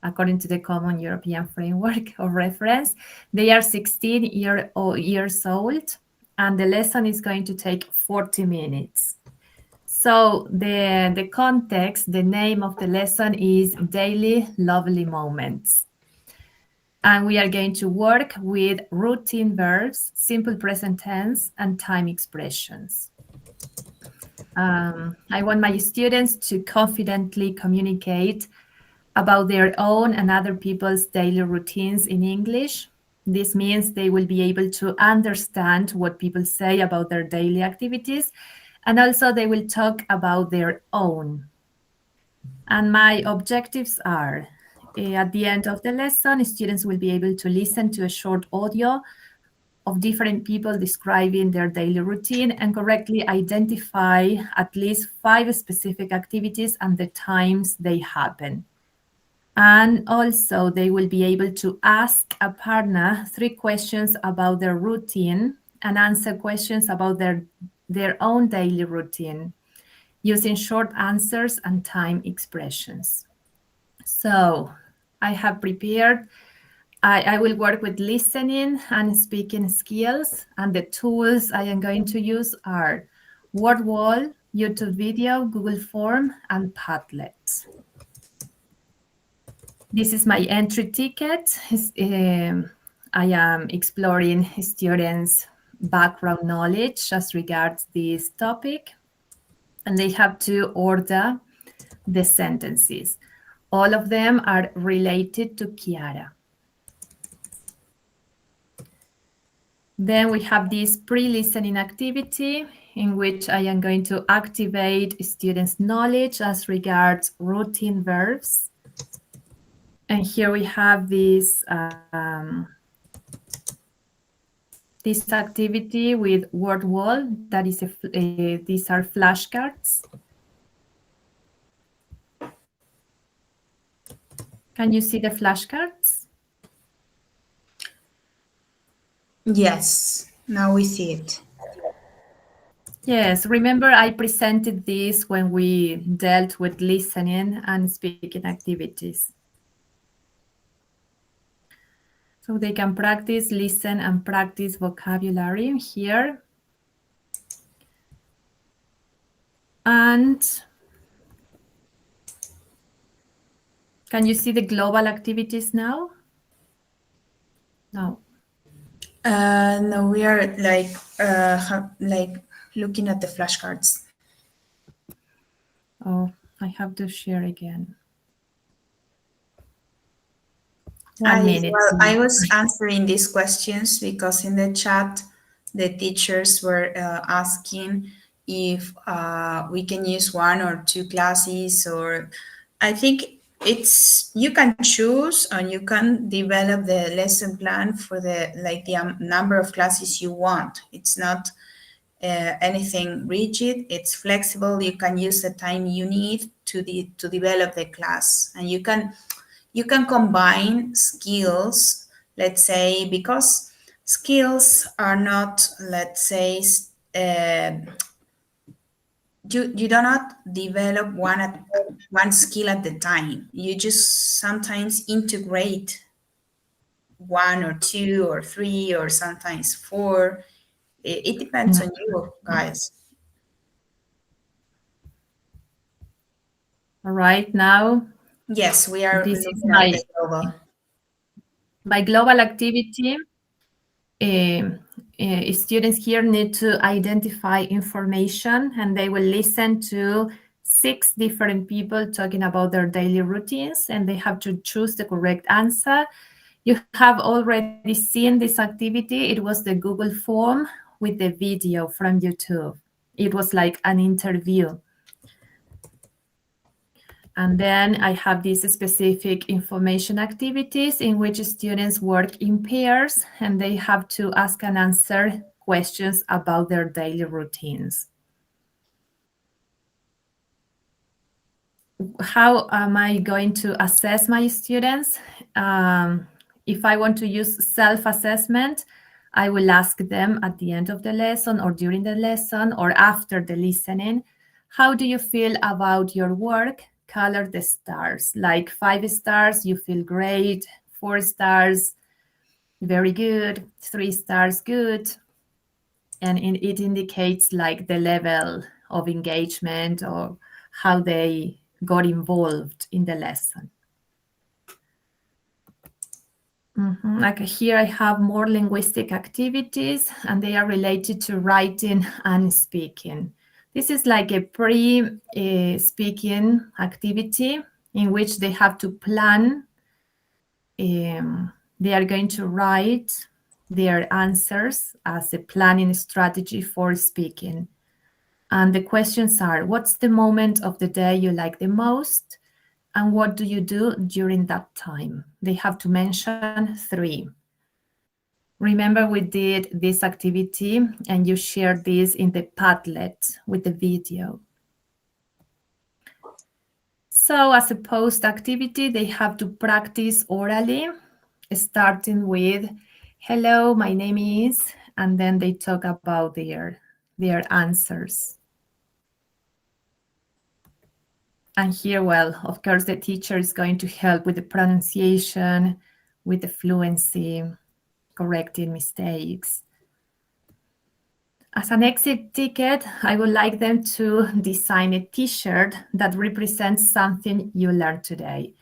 according to the Common European Framework of Reference. They are 16 years old, and the lesson is going to take 40 minutes. So the context, the name of the lesson is Daily Lovely Moments. And we are going to work with routine verbs, simple present tense, and time expressions. I want my students to confidently communicate about their own and other people's daily routines in English. This means they will be able to understand what people say about their daily activities, and also they will talk about their own. And my objectives are, at the end of the lesson, students will be able to listen to a short audio of different people describing their daily routine and correctly identify at least 5 specific activities and the times they happen. And also they will be able to ask a partner 3 questions about their routine and answer questions about their own daily routine using short answers and time expressions. So I have prepared, I will work with listening and speaking skills, and the tools I am going to use are WordWall, YouTube video, Google Form, and Padlet. This is my entry ticket. I am exploring students' background knowledge as regards this topic, and they have to order the sentences. All of them are related to Chiara. Then we have this pre-listening activity in which I am going to activate students' knowledge as regards routine verbs. And here we have this activity with WordWall. That is these are flashcards. Can you see the flashcards? Yes, now we see it. Yes, remember I presented this when we dealt with listening and speaking activities. So they can practice, listen, and practice vocabulary here. And can you see the global activities now? No. No, we are like looking at the flashcards. Oh, I have to share again. I 1 minute, well, I please. was answering these questions because in the chat, the teachers were asking if we can use one or two classes, or I think it's you can choose and you can develop the lesson plan for the like the number of classes you want. It's not anything rigid. It's flexible. You can use the time you need to develop the class, and you can combine skills, let's say, because skills are not, let's say, you do not develop one skill at the time. You just sometimes integrate one or two or three or sometimes four. It depends on you guys. Right now, Yes, we are this is looking at the global. my global activity. Students here need to identify information, and they will listen to 6 different people talking about their daily routines, and they have to choose the correct answer. You have already seen this activity. It was the Google form with the video from YouTube. It was like an interview. And then I have these specific information activities in which students work in pairs and they have to ask and answer questions about their daily routines. How am I going to assess my students? If I want to use self-assessment, I will ask them at the end of the lesson or during the lesson or after the listening, how do you feel about your work? Color the stars, like 5 stars, you feel great, 4 stars, very good, 3 stars, good. And it indicates like the level of engagement or how they got involved in the lesson. Like here I have more linguistic activities and they are related to writing and speaking. This is like a pre-speaking activity in which they have to plan. They are going to write their answers as a planning strategy for speaking. And the questions are, what's the moment of the day you like the most? And what do you do during that time? They have to mention 3. Remember we did this activity and you shared this in the Padlet with the video. So as a post activity, they have to practice orally, starting with, hello, my name is, and then they talk about their answers. And here, well, of course, the teacher is going to help with the pronunciation, with the fluency, correcting mistakes. As an exit ticket, I would like them to design a t-shirt that represents something you learned today.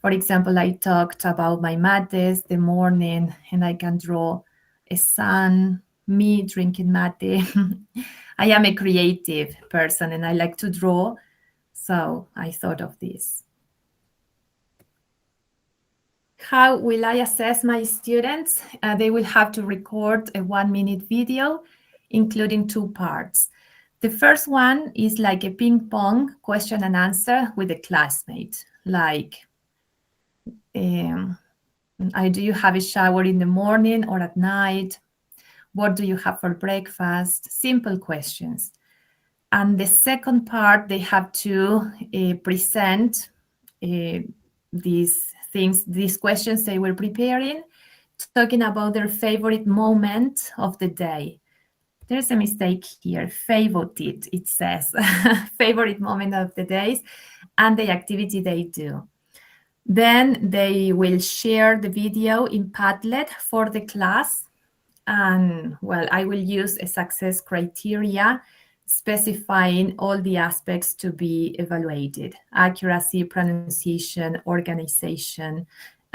For example, I talked about my mates, the morning, and I can draw a sun, me drinking mate. I am a creative person and I like to draw, so I thought of this. How will I assess my students? They will have to record a 1-minute video, including 2 parts. The first one is like a ping pong question and answer with a classmate, like, do you have a shower in the morning or at night? What do you have for breakfast? Simple questions. And the second part, they have to present these things, these questions they were preparing, talking about their favorite moment of the day. There's a mistake here, favorite, it says, favorite moment of the days and the activity they do. Then they will share the video in Padlet for the class. And well, I will use a success criteria specifying all the aspects to be evaluated: accuracy, pronunciation, organization,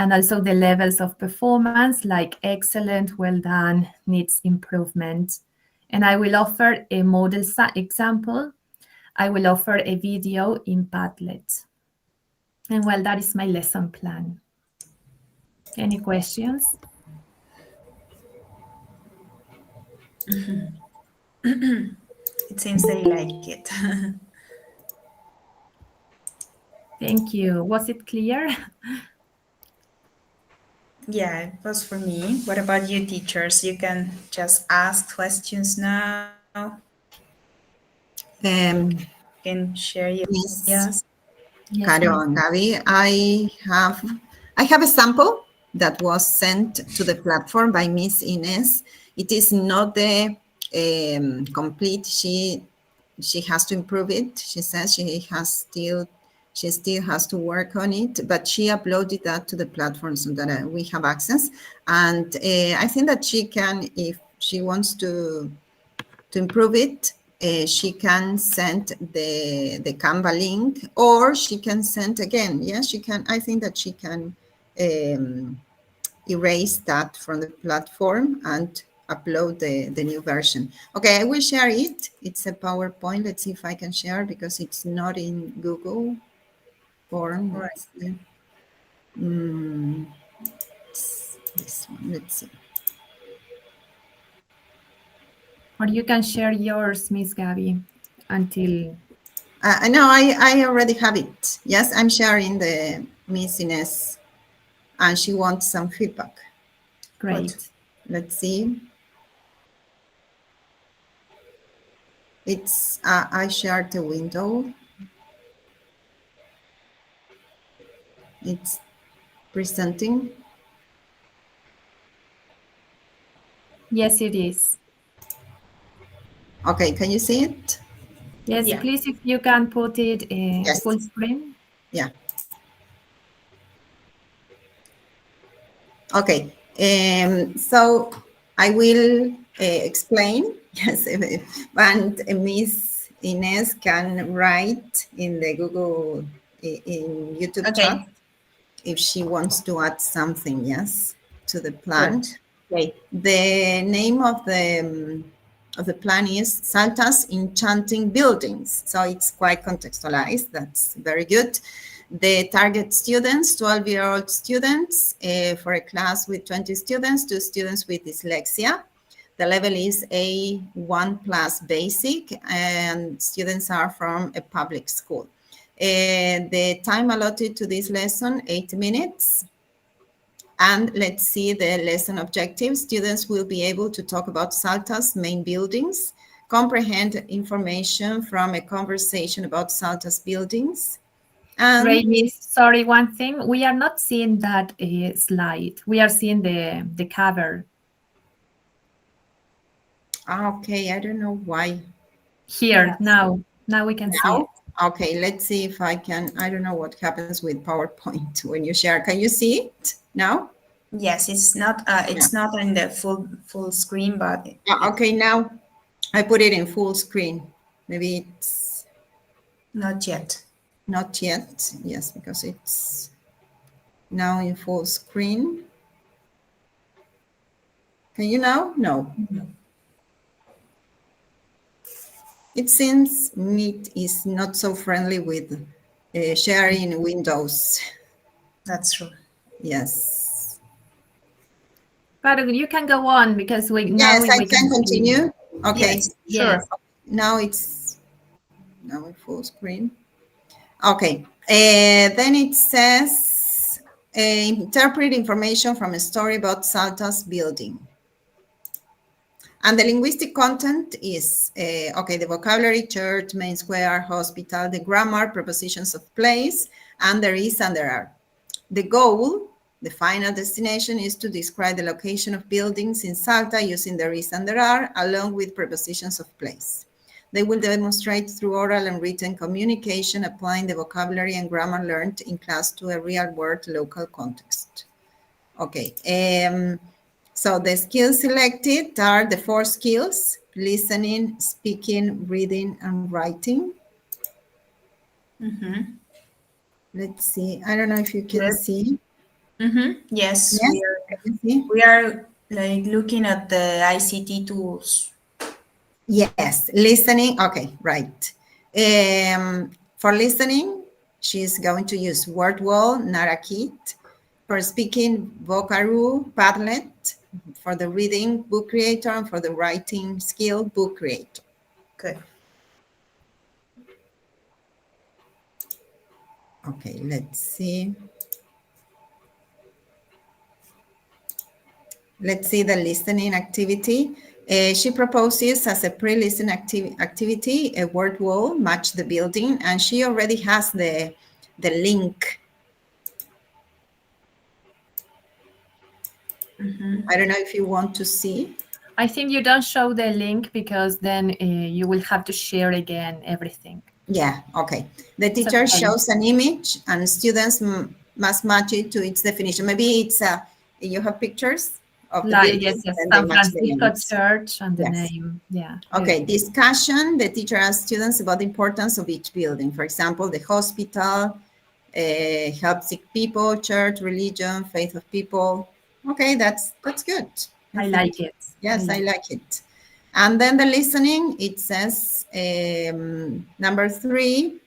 and also the levels of performance like excellent, well done, needs improvement. And I will offer a model example. I will offer a video in Padlet. And well, that is my lesson plan. Any questions? It seems they like it. Thank you. Was it clear? Yeah, it was for me. What about you, teachers? You can just ask questions now. Um, Can share your Miss ideas. Yes, Caro miss. and Gabi, I have a sample that was sent to the platform by Miss Ines. It is not the complete. She has to improve it. She says she still has to work on it, but she uploaded that to the platform so that we have access. And I think that she can, if she wants to improve it, she can send the Canva link, or she can send again. Yes, she can. I think that she can erase that from the platform and upload the new version. Okay, I will share it. It's a PowerPoint. Let's see if I can share because it's not in Google form. Right. Let's see. This one. Let's see. Or you can share yours, Miss Gabby, until... No, I already have it. Yes, I'm sharing the Miss Ines, and she wants some feedback. Great. Let's see. It's I shared the window. It's presenting. Yes, it is. Okay, can you see it? Yes, Yeah. please, if you can put it Yes. full screen. Yeah. Okay. So I will explain. Yes, and Miss Ines can write in the Google in YouTube chat Okay. if she wants to add something. Yes, to the plan. Good. Okay. The name of the plan is Salta's Enchanting Buildings. So it's quite contextualized. That's very good. The target students, 12-year-old students, for a class with 20 students, 2 students with dyslexia. The level is A1 plus basic, and students are from a public school. The time allotted to this lesson, 8 minutes. And let's see the lesson objectives. Students will be able to talk about Salta's main buildings, comprehend information from a conversation about Salta's buildings. And Great, Miss. Sorry, one thing. We are not seeing that slide. We are seeing the cover. okay, I don't know why. Here, Yes. now we can see it. Okay, let's see if I can. I don't know what happens with PowerPoint when you share. Can you see it now? Yes, it's not. It's not in the full screen, but Okay, now I put it in full screen. Maybe it's not yet. not yet. Yes, because it's now in full screen. Can you now? No. It seems Meet is not so friendly with sharing windows. That's true. Yes. But you can go on because Yes, I we can can see. continue. Okay. Yes, Yes. sure. Now it's now in full screen. Okay. Then it says interpret information from a story about Salta's building. And the linguistic content is, okay, the vocabulary, church, main square, hospital, the grammar, prepositions of place, and there is and there are. The goal, the final destination, is to describe the location of buildings in Salta using there is and there are, along with prepositions of place. They will demonstrate through oral and written communication, applying the vocabulary and grammar learned in class to a real-world local context. Okay. So the skills selected are the 4 skills: listening, speaking, reading, and writing. Mm-hmm. Let's see. I don't know if you can Good. see. Yes, Yes, can you see? we are like looking at the ICT tools. Yes, listening. Okay, right. For listening, she's going to use WordWall, Narakit. For speaking, Vocaroo, Padlet. For the reading, Book Creator. And for the writing skill, Book Creator. Good. Okay, let's see. Let's see the listening activity. She proposes as a pre-listen activity a word wall, match the building, and she already has the link. I don't know if you want to see. I think you don't show the link because then you will have to share again everything. Yeah, okay. The It's teacher okay. shows an image and students must match it to its definition. Maybe it's you have pictures of the Like, yes, buildings yes, and they San match the Francisco names. Church and the Yes. name. Yeah. Okay, discussion. The teacher asks students about the importance of each building. For example, the hospital, help sick people, church, religion, faith of people. Okay, that's good. I think. like it. Yes, I like it. And then the listening, it says number 3,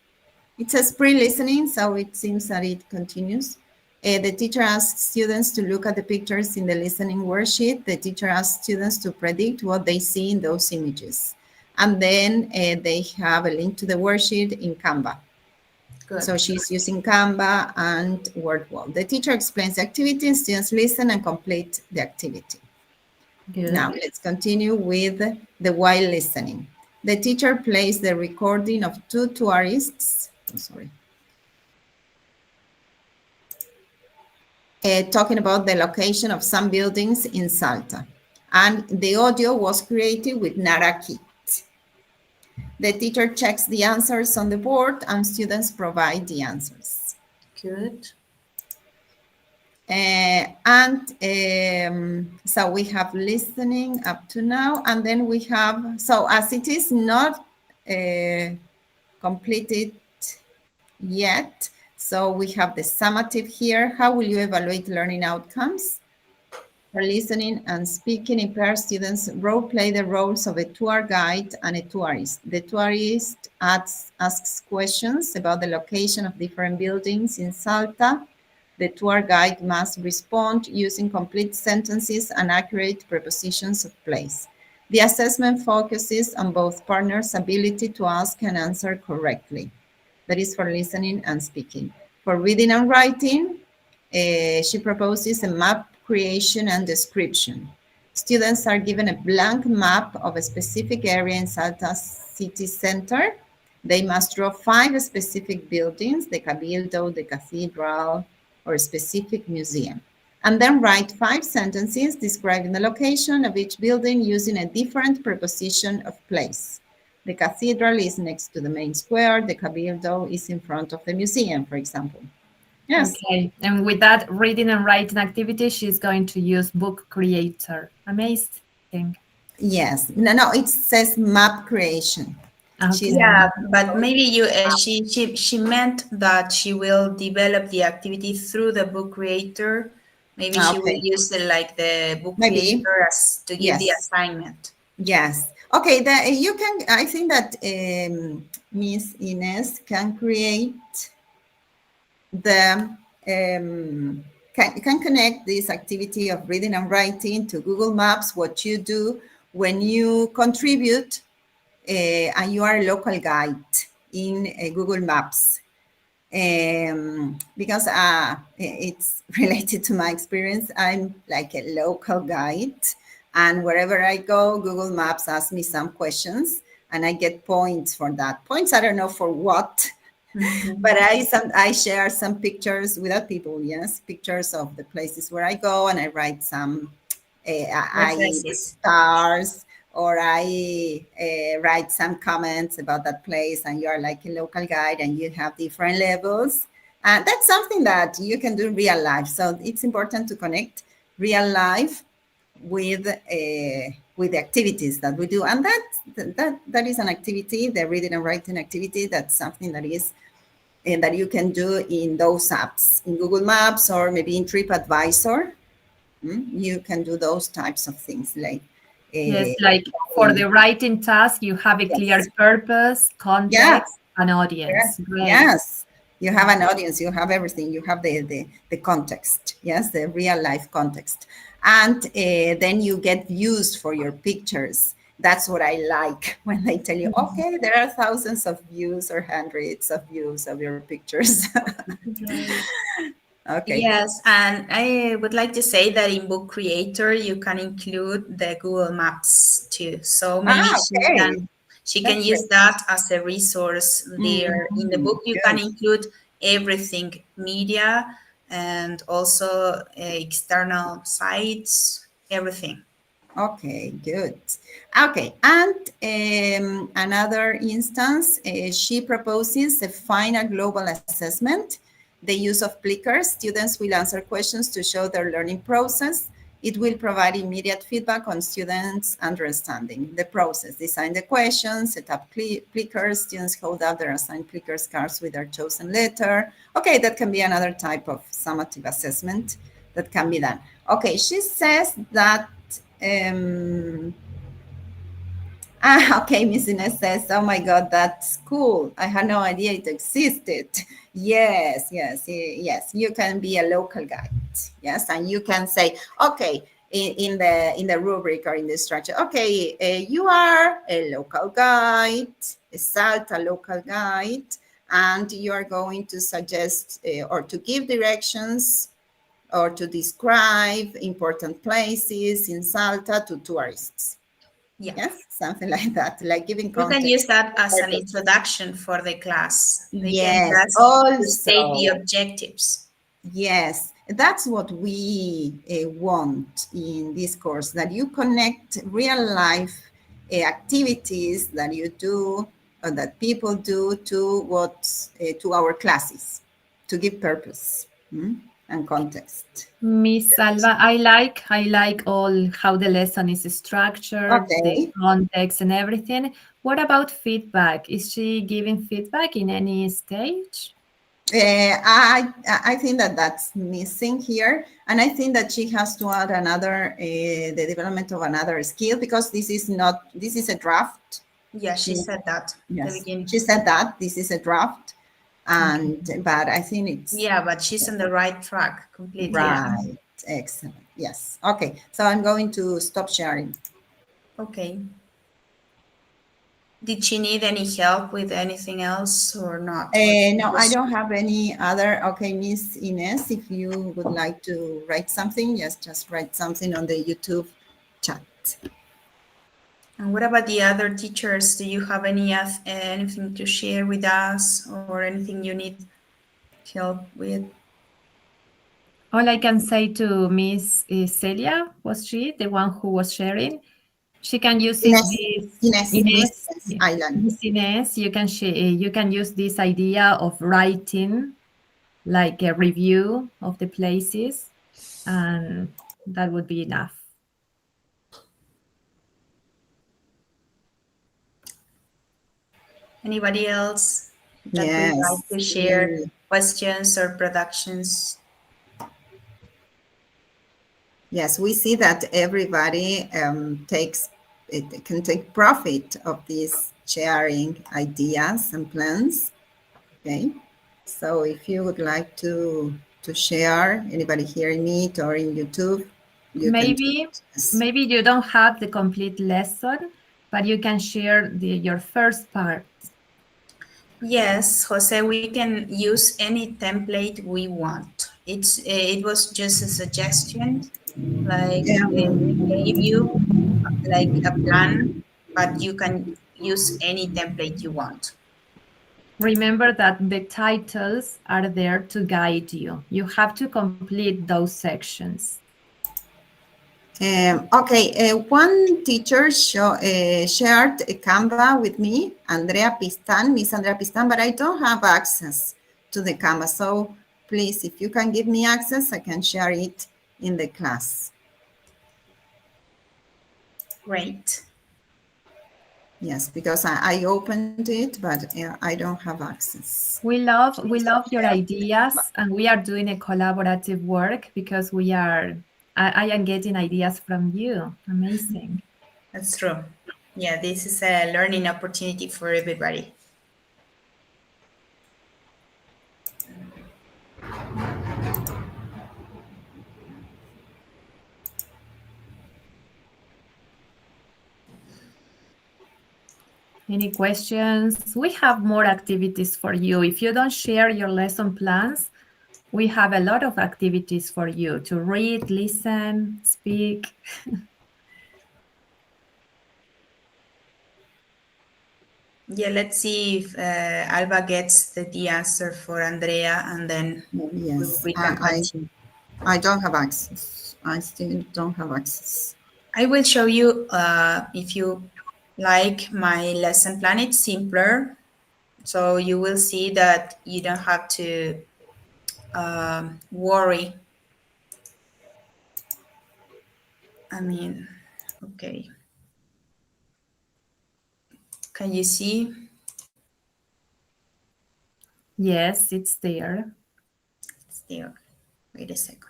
it says pre-listening, so it seems that it continues. The teacher asks students to look at the pictures in the listening worksheet. The teacher asks students to predict what they see in those images. And then they have a link to the worksheet in Canva. Good. So she's using Canva and WordWall. The teacher explains the activity, and students listen and complete the activity. Good. Now let's continue with the while listening. The teacher plays the recording of 2 tourists. I'm sorry. Talking about the location of some buildings in Salta. And the audio was created with Narakit. The teacher checks the answers on the board and students provide the answers. Good. So we have listening up to now, and then we have, so as it is not completed yet, so we have the summative here. How will you evaluate learning outcomes? For listening and speaking, impaired students role play the roles of a tour guide and a tourist. The tourist asks questions about the location of different buildings in Salta. The tour guide must respond using complete sentences and accurate prepositions of place. The assessment focuses on both partners' ability to ask and answer correctly. That is for listening and speaking. For reading and writing, she proposes a map creation and description. Students are given a blank map of a specific area in Salta city center. They must draw 5 specific buildings, the Cabildo, the cathedral, or a specific museum. And then write 5 sentences describing the location of each building using a different preposition of place. The cathedral is next to the main square. The Cabildo is in front of the museum, for example. Yes. Okay. And with that reading and writing activity, she's going to use Book Creator. Amazing. Yes. No, it says map creation. Okay. Yeah, but maybe she meant that she will develop the activity through the book creator. Maybe she will use it like the book creator as to give the assignment. Yes. Okay. You can. I think that Miss Ines can create the can connect this activity of reading and writing to Google Maps. What you do when you contribute and you are a local guide in Google Maps. Because it's related to my experience. I'm like a local guide, and wherever I go, Google Maps asks me some questions, and I get points for that. Points, I don't know for what, but I share some pictures with other people. Yes, pictures of the places where I go, and I write some stars, or I write some comments about that place, and you are like a local guide and you have different levels. And that's something that you can do in real life. So it's important to connect real life with the activities that we do. And that is an activity, the reading and writing activity, that's something that is and that you can do in those apps, in Google Maps or maybe in TripAdvisor. You can do those types of things like Yes, like for the writing task, you have a clear yes. purpose, Yeah, context, and audience. Great. yes, you have an audience, you have everything, you have the context, yes, the real life context. And then you get views for your pictures. That's what I like when they tell you, okay, there are thousands of views or hundreds of views of your pictures. Great. Okay. Yes, and I would like to say that in Book Creator you can include the Google Maps too. So maybe Okay. she can That's use great. that as a resource there. In the book you can Good. include everything, media and also external sites, everything. Okay, good. Okay, and another instance, she proposes a final global assessment. The use of clickers, students will answer questions to show their learning process. It will provide immediate feedback on students' understanding the process. Design the questions, set up clickers, students hold up their assigned clickers cards with their chosen letter. Okay, that can be another type of summative assessment that can be done. Okay, she says that okay, Miss Ines says, oh my God, that's cool. I had no idea it existed. Yes, yes, yes. You can be a local guide. Yes, and you can say, okay, in the rubric or in the structure, okay, you are a local guide, a Salta local guide, and you are going to suggest or to give directions or to describe important places in Salta to tourists. Yeah. Yes, something like that, like giving You can context. use that as an introduction for the class. They can Yes, just state the also, objectives. yes, that's what we want in this course, that you connect real life activities that you do or that people do to to our classes, to give purpose and context. Miss Salva, I like all how the lesson is structured, the Okay. context and everything. What about feedback? Is she giving feedback in any stage? I think that that's missing here, and I think that she has to add another the development of another skill, because this is a draft. Yeah, she said that at the Yes, beginning. she said that this is a draft, and but I think it's Yeah, but she's on the right track completely. right. Excellent. Yes. Okay. So I'm going to stop sharing. Okay. Did she need any help with anything else or not? Or she No, I just- don't have any other. Okay, Miss Ines, if you would like to write something, yes, just write something on the YouTube chat. And what about the other teachers? Do you have anything to share with us or anything you need help with? All I can say to Miss Celia, was she the one who was sharing? She can use Miss Ines, Ines yeah, Island. Miss Ines, you can use this idea of writing like a review of the places, and that would be enough. Anybody else that would Yes, like to share questions or productions? yes, we see that everybody can take profit of these sharing ideas and plans. Okay, so if you would like to share, anybody here in Meet or in YouTube, you can do Maybe it. Yes. maybe you don't have the complete lesson, but you can share your first part. Yes, Jose, we can use any template we want. It was just a suggestion, like we can give you like a plan, but you can use any template you want. Remember that the titles are there to guide you. You have to complete those sections. Okay, one teacher shared a Canva with me, Miss Andrea Pistan, but I don't have access to the Canva. So please, if you can give me access, I can share it in the class. Great. Yes, because I opened it, but I don't have access. We love your ideas, and we are doing a collaborative work because I am getting ideas from you. Amazing. That's true. Yeah, this is a learning opportunity for everybody. Any questions? We have more activities for you. If you don't share your lesson plans, we have a lot of activities for you to read, listen, speak. Yeah, let's see if Alba gets the answer for Andrea, and then Yes, we can continue. I don't have access. I still don't have access. I will show you if you like my lesson plan. It's simpler, so you will see that you don't have to worry. I mean, okay. Can you see? Yes, it's there. Still, wait a second.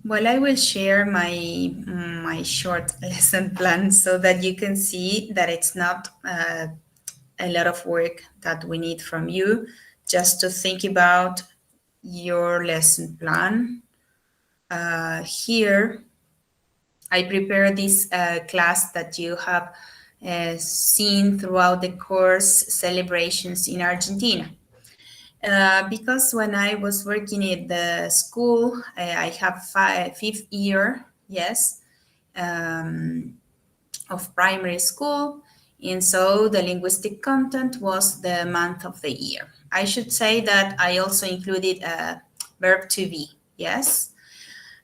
Well, I will share my short lesson plan so that you can see that it's not a lot of work that we need from you. Just to think about your lesson plan. Here, I prepare this class that you have seen throughout the course, Celebrations in Argentina. Because when I was working at the school, I have fifth year, yes, of primary school. And so the linguistic content was the month of the year. I should say that I also included a verb to be, yes.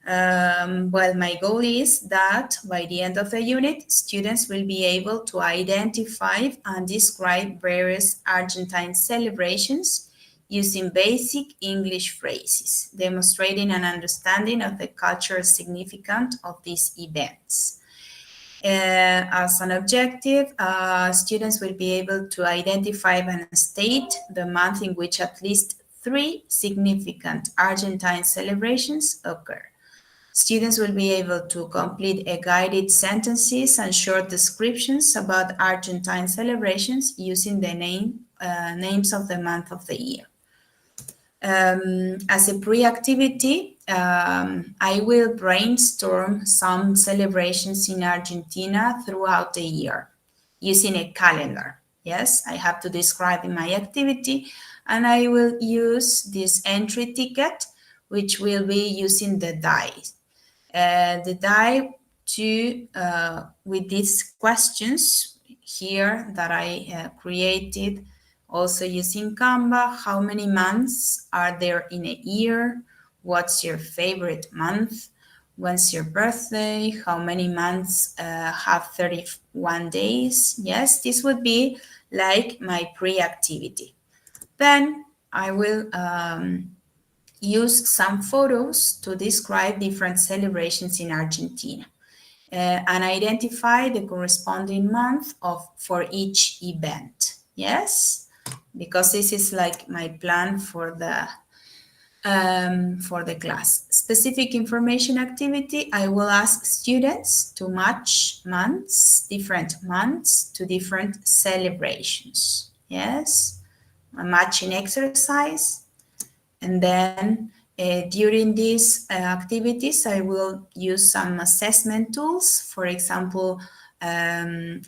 Well, my goal is that by the end of the unit, students will be able to identify and describe various Argentine celebrations using basic English phrases, demonstrating an understanding of the cultural significance of these events. As an objective, students will be able to identify and state the month in which at least 3 significant Argentine celebrations occur. Students will be able to complete a guided sentences and short descriptions about Argentine celebrations using the names of the month of the year. As a pre-activity, I will brainstorm some celebrations in Argentina throughout the year using a calendar. Yes, I have to describe in my activity, and I will use this entry ticket, which will be using the die. The die to with these questions here that I created also using Canva. How many months are there in a year? What's your favorite month? When's your birthday? How many months have 31 days? Yes, this would be like my pre-activity. Then I will use some photos to describe different celebrations in Argentina and identify the corresponding month for each event. Yes, because this is like my plan for the class. Specific information activity, I will ask students to match months, different months to different celebrations. Yes, a matching exercise. And then during these activities, I will use some assessment tools. For example, a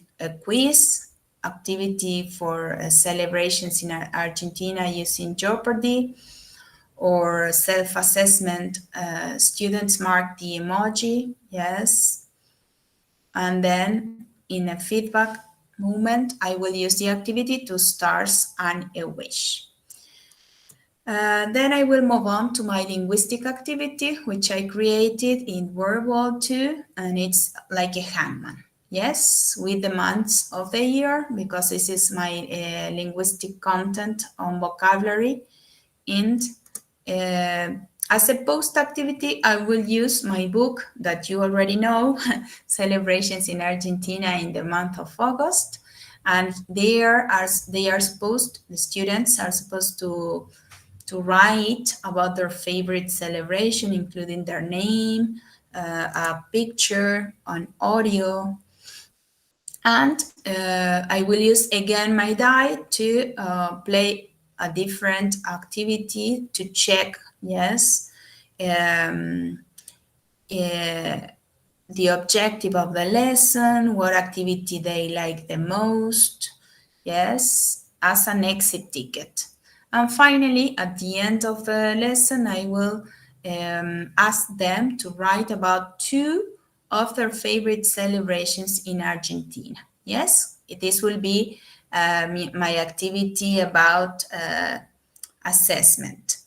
quiz activity for celebrations in Argentina using Jeopardy, or self-assessment. Students mark the emoji, yes. And then in a feedback moment, I will use the activity to stars and a wish. Then I will move on to my linguistic activity, which I created in World War II, and it's like a hangman. Yes, with the months of the year, because this is my linguistic content on vocabulary. And As a post activity, I will use my book that you already know, Celebrations in Argentina in the month of August. And the students are supposed to write about their favorite celebration, including their name, a picture, an audio. And I will use again my die to play a different activity to check, yes, um, the objective of the lesson, what activity they like the most, yes, as an exit ticket. And finally, at the end of the lesson, I will ask them to write about 2 of their favorite celebrations in Argentina. Yes, this will be my activity about assessment.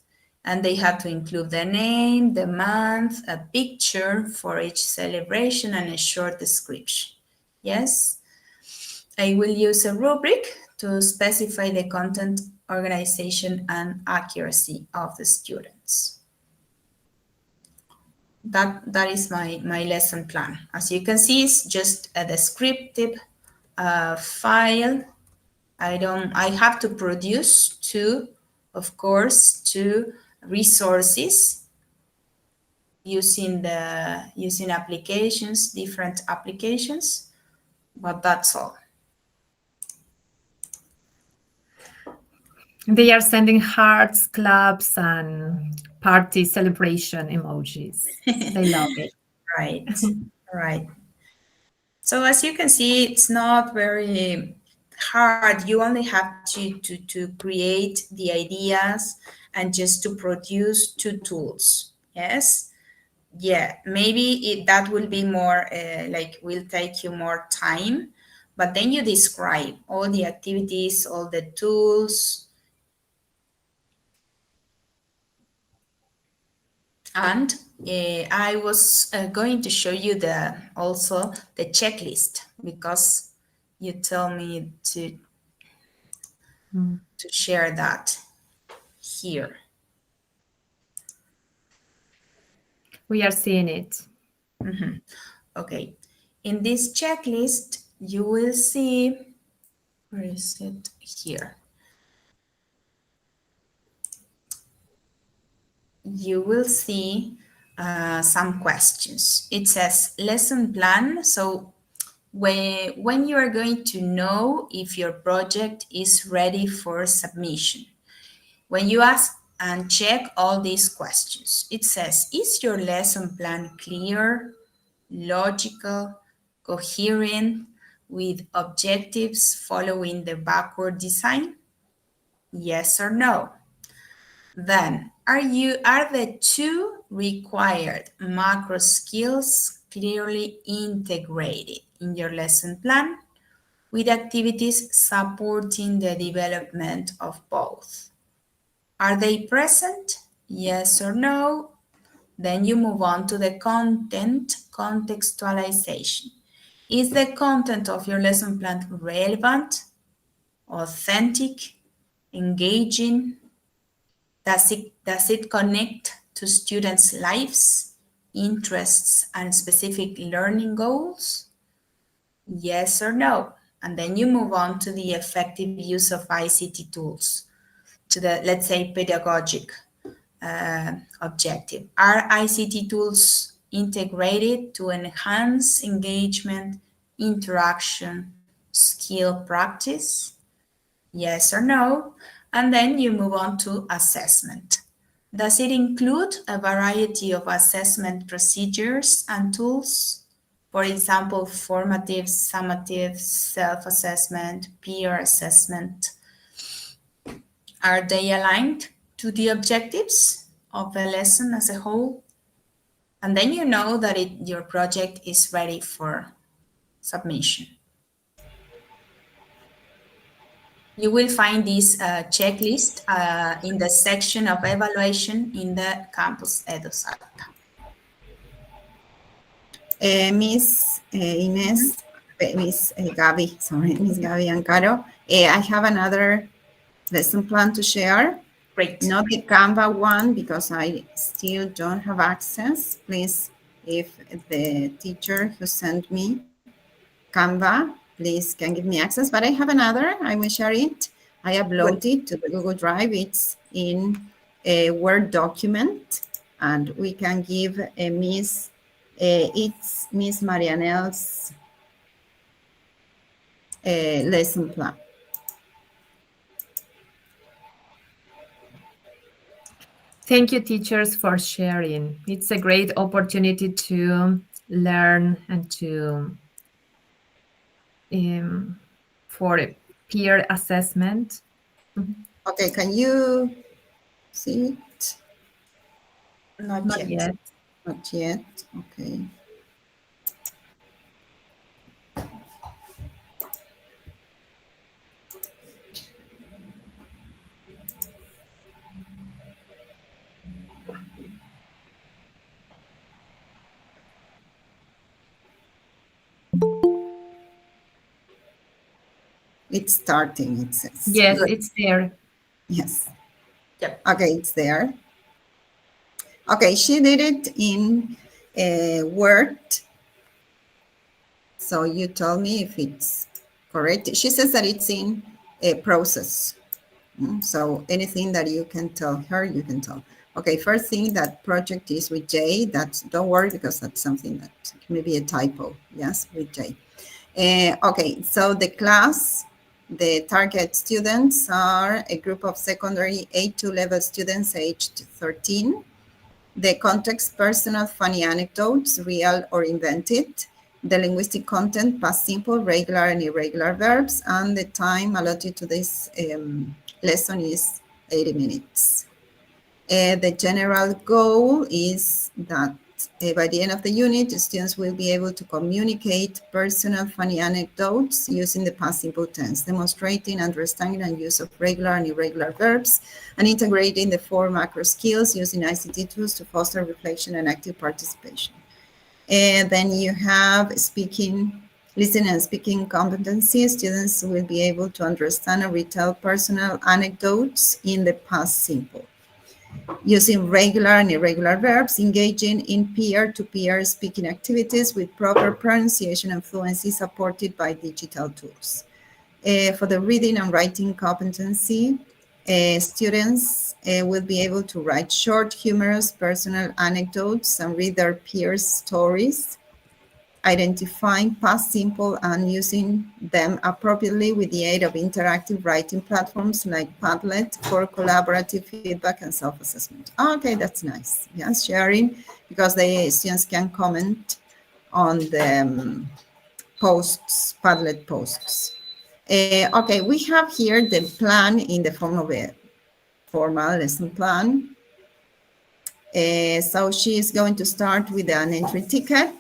And they have to include the name, the month, a picture for each celebration, and a short description. Yes, I will use a rubric to specify the content, organization, and accuracy of the students. That is my lesson plan. As you can see, it's just a descriptive file. I have to produce 2, of course, 2 resources using applications, different applications, but that's all. They are sending hearts, claps, and party celebration emojis. They love it. Right, right. So as you can see, it's not very hard. You only have to create the ideas and just to produce 2 tools. Yes. Yeah, maybe that will be more will take you more time, but then you describe all the activities, all the tools, and I was going to show you also the checklist, because you tell me to share that here. We are seeing it. Mm-hmm. Okay, in this checklist you will see, where is it? Here. You will see some questions. It says lesson plan. So when you are going to know if your project is ready for submission, when you ask and check all these questions, it says, is your lesson plan clear, logical, coherent, with objectives following the backward design? Yes or no? Then, are the 2 required macro skills clearly integrated in your lesson plan, with activities supporting the development of both? Are they present? Yes or no? Then you move on to the content contextualization. Is the content of your lesson plan relevant, authentic, engaging? Does it connect to students' lives, interests, and specific learning goals? Yes or no? And then you move on to the effective use of ICT tools, to the, let's say, pedagogic objective. Are ICT tools integrated to enhance engagement, interaction, skill practice? Yes or no? And then you move on to assessment. Does it include a variety of assessment procedures and tools? For example, formative, summative, self-assessment, peer assessment. Are they aligned to the objectives of the lesson as a whole? And then you know that your project is ready for submission. You will find this checklist in the section of evaluation in the Campus Edu Salta. Miss Inés, Miss Gaby and Caro, I have another lesson plan to share. Great. Not the Canva one, because I still don't have access. Please, if the teacher who sent me Canva, please can give me access. But I have another. I will share it. I upload it to the Google Drive. It's in a Word document, and we can give a it's Miss Marianelle's lesson plan. Thank you, teachers, for sharing. It's a great opportunity to learn and to for a peer assessment. Okay, can you see it? Not yet. Not yet. Okay. It's starting, it says. Yes, it's there. Yes. Yep. Okay, it's there. Okay, she did it in Word. So you tell me if it's correct. She says that it's in a process. So anything that you can tell her, you can tell. Okay, first thing, that project is with J. That's, don't worry, because that's something that may be a typo. Yes, with J. Okay, so the class, the target students are a group of secondary A2 level students aged 13. The context, personal, funny anecdotes, real or invented. The linguistic content, past simple, regular and irregular verbs. And the time allotted to this lesson is 80 minutes. The general goal is that by the end of the unit, the students will be able to communicate personal funny anecdotes using the past simple tense, demonstrating understanding and use of regular and irregular verbs, and integrating the 4 macro skills using ICT tools to foster reflection and active participation. And then you have speaking, listening and speaking competencies. Students will be able to understand and retell personal anecdotes in the past simple, using regular and irregular verbs, engaging in peer-to-peer speaking activities with proper pronunciation and fluency supported by digital tools. For the reading and writing competency, students will be able to write short, humorous, personal anecdotes and read their peers' stories, identifying past simple and using them appropriately with the aid of interactive writing platforms like Padlet for collaborative feedback and self-assessment. Okay, that's nice. Yes, sharing, because the students can comment on the posts, Padlet posts. Okay, we have here the plan in the form of a formal lesson plan. So she is going to start with an entry ticket.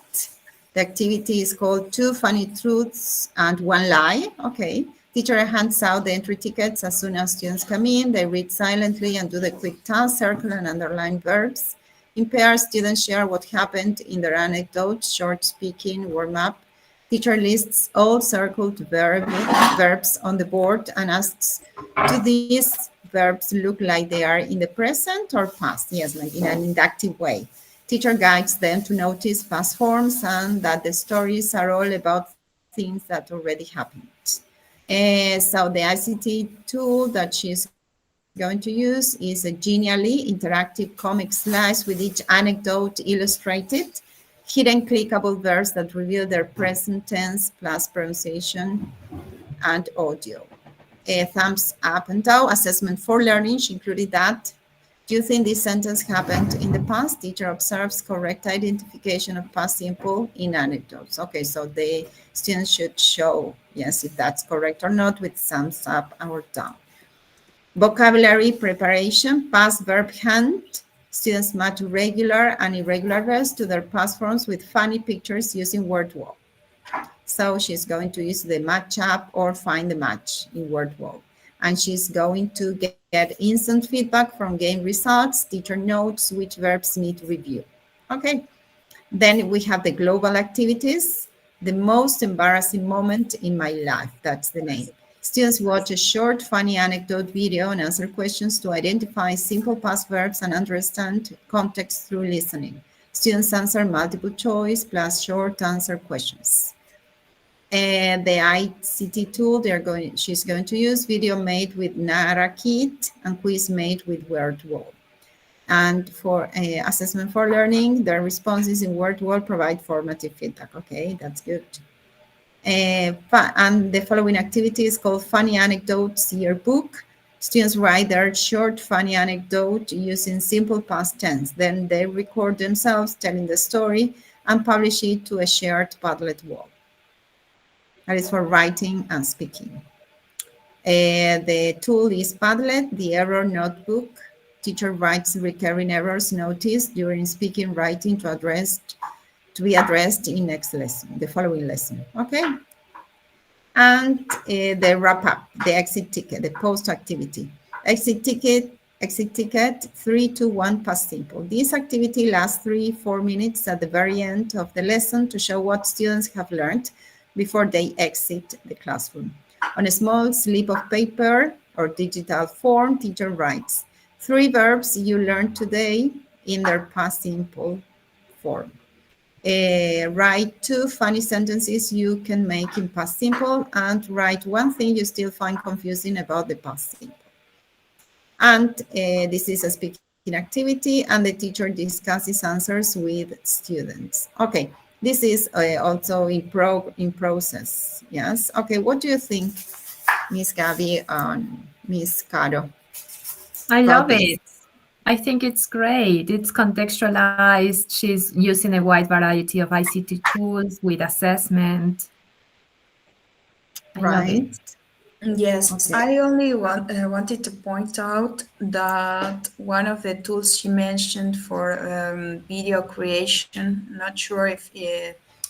The activity is called 2 Funny Truths and 1 Lie. Okay. Teacher hands out the entry tickets as soon as students come in. They read silently and do the quick task, circle and underline verbs. In pairs, students share what happened in their anecdotes, short speaking, warm-up. Teacher lists all circled verbs on the board and asks, do these verbs look like they are in the present or past? Yes, like in an inductive way. Teacher guides them to notice past forms and that the stories are all about things that already happened. So the ICT tool that she's going to use is a Genially interactive comic slice with each anecdote illustrated, hidden clickable verbs that reveal their present tense plus pronunciation and audio. Thumbs up and down, assessment for learning, she included that. Do you think this sentence happened in the past? Teacher observes correct identification of past simple in anecdotes. Okay, so the students should show, yes, if that's correct or not with thumbs up or down. Vocabulary preparation, past verb hunt. Students match regular and irregular verbs to their past forms with funny pictures using word wall. So she's going to use the match up or find the match in word wall. And she's going to get instant feedback from game results, teacher notes, which verbs need review. Okay. Then we have the global activities, the most embarrassing moment in my life. That's the name. Students watch a short, funny anecdote video and answer questions to identify simple past verbs and understand context through listening. Students answer multiple choice plus short answer questions. And the ICT tool she's going to use video made with NaraKit and quiz made with WordWall. And for assessment for learning, the responses in WordWall provide formative feedback. Okay, that's good. And the following activity is called Funny Anecdotes Yearbook. Students write their short funny anecdote using simple past tense. Then they record themselves telling the story and publish it to a shared Padlet wall. That is for writing and speaking. The tool is Padlet, the error notebook. Teacher writes recurring errors noticed during speaking, writing to be addressed in next lesson, the following lesson. Okay. And the wrap up, the exit ticket, the post activity. Exit ticket 3 to 1 past simple. This activity lasts 3-4 minutes at the very end of the lesson to show what students have learned before they exit the classroom. On a small slip of paper or digital form, teacher writes 3 verbs you learned today in their past simple form. Write 2 funny sentences you can make in past simple and write 1 thing you still find confusing about the past simple. And this is a speaking activity and the teacher discusses answers with students. Okay, this is also in process, yes? Okay, what do you think, Miss Gabby and Miss Caro? I love it. I think it's great. It's contextualized. She's using a wide variety of ICT tools with assessment. I love it. Yes, Okay. I only wanted to point out that one of the tools she mentioned for video creation, not sure if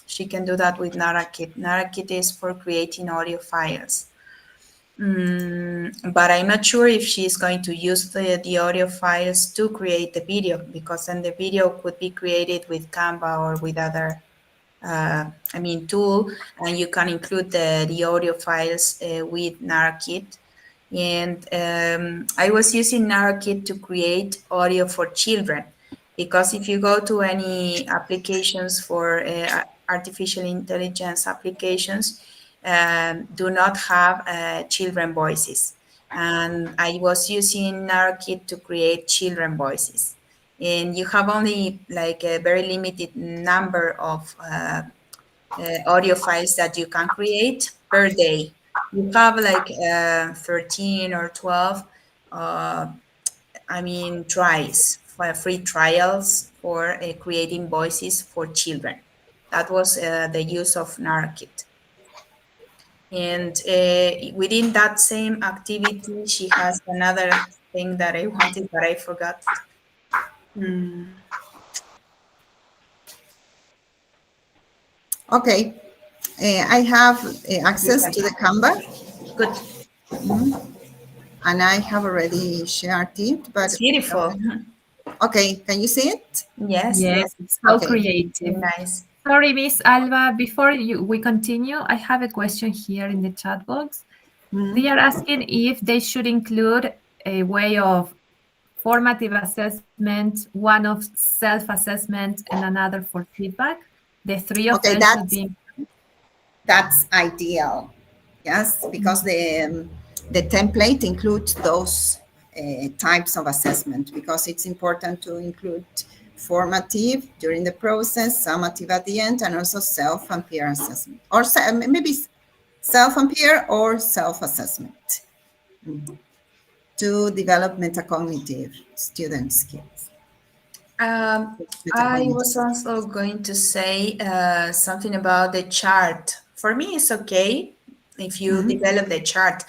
she can do that with NaraKit. NaraKit is for creating audio files. But I'm not sure if she's going to use the audio files to create the video, because then the video could be created with Canva or with other tool, and you can include the audio files with NaraKit. And I was using NaraKit to create audio for children, because if you go to any applications for artificial intelligence applications, do not have children voices. And I was using NaraKit to create children voices. And you have only like a very limited number of audio files that you can create per day. You have like 13 or 12 tries, free trials for creating voices for children. That was the use of NaraKit. And within that same activity, she has another thing that I wanted, but I forgot. Okay, I have access to the Canva. Good. And I have already shared it, but It's beautiful. Okay, can you see it? Yes. Yes, it's so Okay. creative. Nice. Sorry, Miss Alba, before we continue, I have a question here in the chat box. They are asking if they should include a way of formative assessment, one of self-assessment, and another for feedback. The 3 of them should be. That's ideal, yes, because the template includes those types of assessment, because it's important to include formative during the process, summative at the end, and also self and peer assessment, or maybe self and peer or self-assessment to develop metacognitive student skills. I was also going to say something about the chart. For me, it's okay if you develop the chart.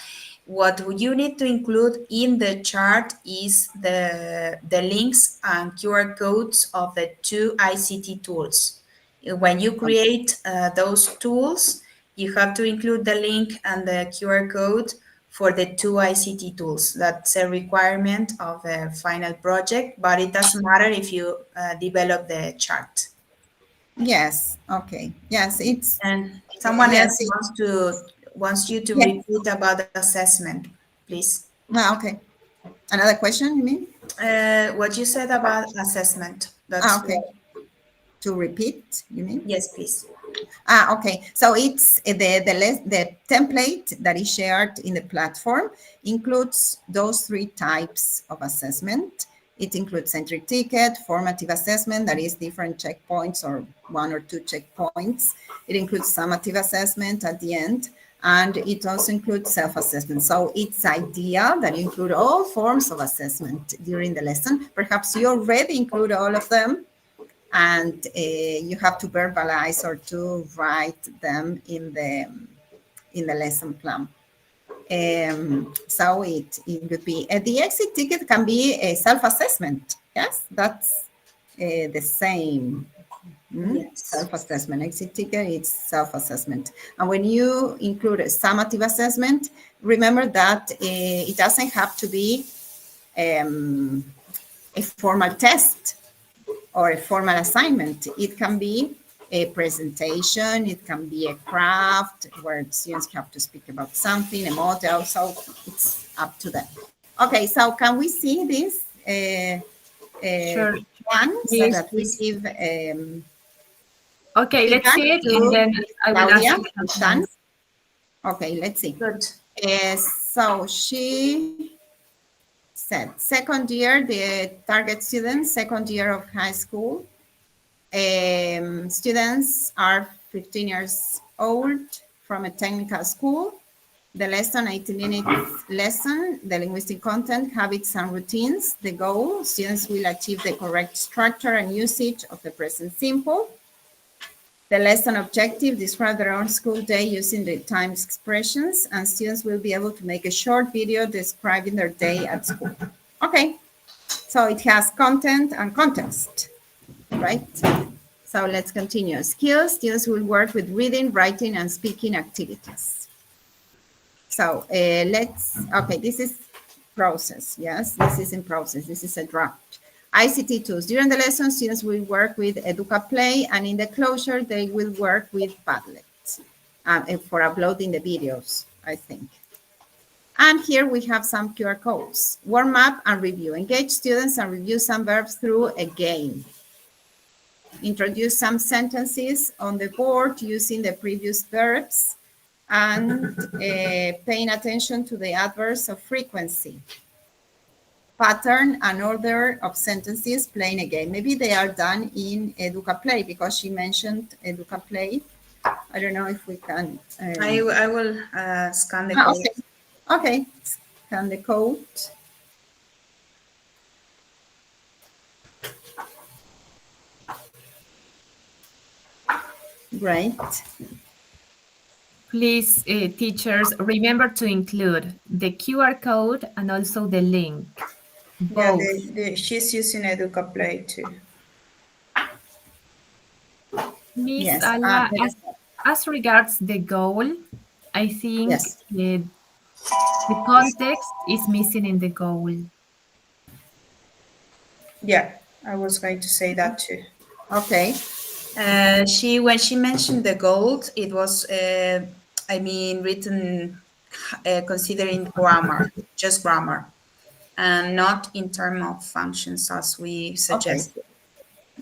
What you need to include in the chart is the links and QR codes of the 2 ICT tools. When you create those tools, you have to include the link and the QR code for the 2 ICT tools. That's a requirement of the final project, but it doesn't matter if you develop the chart. Yes, okay. Yes, it's... And someone else wants you to Yes. repeat about the assessment, please. Okay. Another question, you mean? What you said about assessment. That's Okay. To repeat, you mean? Yes, please. Okay. So it's the template that is shared in the platform includes those 3 types of assessment. It includes entry ticket, formative assessment, that is different checkpoints or 1 or 2 checkpoints. It includes summative assessment at the end, and it also includes self-assessment. So it's ideal that you include all forms of assessment during the lesson. Perhaps you already include all of them, and you have to verbalize or to write them in the lesson plan. So it would be the exit ticket can be a self-assessment. Yes, that's the same. Yes. Self-assessment. Exit ticket, it's self-assessment. And when you include a summative assessment, remember that it doesn't have to be a formal test or a formal assignment. It can be a presentation, it can be a craft where students have to speak about something, a model, so it's up to them. Okay, so can we see this Sure. one so Yes, that we please. give Okay, let's see it, to and then I will ask Claudia you and something. Shan. Okay, let's see. Good. So she said second year, the target students, second year of high school. Students are 15 years old from a technical school. The lesson, 80 minutes lesson, the linguistic content, habits and routines. The goal, students will achieve the correct structure and usage of the present simple. The lesson objective, describe their own school day using the times expressions, and students will be able to make a short video describing their day at school. Okay, so it has content and context, right? So let's continue. Skills, students will work with reading, writing, and speaking activities. So okay, this is process, yes? This is in process, this is a draft. ICT tools. During the lesson, students will work with EducaPlay, and in the closure, they will work with Padlet for uploading the videos, I think. And here we have some QR codes. Warm up and review. Engage students and review some verbs through a game. Introduce some sentences on the board using the previous verbs and paying attention to the adverbs of frequency. Pattern and order of sentences playing a game. Maybe they are done in EducaPlay because she mentioned EducaPlay. I don't know if we can. I will scan the code. Okay, scan the code. Great. Please, teachers, remember to include the QR code and also the link. Both. Yeah, she's using EducaPlay too. Miss Yes. Ala, as regards the goal, I think Yes. the context is missing in the goal. Yeah, I was going to say that too. Okay. When she mentioned the goal, it was, written considering grammar, just grammar, and not in terms of functions as we suggested.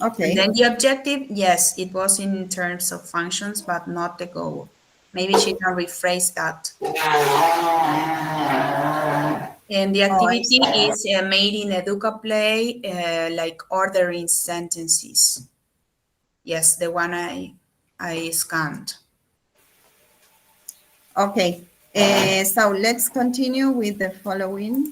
Okay. And then the objective, yes, it was in terms of functions, but not the goal. Maybe she can rephrase that. And the activity is made in EducaPlay, like ordering sentences. Yes, the one I scanned. Okay. So let's continue with the following.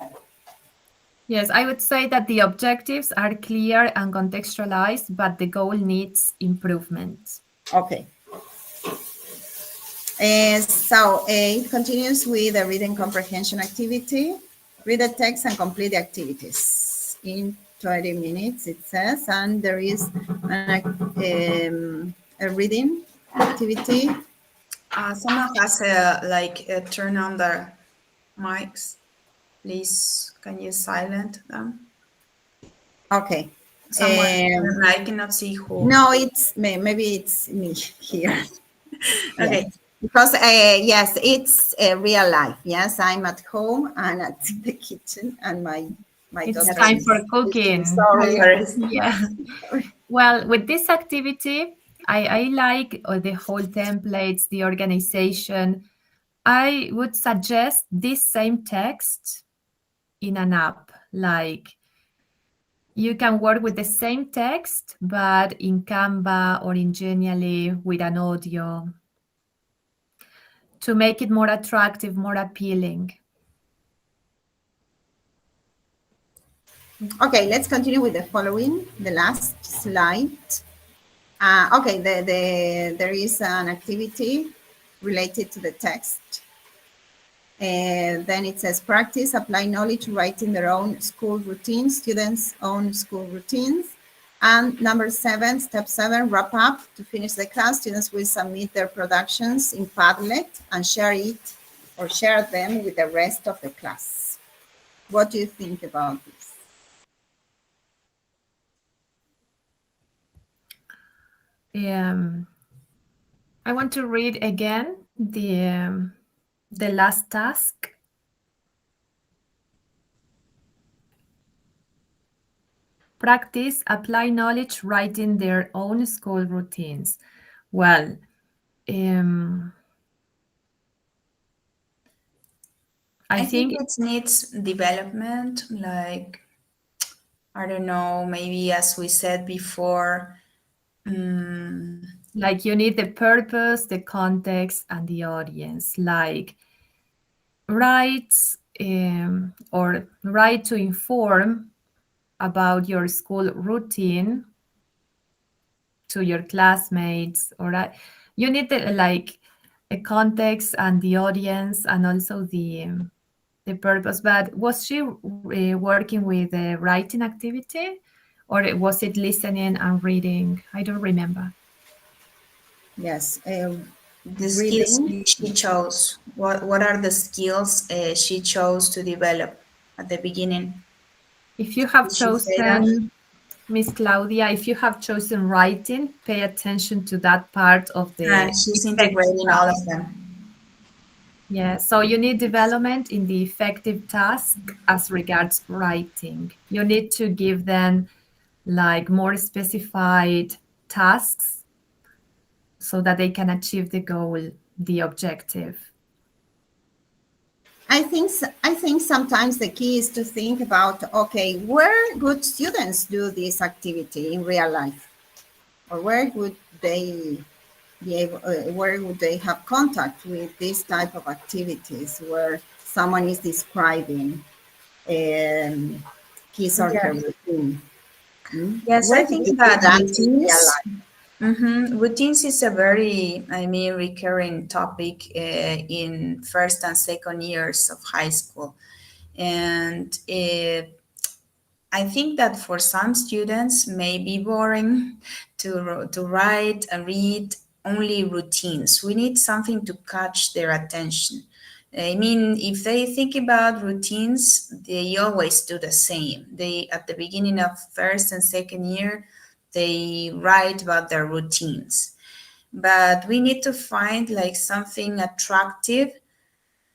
Yes, I would say that the objectives are clear and contextualized, but the goal needs improvement. Okay. So it continues with the reading comprehension activity. Read the text and complete the activities in 20 minutes, it says, and there is a reading activity. Someone has turn on their mics. Please, can you silent them? Okay. Someone, I cannot see who. No, it's maybe it's me here. Okay. Because yes, it's real life. Yes, I'm at home and at the kitchen, and my It's daughter time is for cooking. sorry. Yeah. Well, with this activity, I like the whole templates, the organization. I would suggest this same text in an app. Like you can work with the same text, but in Canva or in Genially with an audio to make it more attractive, more appealing. Okay, let's continue with the following, the last slide. Okay, there is an activity related to the text. And then it says practice, apply knowledge, writing their own school routines, students' own school routines. And number 7, step 7, wrap up. To finish the class, students will submit their productions in Padlet and share them with the rest of the class. What do you think about this? I want to read again the last task. Practice, apply knowledge, writing their own school routines. Well, I think it needs development, like, I don't know, maybe as we said before, like you need the purpose, the context, and the audience. Like write or write to inform about your school routine to your classmates, or you need like a context and the audience and also the purpose. But was she working with a writing activity, or was it listening and reading? I don't remember. Yes, the skills she chose. What are the skills she chose to develop at the beginning? If you have Did she say that? chosen, Miss Claudia, if you have chosen writing, pay attention to that part of the She's effective integrating all task. of them. Yeah, so you need development in the effective task as regards writing. You need to give them like more specified tasks so that they can achieve the goal, the objective. I think sometimes the key is to think about, okay, where would students do this activity in real life, or where would they be able, where would they have contact with this type of activities where someone is describing his or her routine? Yes, Where I do think they do that that in real routines. life? Routines is a very, recurring topic in first and second years of high school. And I think that for some students may be boring to write and read only routines. We need something to catch their attention. I mean, if they think about routines, they always do the same. They, at the beginning of first and second year, they write about their routines. But we need to find like something attractive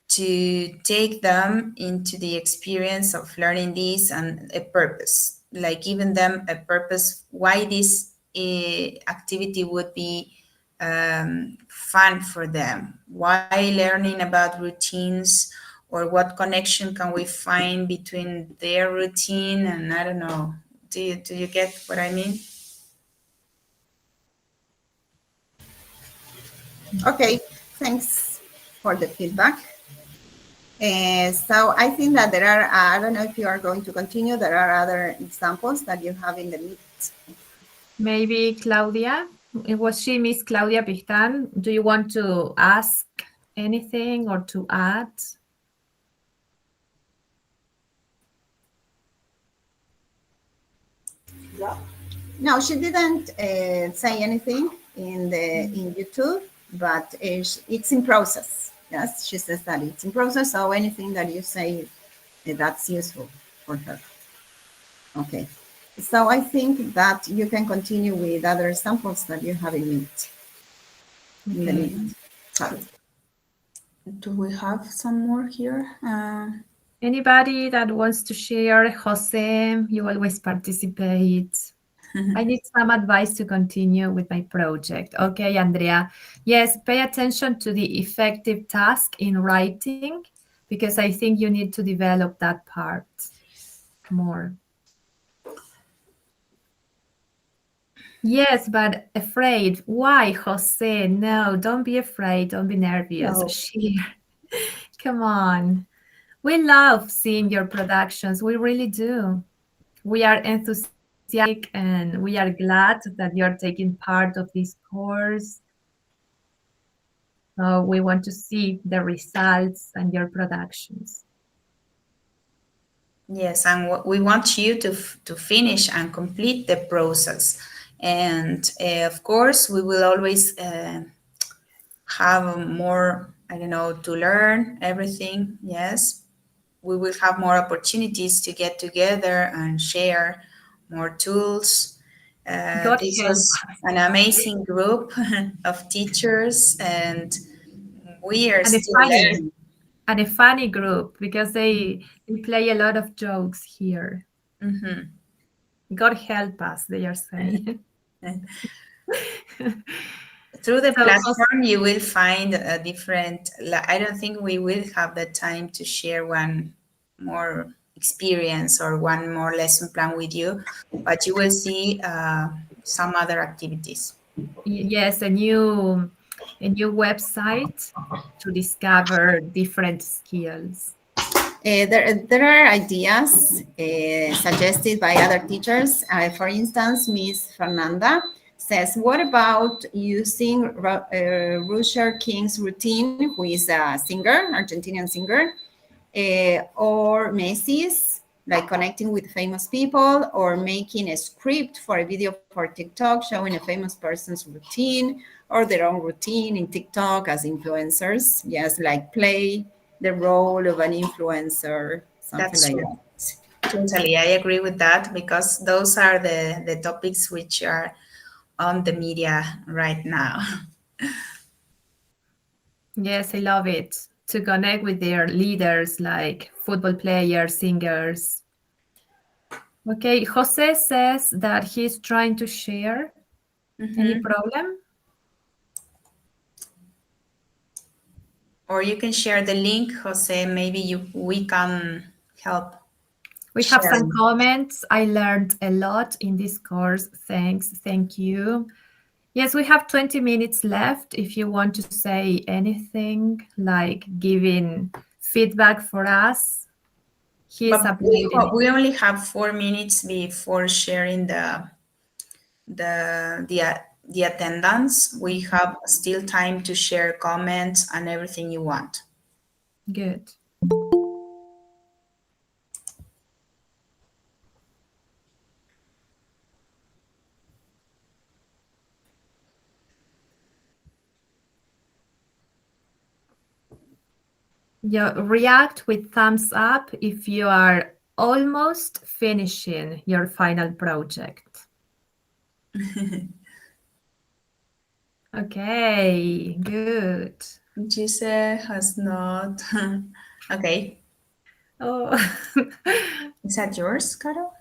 to take them into the experience of learning this and a purpose, like giving them a purpose why this activity would be fun for them, why learning about routines, or what connection can we find between their routine and, I don't know, do you get what I mean? Okay, thanks for the feedback. So I think that there are, I don't know if you are going to continue, there are other examples that you have in the meet. Maybe Claudia, was she Miss Claudia Pistan? Do you want to ask anything or to add? No, she didn't say anything in YouTube, but it's in process. Yes, she says that it's in process. So anything that you say, that's useful for her. Okay. So I think that you can continue with other examples that you have in the meet. Sorry. Do we have some more here? Anybody that wants to share? Jose, you always participate. I need some advice to continue with my project. Okay, Andrea. Yes, pay attention to the effective task in writing because I think you need to develop that part more. Yes, but afraid. Why, Jose? No, don't be afraid. Don't be nervous. No. Share. Come on. We love seeing your productions. We really do. We are enthusiastic and we are glad that you're taking part of this course. So we want to see the results and your productions. Yes, and we want you to finish and complete the process. And of course, we will always have more, I don't know, to learn everything. Yes, we will have more opportunities to get together and share more tools. God This help was us. an amazing group of teachers, and we are And a still funny learning. and a funny group because they play a lot of jokes here. Mhm. God help us, they are saying. Through the So platform, you will find a different. I don't think we will have the time to share one more experience or one more lesson plan with you, but you will see some other activities. yes, a new website to discover different skills. There are ideas suggested by other teachers. For instance, Miss Fernanda says, what about using Roger King's routine, who is a singer, Argentinian singer, or Macy's, like connecting with famous people, or making a script for a video for TikTok showing a famous person's routine or their own routine in TikTok as influencers. Yes, like play the role of an influencer, something That's like true. that. Totally, I agree with that because those are the topics which are on the media right now. Yes, I love it. To connect with their leaders like football players, singers. Okay, Jose says that he's trying to share. Any Mhm. problem? Or you can share the link, Jose. Maybe we can help We have some sharing. comments. I learned a lot in this course. Thanks. Thank you. Yes, we have 20 minutes left. If you want to say anything, like giving feedback for us, he's But uploading it. we only have 4 minutes before sharing the attendance. We have still time to share comments and everything you want. Good. You react with thumbs up if you are almost finishing your final project. Okay, good. Gise has not. Okay, Oh, is that yours, Caro?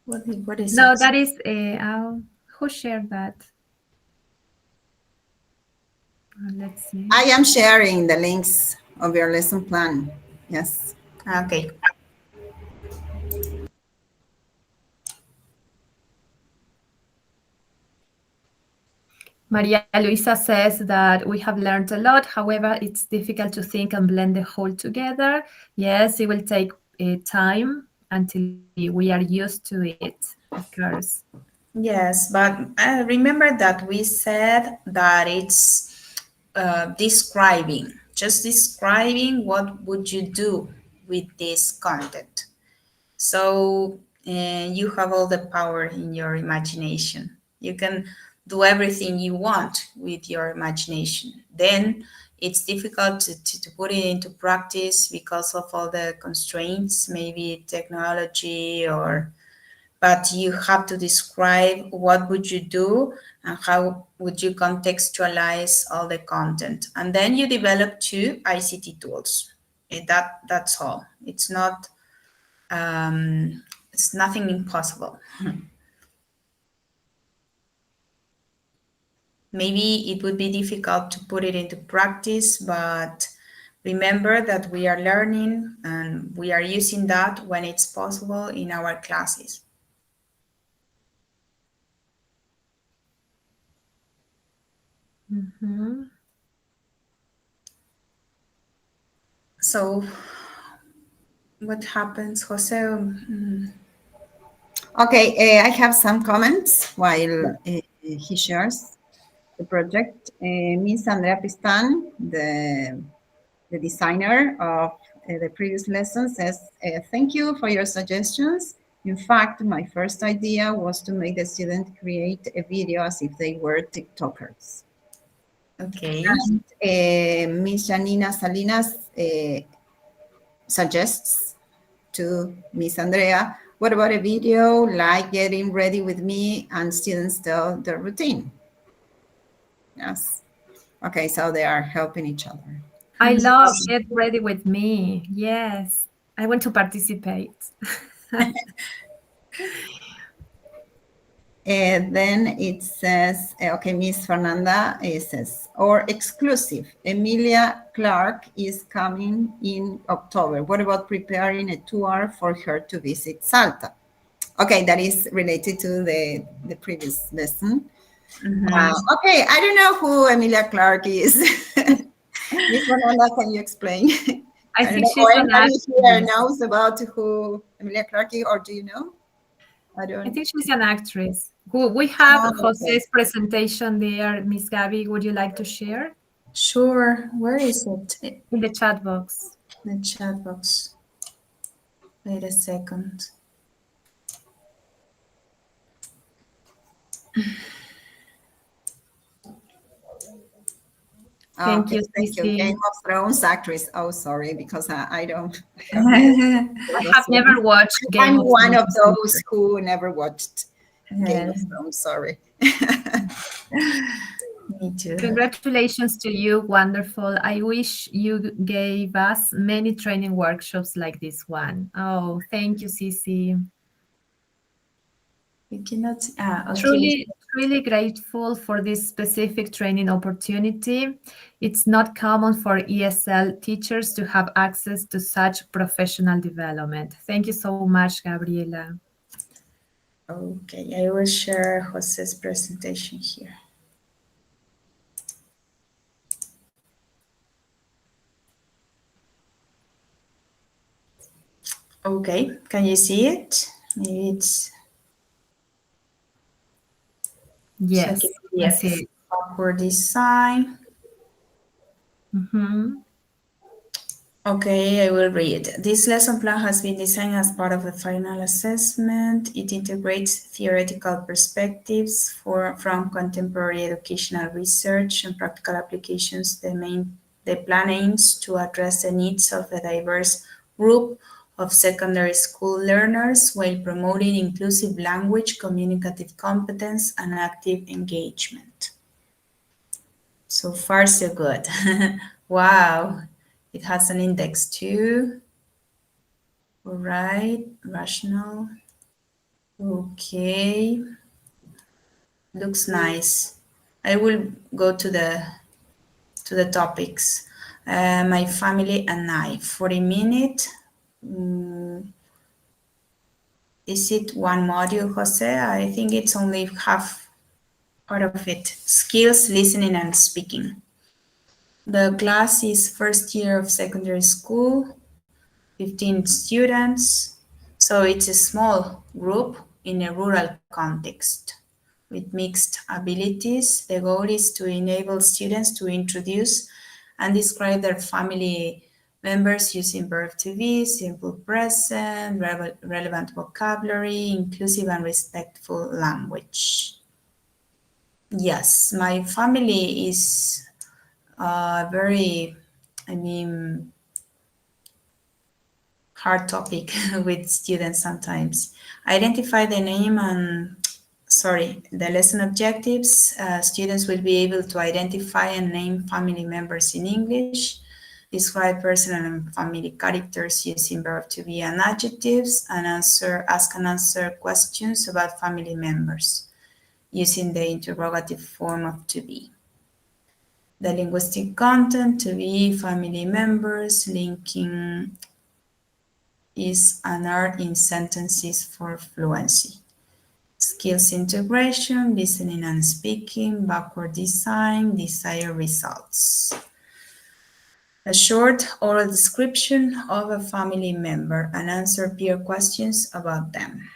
What is no, it? that is who shared that? Let's see. I am sharing the links of your lesson plan. Yes. Okay. Maria Luisa says that we have learned a lot. However, it's difficult to think and blend the whole together. Yes, it will take time until we are used to it, of course. Yes, but remember that we said that it's describing, just describing what would you do with this content. So you have all the power in your imagination. You can do everything you want with your imagination. Then it's difficult to put it into practice because of all the constraints, maybe technology or but you have to describe what would you do and how would you contextualize all the content. And then you develop 2 ICT tools. That's all. It's not, it's nothing impossible. Maybe it would be difficult to put it into practice, but remember that we are learning and we are using that when it's possible in our classes. So what happens, Jose? Okay, I have some comments while he shares the project. Miss Andrea Pistan, the designer of the previous lesson, says, thank you for your suggestions. In fact, my first idea was to make the student create a video as if they were TikTokers. Okay. And Miss Janina Salinas suggests to Miss Andrea, what about a video like getting ready with me and students tell their routine? Yes. Okay, so they are helping each other. I love Get Ready With Me. Yes, I want to participate. And then it says, okay, Miss Fernanda says, or exclusive. Emilia Clark is coming in October. What about preparing a tour for her to visit Salta? Okay, that is related to the previous lesson. Okay, I don't know who Emilia Clark is. Miss Fernanda, can you explain? I think she's an actress. Here actress. knows about who Emilia Clark is, or do you know? I think she's an actress. We have Jose's presentation there. Miss Gabby, would you like to share? Sure. Where is it? In the chat box. The chat box. Wait a second. Thank you, thank you. Cici. Game of Thrones actress. Oh, sorry, because I don't. I have never watched Game I'm of one of Thrones. those who never watched Game of Yes. Thrones. Sorry. Me too. Congratulations to you. Wonderful. I wish you gave us many training workshops like this one. Oh, thank you, Cici. We cannot. Okay. Truly grateful for this specific training opportunity. It's not common for ESL teachers to have access to such professional development. Thank you so much, Gabriela. Okay, I will share Jose's presentation here. Okay, can you see it? Maybe it's... Yes, I see it. Software design. Okay, I will read. This lesson plan has been designed as part of the final assessment. It integrates theoretical perspectives from contemporary educational research and practical applications. The plan aims to address the needs of a diverse group of secondary school learners while promoting inclusive language, communicative competence, and active engagement. So far, so good. Wow. It has an index too. All right, rational. Okay. Looks nice. I will go to the topics. My family and I, 40-minute. Is it one module, Jose? I think it's only half part of it. Skills, listening, and speaking. The class is first year of secondary school, 15 students. So it's a small group in a rural context with mixed abilities. The goal is to enable students to introduce and describe their family members using verb to be, simple present, relevant vocabulary, inclusive and respectful language. Yes, my family is very, hard topic with students sometimes. Identify the name and, the lesson objectives. Students will be able to identify and name family members in English, describe personal and family characters using verb to be and adjectives, and ask and answer questions about family members using the interrogative form of to be. The linguistic content, to be, family members, linking is an art in sentences for fluency. Skills integration, listening and speaking, backward design, desired results. A short oral description of a family member and answer peer questions about them.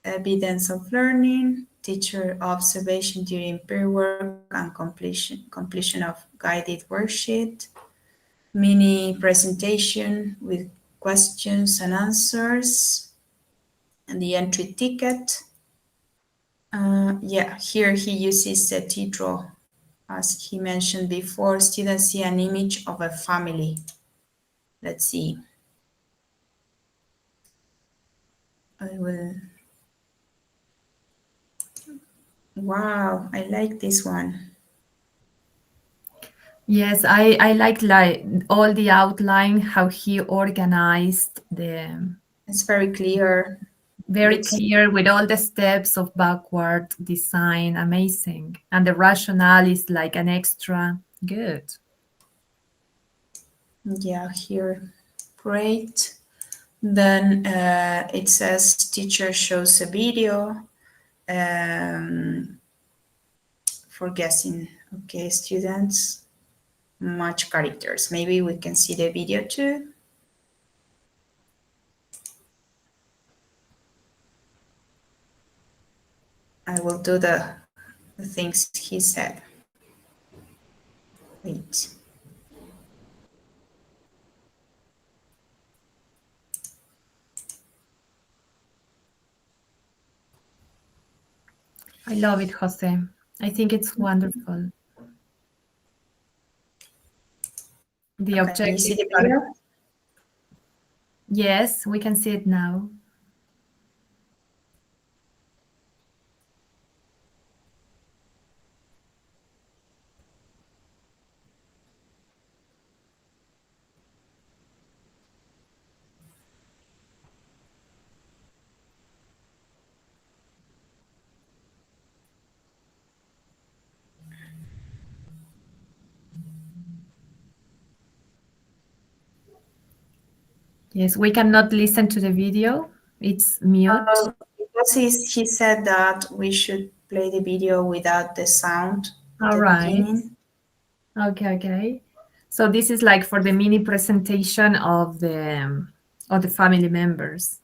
Evidence of learning, teacher observation during peer work and completion of guided worksheet, mini presentation with questions and answers, and the entry ticket. Here he uses a T-draw. As he mentioned before, students see an image of a family. Let's see. Wow, I like this one. Yes, I like all the outline, how he organized the It's very clear. very clear with all the steps of backward design, amazing. And the rationale is like an extra good. Yeah, here, great. Then it says teacher shows a video for guessing. Okay, students, match characters. Maybe we can see the video too. I will do the things he said. Wait. I love it, Jose. I think it's wonderful. The Can you objectives see the are, video? yes, we can see it now. Yes, we cannot listen to the video. It's mute. Because he said that we should play the video without the sound at All the right. beginning. Okay. So this is like for the mini presentation of the family members.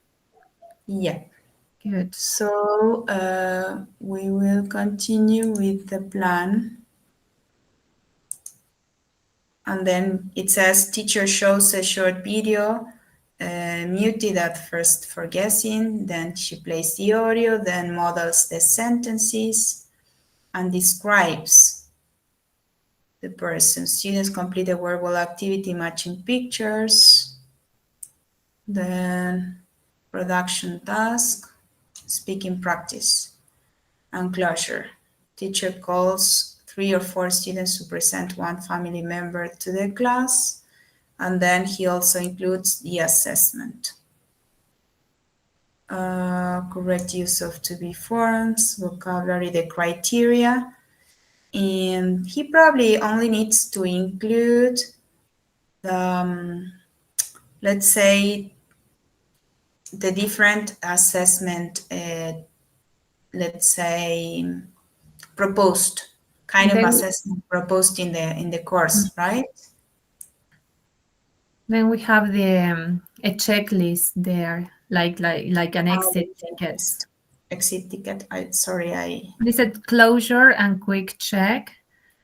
Yeah. Good. So we will continue with the plan. And then it says teacher shows a short video, muted at first for guessing, then she plays the audio, then models the sentences and describes the person. Students complete a verbal activity matching pictures, then production task, speaking practice, and closure. Teacher calls 3 or 4 students to present one family member to the class, and then he also includes the assessment. Correct use of to be forms, vocabulary, the criteria, and he probably only needs to include the, let's say, the different assessment, let's say, proposed, kind of assessment proposed in the course, right? Then we have the a checklist there, like an exit ticket. Exit ticket. This is closure and quick check.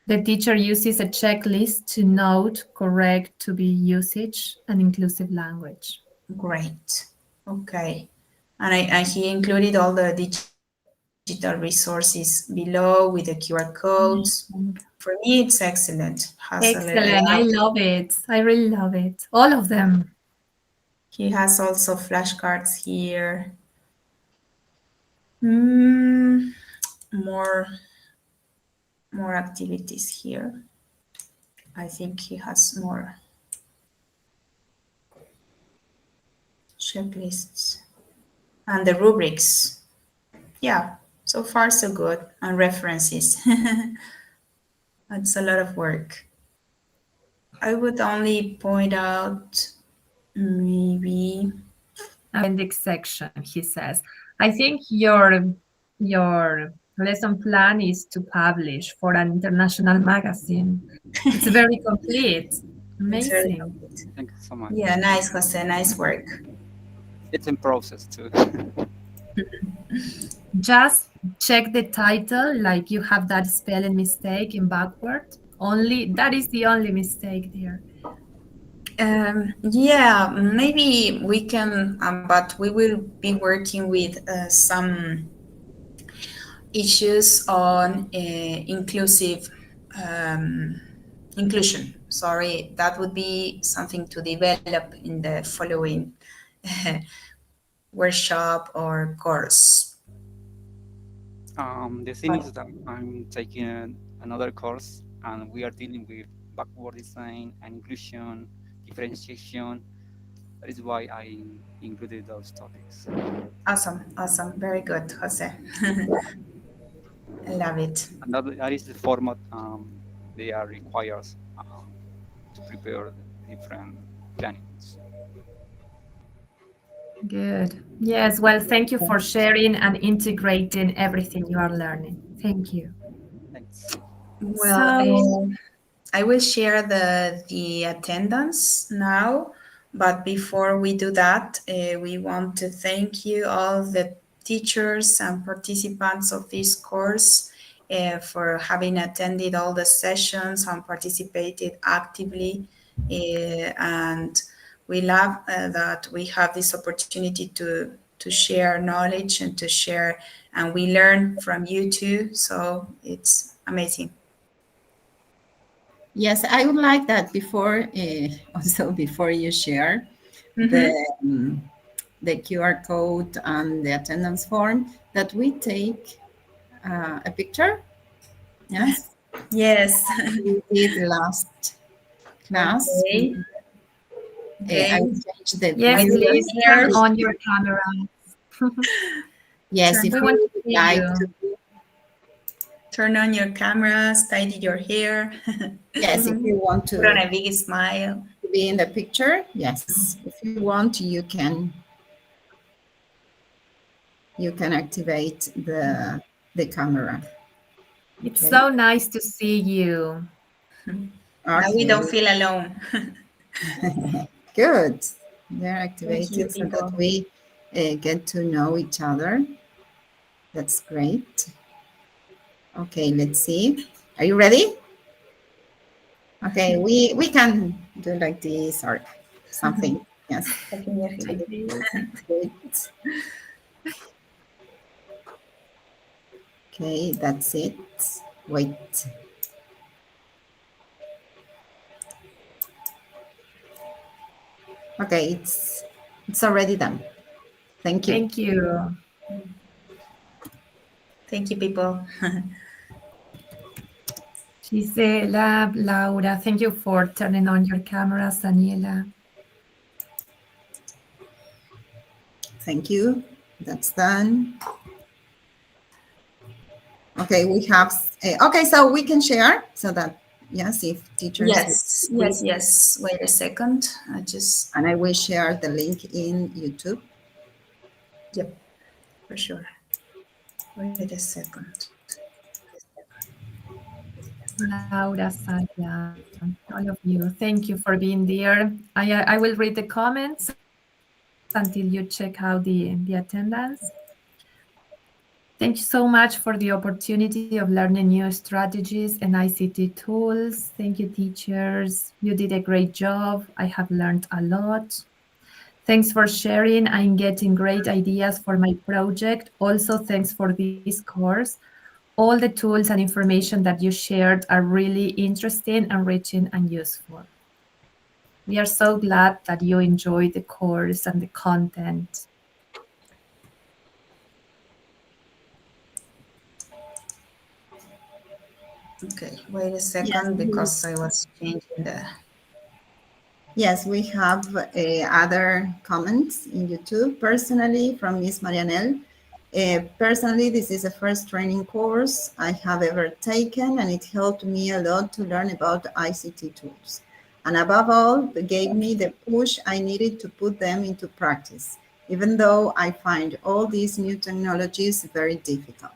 The teacher uses a checklist to note correct to be usage and inclusive language. Great. Okay. And he included all the digital resources below with the QR codes. For me, it's excellent. Excellent. I love it. I really love it. All of them. He has also flashcards here. Mm, more activities here. I think he has more checklists and the rubrics. Yeah, so far so good. And references. That's a lot of work. I would only point out maybe Appendix section, he says. I think your lesson plan is to publish for an international magazine. It's very complete. it's very Amazing. complete. Thank you so much. Yeah, nice, Jose. Nice work. It's in process too. Just check the title, like you have that spelling mistake in backward. Only that is the only mistake there. Yeah, maybe we can, but we will be working with some issues on inclusive inclusion. Sorry, that would be something to develop in the following workshop or course. The thing is that I'm taking another course and we are dealing with backward design and inclusion, differentiation. That is why I included those topics. Awesome, awesome, very good, Jose. I love it. And that is the format they are requires to prepare the different plannings. Good. Yes, well, thank you for sharing and integrating everything you are learning. Thank you. Thanks. Well, So- I will share the attendance now, but before we do that, we want to thank you all the teachers and participants of this course for having attended all the sessions and participated actively. And we love that we have this opportunity to share knowledge and to share, and we learn from you too. So it's amazing. Yes, I would like that before, also before you share the QR code and the attendance form, that we take a picture. Yes, Yes. we did last class. Okay. I will change the Yes, With please your turn ears. on your camera. Yes, if We you want to would see like you. to. Turn on your cameras, tidy your hair, Yes, if you want put on to a big smile. be in the picture, yes. If you want, you can activate the camera. It's Okay. so nice to see you. Now we don't Okay. feel alone. Good. They're Thank you, activated so that people. we get to know each other. That's great. Okay, let's see. Are you ready? Okay, we can do like this or something. Yes. Taking your hair. Like this. Good. Okay, that's it. Wait. Okay, it's already done. Thank you. Thank you. Thank you, people. Gisela, Laura, thank you for turning on your cameras, Daniela. Thank you. That's done. Okay, we have, okay, so we can share so that, yes, if teachers. Yes. Wait a second. And I will share the link in YouTube. Yep, for sure. Wait a second. Laura, Saya, all of you, thank you for being there. I will read the comments until you check out the attendance. Thank you so much for the opportunity of learning new strategies and ICT tools. Thank you, teachers. You did a great job. I have learned a lot. Thanks for sharing. I'm getting great ideas for my project. Also, thanks for this course. All the tools and information that you shared are really interesting, enriching, and useful. We are so glad that you enjoy the course and the content. Okay, wait a Yes, second because I was changing the. yes, we have other comments in YouTube. Personally, from Miss Marianelle, personally, this is the first training course I have ever taken, and it helped me a lot to learn about ICT tools. And above all, it gave me the push I needed to put them into practice, even though I find all these new technologies very difficult.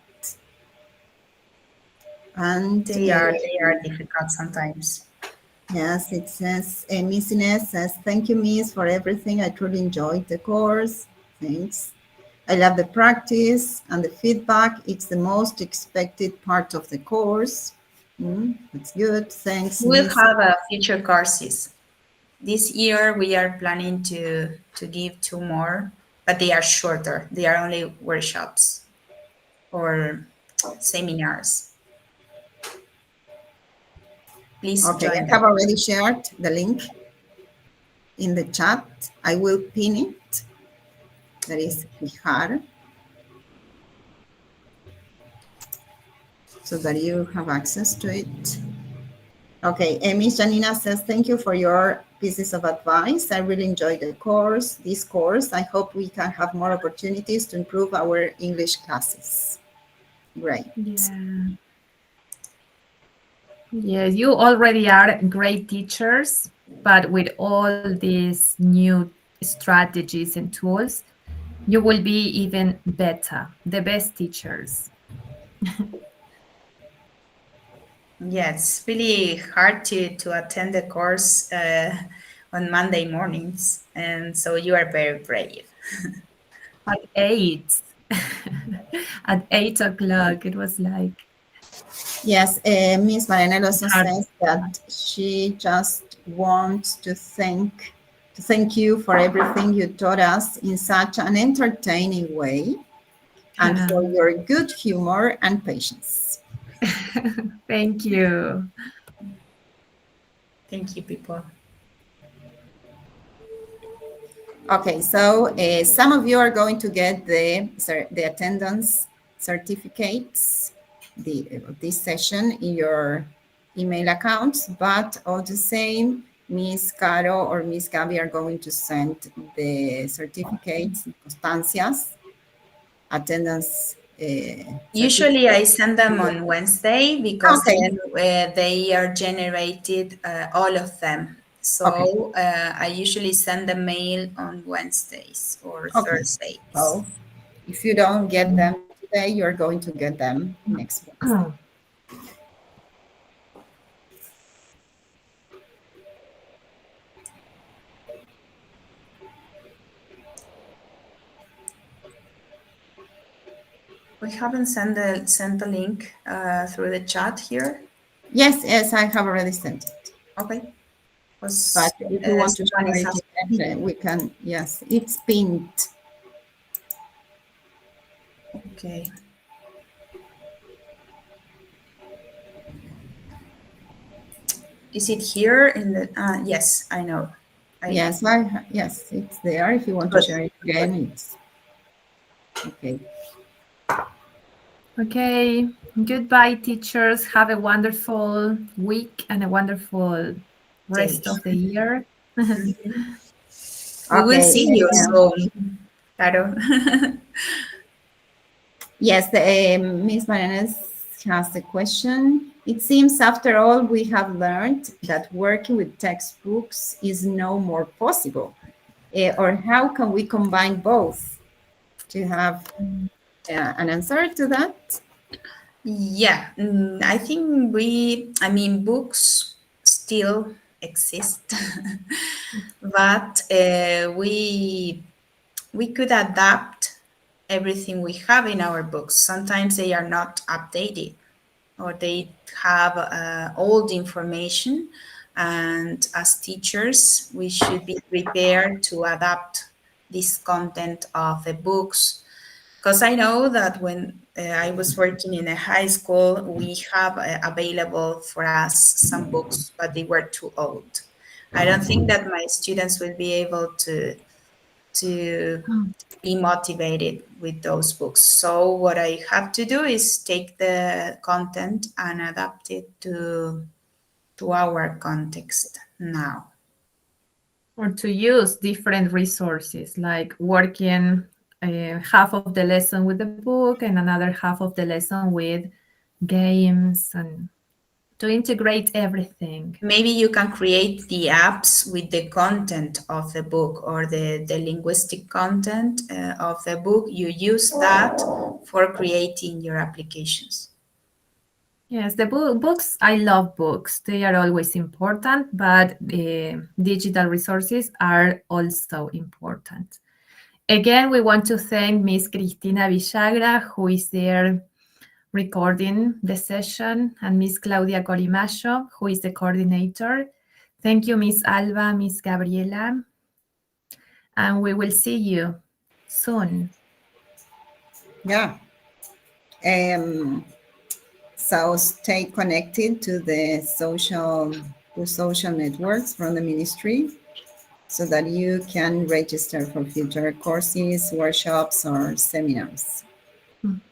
And They are difficult sometimes. yes, it says, Miss Ines says, thank you, Miss, for everything. I truly enjoyed the course. Thanks. I love the practice and the feedback. It's the most expected part of the course. That's good. Thanks, We'll Miss. have future courses. This year we are planning to give two more, but they are shorter. They are only workshops or seminars. Please Okay, join I have them. already shared the link in the chat. I will pin it. That is Fijar, so that you have access to it. Okay, Miss Janina says, thank you for your pieces of advice. I really enjoyed this course. I hope we can have more opportunities to improve our English classes. Great. Yeah. Yes, you already are great teachers, but with all these new strategies and tools, you will be even better, the best teachers. Yeah, it's really hard to attend the course on Monday mornings, and so you are very brave. At 8, at 8 o'clock, it was like Yes, Miss Marianela also hard. says that she just wants to thank you for everything you taught us in such an entertaining way and for your good humor and patience. Thank you. Thank you, people. Okay, so some of you are going to get the attendance certificates of this session in your email accounts, but all the same, Miss Caro or Miss Gabby are going to send the certificates, constancias, attendance Usually, I certificates. send them on Wednesday because Okay, then they are generated, all of them. okay, So I usually send the mail on Wednesdays or okay. Thursdays. So if you don't get them today, you're going to get them next Wednesday. We haven't sent the link through the chat here. Yes, yes, I have already sent it. Okay. But Was if you want to Stephanie share it has again, we can, yes, it's pinned. okay. Is it here in the? Yes, I know. Yes, yes, it's there. If you want to Good. share it again, it's okay. Okay, goodbye, teachers. Have a wonderful week and a wonderful Same rest of the year. We will Okay. see you soon, Caro. Yes, Miss Mariana has a question. It seems, after all, we have learned that working with textbooks is no more possible. Or how can we combine both? Do you have an answer to that? Yeah, I think books still exist, but we could adapt everything we have in our books. Sometimes they are not updated or they have old information, and as teachers, we should be prepared to adapt this content of the books, because I know that when I was working in a high school, we have available for us some books, but they were too old. I don't think that my students will be able to be motivated with those books. So what I have to do is take the content and adapt it to our context now. Or to use different resources, like working half of the lesson with the book and another half of the lesson with games, and to integrate everything. Maybe you can create the apps with the content of the book or the linguistic content of the book. You use that for creating your applications. Yes, the books, I love books. They are always important, but digital resources are also important. Again, we want to thank Miss Cristina Villagra, who is there recording the session, and Miss Claudia Corimacho, who is the coordinator. Thank you, Miss Alba, Miss Gabriela, and we will see you soon. Yeah. So stay connected to the social networks from the ministry so that you can register for future courses, workshops, or seminars.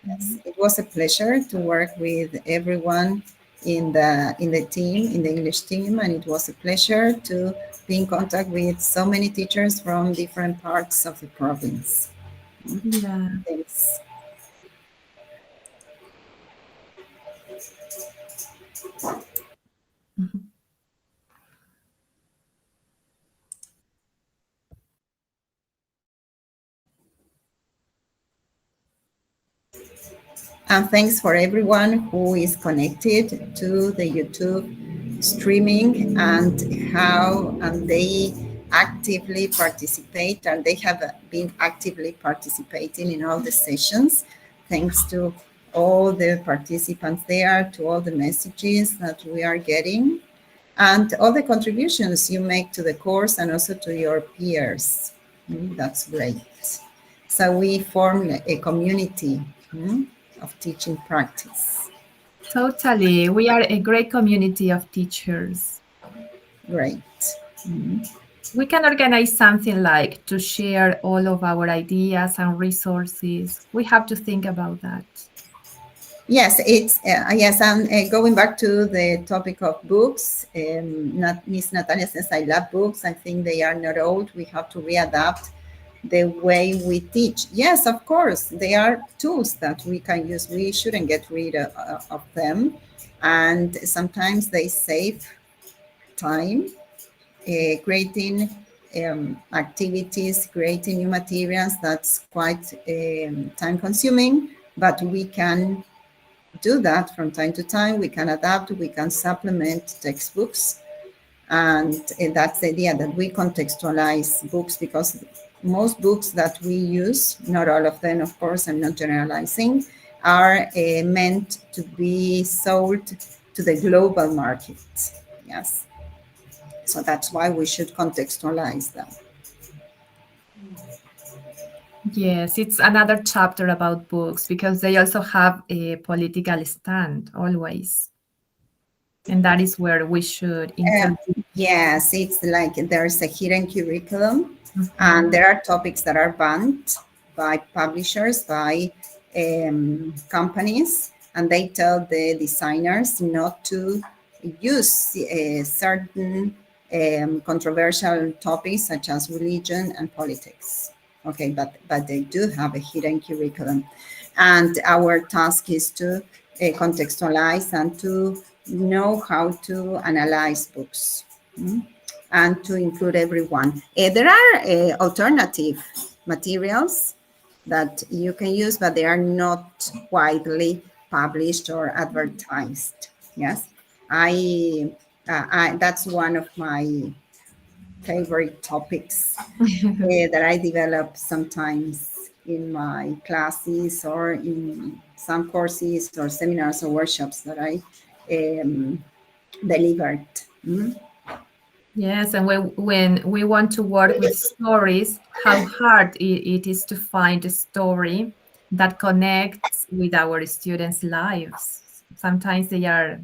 Yes, it was a pleasure to work with everyone in the team, in the English team, and it was a pleasure to be in contact with so many teachers from different parts of the province. Yeah. Thanks. And thanks for everyone who is connected to the YouTube streaming and they actively participate, and they have been actively participating in all the sessions. Thanks to all the participants there, to all the messages that we are getting, and all the contributions you make to the course and also to your peers. That's great. So we form a community of teaching practice. Totally. We are a great community of teachers. Great. We can organize something like to share all of our ideas and resources. We have to think about that. Yes, it's yes. And going back to the topic of books, Miss Natalia says, "I love books. I think they are not old. We have to readapt the way we teach." Yes, of course, they are tools that we can use. We shouldn't get rid of them, and sometimes they save time, creating activities, creating new materials. That's quite time consuming, but we can do that from time to time. We can adapt, we can supplement textbooks. And that's the idea, that we contextualize books, because most books that we use, not all of them, of course, I'm not generalizing, are meant to be sold to the global market. Yes. So that's why we should contextualize them. Yes, it's another chapter about books because they also have a political stand always. And that is where we should intervene. Yes, it's like there's a hidden curriculum, and there are topics that are banned by publishers, by companies, and they tell the designers not to use certain controversial topics such as religion and politics. Okay, but they do have a hidden curriculum, and our task is to contextualize and to know how to analyze books and to include everyone. There are alternative materials that you can use, but they are not widely published or advertised. Yes, that's one of my favorite topics that I develop sometimes in my classes or in some courses or seminars or workshops that I delivered. Yes, and when we want to work with stories, how hard it is to find a story that connects with our students' lives. Sometimes they are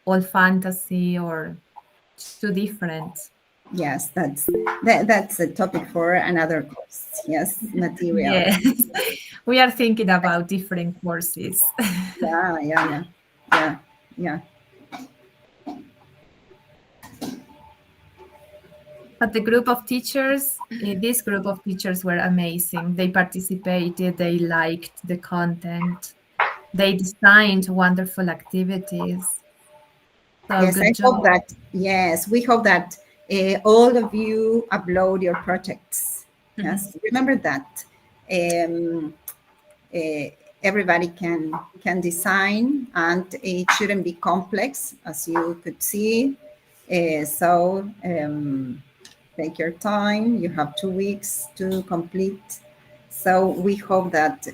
all fantasy or too different. Yes, that's a topic for another course. Yes, material. Yes, we are thinking about different courses. Yeah. But the group of teachers, this group of teachers were amazing. They participated, they liked the content, they designed wonderful activities. So Yes, good I job. hope that, yes, we hope that all of you upload your projects. Yes, remember that. Um, everybody can design, and it shouldn't be complex, as you could see. So take your time. You have 2 weeks to complete. So we hope that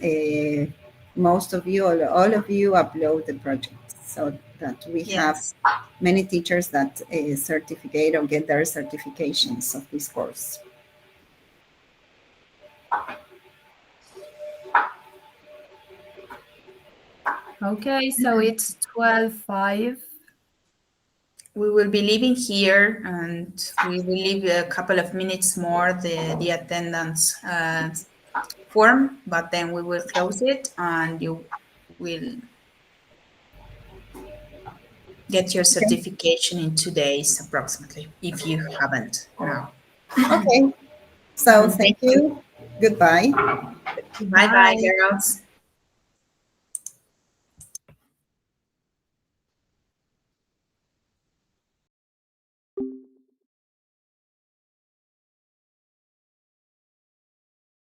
most of you, all of you, upload the project, so that we have Yes. many teachers that certificate or get their certifications of this course. Okay, so it's 12:05. We will be leaving here, and we will leave a couple of minutes more the attendance form, but then we will close it, and you will get your Okay. certification in 2 days approximately, if you haven't now. Okay. So thank Thank you. you. Goodbye. Bye bye, Bye. girls.